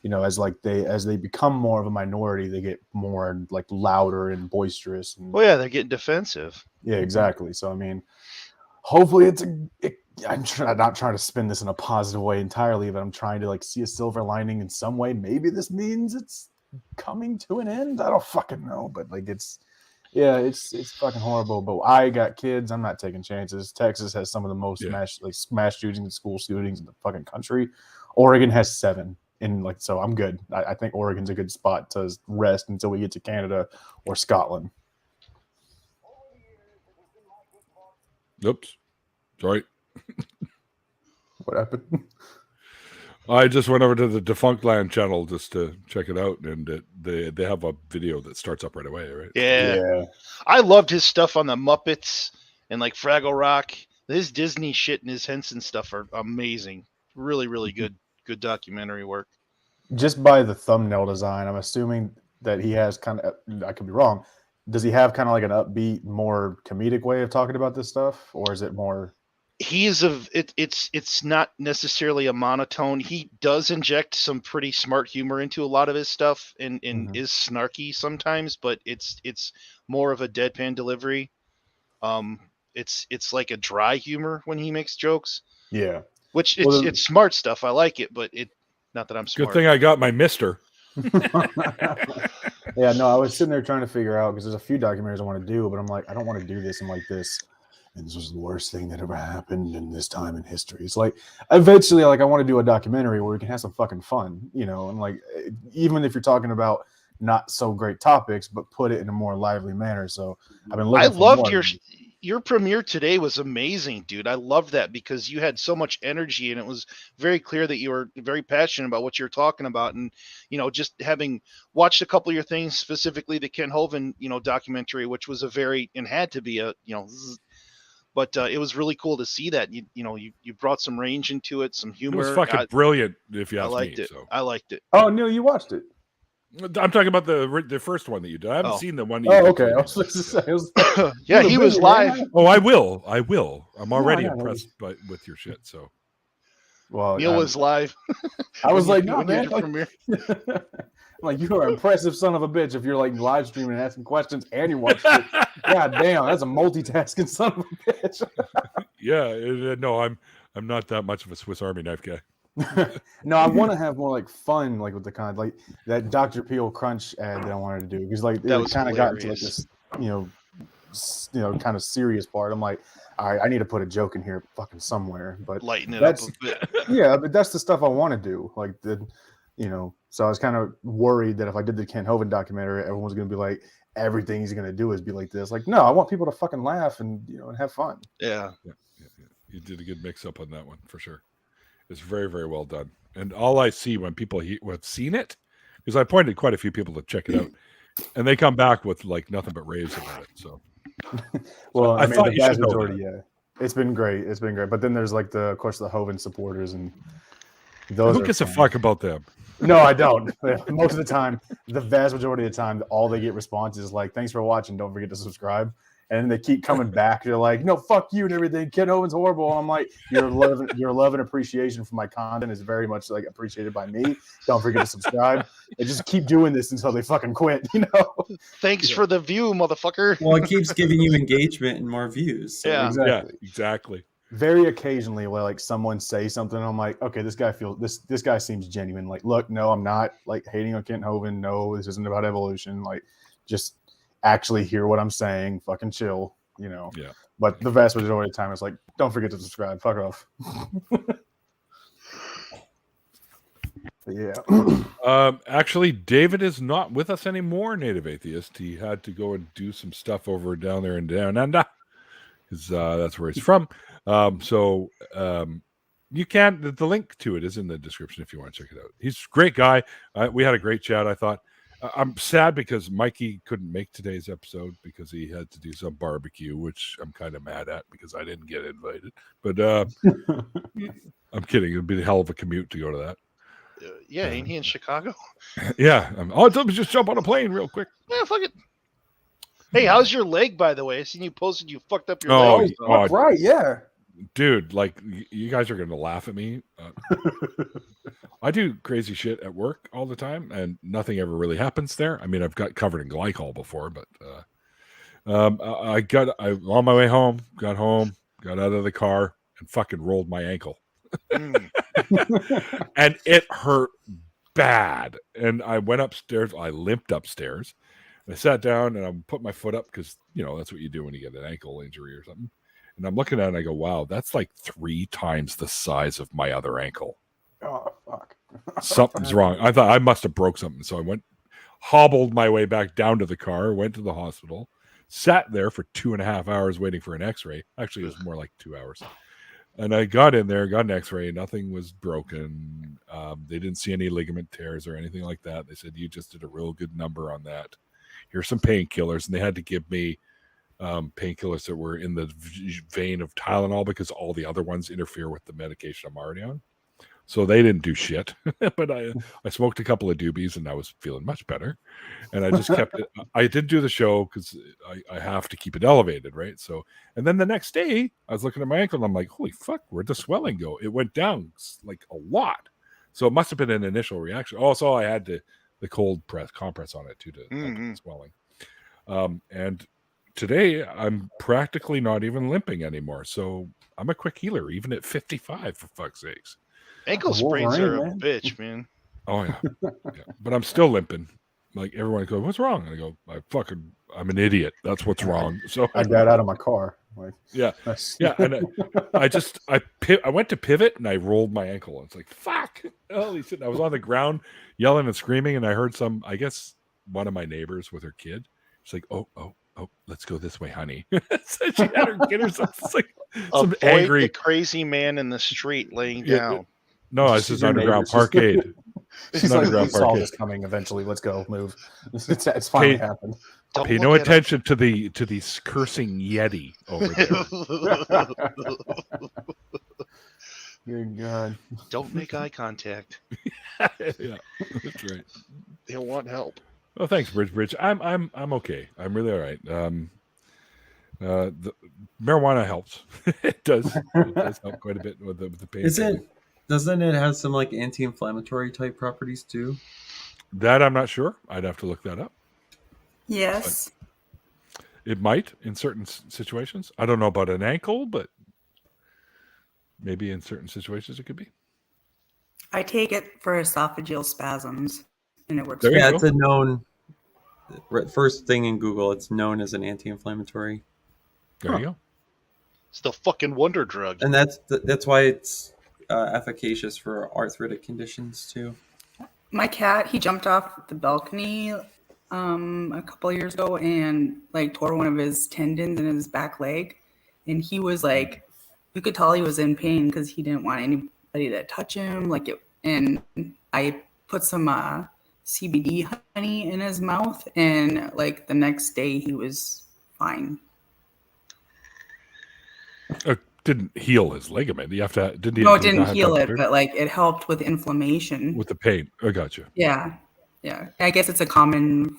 S9: as they become more of a minority, they get more louder and boisterous. And,
S10: they're getting defensive.
S9: Yeah, exactly. So I mean, hopefully I'm not trying to spin this in a positive way entirely, but I'm trying to see a silver lining in some way. Maybe this means it's coming to an end. I don't fucking know, but it's fucking horrible. But I got kids. I'm not taking chances. Texas has some of the most mass shootings and school shootings in the fucking country. Oregon has 7. And so I'm good. I think Oregon's a good spot to rest until we get to Canada or Scotland.
S2: Oops. Sorry.
S9: What happened?
S2: I just went over to the Defunct Land channel just to check it out, and they have a video that starts up right away, right?
S10: Yeah. I loved his stuff on the Muppets and Fraggle Rock. His Disney shit and his Henson stuff are amazing. Really, really good documentary work.
S9: Just by the thumbnail design, I'm assuming that he has I could be wrong. Does he have kind of an upbeat, more comedic way of talking about this stuff, or is it more?
S10: It's not necessarily a monotone. He does inject some pretty smart humor into a lot of his stuff and is snarky sometimes, but it's more of a deadpan delivery. It's like a dry humor when he makes jokes.
S9: Yeah.
S10: Which it's smart stuff. I like it, but not that I'm smart.
S2: Good thing I got my mister.
S9: Yeah, no, I was sitting there trying to figure out because there's a few documentaries I want to do, but I'm like, I don't want to do this. I'm like this. And this was the worst thing that ever happened in this time in history. It's eventually, I want to do a documentary where we can have some fucking fun, and even if you're talking about not so great topics, but put it in a more lively manner. So I've been looking.
S10: I loved your premiere today was amazing, dude. I loved that because you had so much energy and it was very clear that you were very passionate about what you're talking about. And, just having watched a couple of your things, specifically the Ken Hovind, documentary, which was had to be but it was really cool to see that you brought some range into it, some humor.
S2: It was fucking brilliant. If you ask me,
S10: I liked it.
S9: Oh, Neil, you watched it.
S2: I'm talking about the first one that you did. I haven't seen the one.
S9: Okay. I was supposed to say,
S10: yeah, he was live.
S2: Oh, I will. I'm already impressed with your shit. So,
S9: well,
S10: Neil was live.
S9: I was like, no, man. You are an impressive son of a bitch if you're live streaming and asking questions and you're watching it. God damn, that's a multitasking son of a bitch.
S2: Yeah, no, I'm not that much of a Swiss Army knife guy.
S9: No, I want to have more fun, with the kind that Dr. Peel Crunch ad that I wanted to do because it kind of got into this, kind of serious part. I'm like, all right, I need to put a joke in here, fucking somewhere, but
S10: lighten it up a bit.
S9: Yeah, but that's the stuff I want to do, So I was kind of worried that if I did the Ken Hovind documentary, everyone was going to be like, everything he's going to do is be like this. No, I want people to fucking laugh and and have fun.
S10: Yeah.
S2: You did a good mix up on that one for sure. is very, very well done. And all I see when people who have seen it, because I pointed quite a few people to check it out, and they come back with like nothing but raves about it. So,
S9: well, I mean,
S2: thought
S9: the vast majority, yeah, it's been great. It's been great. But then there's like of course, the Hovind supporters, and those.
S2: Who gives a fuck about them?
S9: No, I don't. Most of the time, the vast majority of the time, all they get responses is like, "Thanks for watching. Don't forget to subscribe." And they keep coming back. They're like, "No, fuck you and everything. Ken Hovind's horrible." And I'm like, "Your love and appreciation for my content is very much like appreciated by me. Don't forget to subscribe." They just keep doing this until they fucking quit. You know.
S10: Thanks for the view, motherfucker.
S6: Well, it keeps giving you engagement and more views. So.
S10: Yeah,
S2: exactly.
S9: Very occasionally, where like someone say something, I'm like, okay, this guy seems genuine. Like, look, no, I'm not like hating on Kent Hovind. No, this isn't about evolution. Like, just actually hear what I'm saying. Fucking chill, you know.
S2: Yeah.
S9: But the vast majority of the time, it's like, don't forget to subscribe. Fuck off. Yeah.
S2: Actually, David is not with us anymore. Native Atheist. He had to go and do some stuff over down there in Down Under, because that's where he's from. You can. The link to it is in the description if you want to check it out. He's a great guy. We had a great chat. I thought. I'm sad because Mikey couldn't make today's episode because he had to do some barbecue, which I'm kind of mad at because I didn't get invited. But I'm kidding. It'd be a hell of a commute to go to that.
S10: Yeah, ain't he in Chicago?
S2: Yeah. Let me just jump on a plane real quick.
S10: Yeah, fuck it. Hey, how's your leg, by the way? I seen you posted you fucked up your leg.
S9: Oh, right, yeah.
S2: Dude, like, you guys are going to laugh at me. I do crazy shit at work all the time, and nothing ever really happens there. I mean, I've got covered in glycol before, but I'm on my way home, got out of the car, and fucking rolled my ankle. And it hurt bad. And I went upstairs. I limped upstairs. I sat down and I put my foot up because, you know, that's what you do when you get an ankle injury or something. And I'm looking at it and I go, wow, that's like 3 times the size of my other ankle.
S9: Oh, fuck.
S2: Something's wrong. I thought I must have broke something. So I hobbled my way back down to the car, went to the hospital, sat there for 2.5 hours waiting for an x-ray. Actually, it was more like 2 hours. And I got in there, got an x-ray. Nothing was broken. They didn't see any ligament tears or anything like that. They said, you just did a real good number on that. Here's some painkillers. And they had to give me painkillers that were in the vein of Tylenol because all the other ones interfere with the medication I'm already on. So they didn't do shit. But I smoked a couple of doobies and I was feeling much better. And I just kept it. I did do the show because I have to keep it elevated, right? So, and then the next day I was looking at my ankle and I'm like, holy fuck, where'd the swelling go? It went down like a lot. So it must have been an initial reaction. Also, I had the cold compress on it too to help swelling. And today I'm practically not even limping anymore. So I'm a quick healer, even at 55, for fuck's sakes.
S10: Ankle sprains are a bitch, man.
S2: Oh yeah. But I'm still limping. Like everyone goes, what's wrong? And I go, I'm an idiot. That's what's wrong. So
S9: I got out of my car. Like,
S2: yeah. And I went to pivot and I rolled my ankle. It's like, fuck. Holy shit. I was on the ground yelling and screaming, and I heard I guess one of my neighbors with her kid. She's like, oh, let's go this way, honey. So she had her kid or something. It's like some angry
S10: the crazy man in the street laying down.
S2: No, this is underground parkade.
S9: She's like, we saw this coming eventually. Let's go, move. It's finally happened.
S2: Pay no attention to these cursing Yeti over there.
S9: Good God.
S10: Don't make eye contact.
S2: Yeah, that's right.
S10: He'll want help.
S2: Well, thanks, Bridge. I'm okay. I'm really all right. The marijuana helps. It does help quite a bit with the pain.
S6: Doesn't it have some like anti-inflammatory type properties too?
S2: That I'm not sure. I'd have to look that up.
S7: Yes.
S2: But it might in certain situations. I don't know about an ankle, but maybe in certain situations it could be.
S7: I take it for esophageal spasms, and it works.
S6: Yeah, it's a known. First thing in Google, it's known as an anti-inflammatory.
S2: There you go.
S10: It's the fucking wonder drug,
S6: and that's why it's efficacious for arthritic conditions too.
S7: My cat, he jumped off the balcony a couple of years ago and like tore one of his tendons in his back leg, and he was like, you could tell he was in pain because he didn't want anybody to touch him. Like it, and I put some CBD honey in his mouth, and like the next day he was fine.
S2: Didn't heal his ligament. You have to. Didn't he?
S7: No, it didn't heal it, but like it helped with inflammation.
S2: With the pain. I got you.
S7: Yeah. I guess it's a common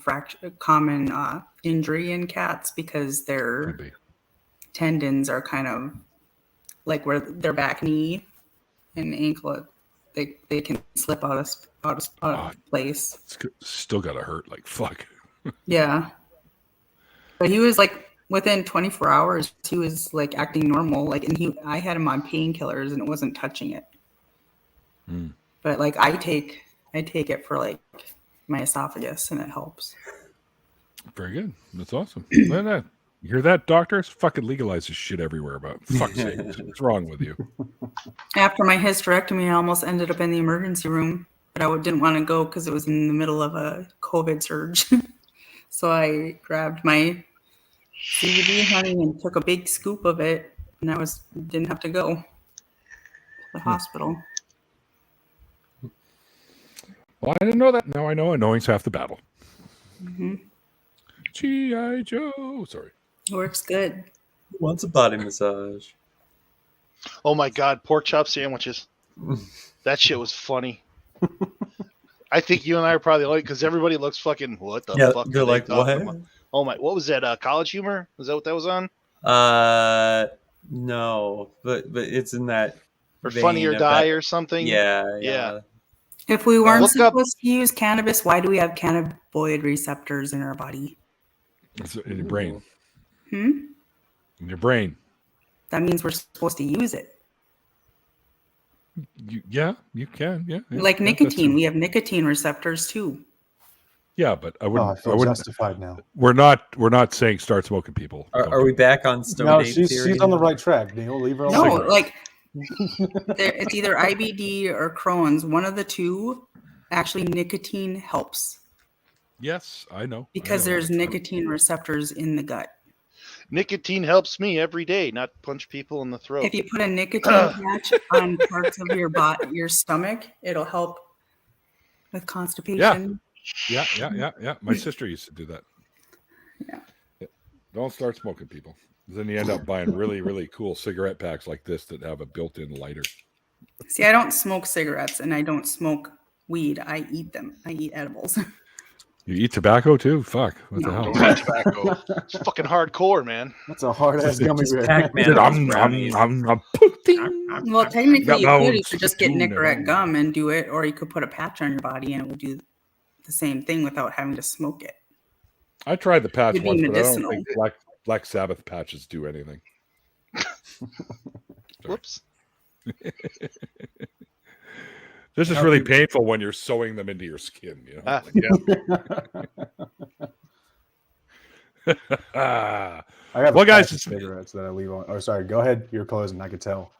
S7: injury in cats because their tendons are kind of like where their back knee and ankle, they can slip out of place.
S2: It's still gotta hurt like fuck.
S7: Yeah, but he was like within 24 hours, he was like acting normal. Like, and I had him on painkillers and it wasn't touching it. But like I take it for like my esophagus and it helps.
S2: Very good. That's awesome. Look at that. You hear that, doctors? Fucking legalize this shit everywhere. About fuck's sake, what's wrong with you?
S7: After my hysterectomy, I almost ended up in the emergency room, but I didn't want to go because it was in the middle of a COVID surge. So I grabbed my CBD honey and took a big scoop of it, and I didn't have to go to the hospital.
S2: Well, I didn't know that. Now I know. And knowing's half the battle.
S7: Mm-hmm.
S2: G.I. Joe. Sorry.
S7: Works good.
S6: Who wants a body massage?
S10: Oh my god, pork chop sandwiches. That shit was funny. I think you and I are probably like, because everybody looks fucking, what the fuck?
S6: They're like, what?
S10: About? Oh my, what was that? College Humor? Was that what that was on?
S6: No, but it's in that.
S10: Or Funny or Die or something? Yeah.
S7: If we weren't supposed to use cannabis, why do we have cannabinoid receptors in our body?
S2: It's in your brain.
S7: In
S2: your brain.
S7: That means we're supposed to use it.
S2: You can. Yeah.
S7: Like nicotine. We have nicotine receptors too.
S2: Yeah, but I wouldn't.
S9: I feel justified now.
S2: We're not saying start smoking, people.
S6: Are we back on Stone
S9: No,
S6: Age
S9: she's
S6: theory?
S9: on the right track. Neil, leave her alone.
S7: No, like it's either IBD or Crohn's. One of the two. Actually, nicotine helps.
S2: Yes, I know.
S7: Because there's nicotine receptors in the gut.
S10: Nicotine helps me every day, not punch people in the throat.
S7: If you put a nicotine patch on parts of your stomach, it'll help with constipation.
S2: Yeah. My sister used to do that. Yeah. Don't start smoking, people. Then you end up buying really, really cool cigarette packs like this that have a built-in lighter.
S7: See, I don't smoke cigarettes and I don't smoke weed. I eat them. I eat edibles.
S2: You eat tobacco too? Fuck. What the hell?
S10: Don't eat tobacco. It's fucking hardcore, man.
S9: That's a hard ass gummy bear.
S7: Well, technically, you could just get Nicorette gum and do it, or you could put a patch on your body and it would do the same thing without having to smoke it.
S2: I tried the patch
S7: It'd be
S2: once, but I
S7: medicinal.
S2: don't think Black Sabbath patches do anything.
S10: Whoops.
S2: This is really painful when you're sewing them into your skin. You know?
S9: I have
S2: guys,
S9: cigarettes that I leave on. Oh, sorry. Go ahead. You're closing. I could tell.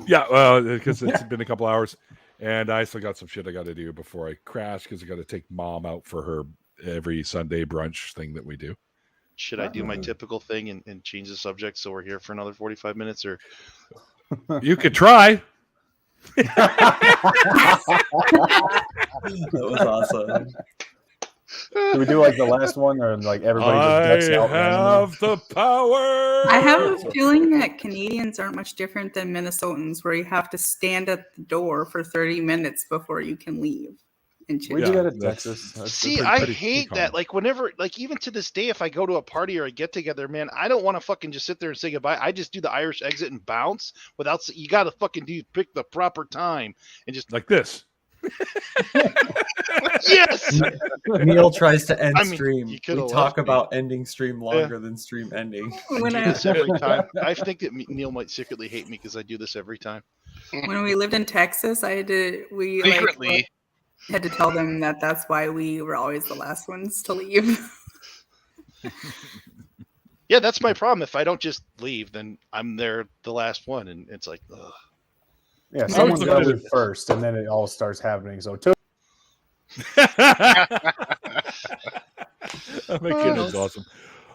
S2: Yeah, well, because it's been a couple hours, and I still got some shit I got to do before I crash. Because I got to take Mom out for her every Sunday brunch thing that we do.
S10: Should I do my typical thing and change the subject so we're here for another 45 minutes, or
S2: you could try?
S6: That was awesome.
S9: Do we do like the last one, or like everybody just ducks out?
S2: I have the power.
S7: I have a feeling that Canadians aren't much different than Minnesotans, where you have to stand at the door for 30 minutes before you can leave.
S9: Where'd you go to Texas?
S10: See, I hate that. Like whenever, like even to this day, if I go to a party or a get together, man, I don't want to fucking just sit there and say goodbye. I just do the Irish exit and bounce without. You got to fucking pick the proper time and just
S2: like this.
S10: Yes.
S6: Neil tries to end stream. We
S10: could've
S6: talk
S10: left me.
S6: about ending stream longer than stream ending.
S10: I do this every time. I think that Neil might secretly hate me because I do this every time.
S7: When we lived in Texas, we
S4: Secretly.
S7: had to tell them that that's why we were always the last ones to leave.
S10: Yeah, that's my problem. If I don't just leave, then I'm there the last one, and it's like, ugh.
S9: Yeah, someone's got to leave first, and then it all starts happening. So,
S2: Oh my goodness, awesome!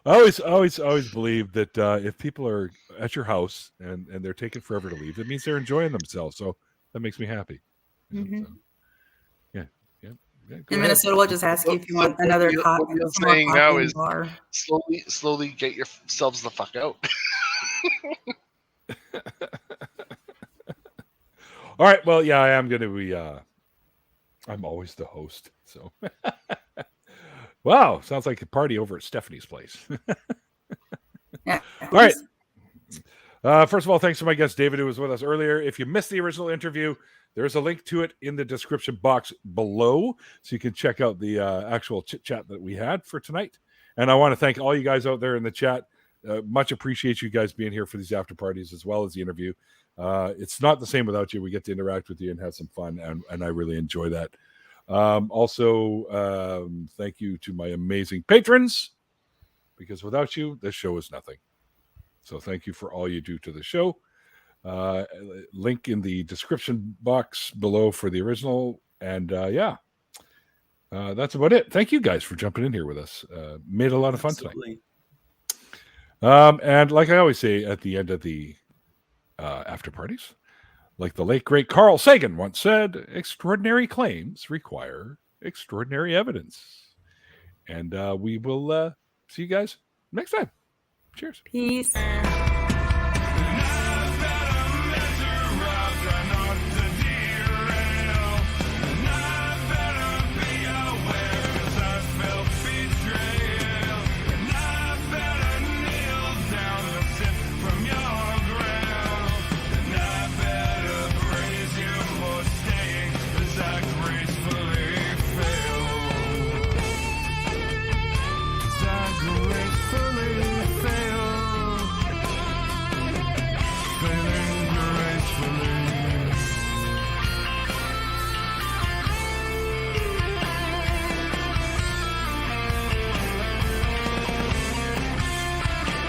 S2: I always believe that if people are at your house and they're taking forever to leave, it means they're enjoying themselves. So That makes me happy.
S7: Mhm.
S2: So, yeah. Go
S7: In
S2: ahead.
S7: Minnesota, we'll just ask you if you want another
S4: What
S7: coffee.
S4: you're saying now is slowly get yourselves the fuck out.
S2: All right. Well, yeah, I am going to be. I'm always the host. So, wow, sounds like a party over at Stephanie's place.
S7: Yeah.
S2: All right. First of all, thanks to my guest David, who was with us earlier. If you missed the original interview, there's a link to it in the description box below, so you can check out the actual chit chat that we had for tonight. And I want to thank all you guys out there in the chat. Much appreciate you guys being here for these after parties as well as the interview. It's not the same without you. We get to interact with you and have some fun, and I really enjoy that. Also, thank you to my amazing patrons, because without you, this show is nothing. So thank you for all you do to the show. Link in the description box below for the original. And that's about it. Thank you guys for jumping in here with us. Made a lot of fun tonight. And like I always say at the end of the after parties, like the late great Carl Sagan once said, extraordinary claims require extraordinary evidence. And we will see you guys next time. Cheers.
S7: Peace.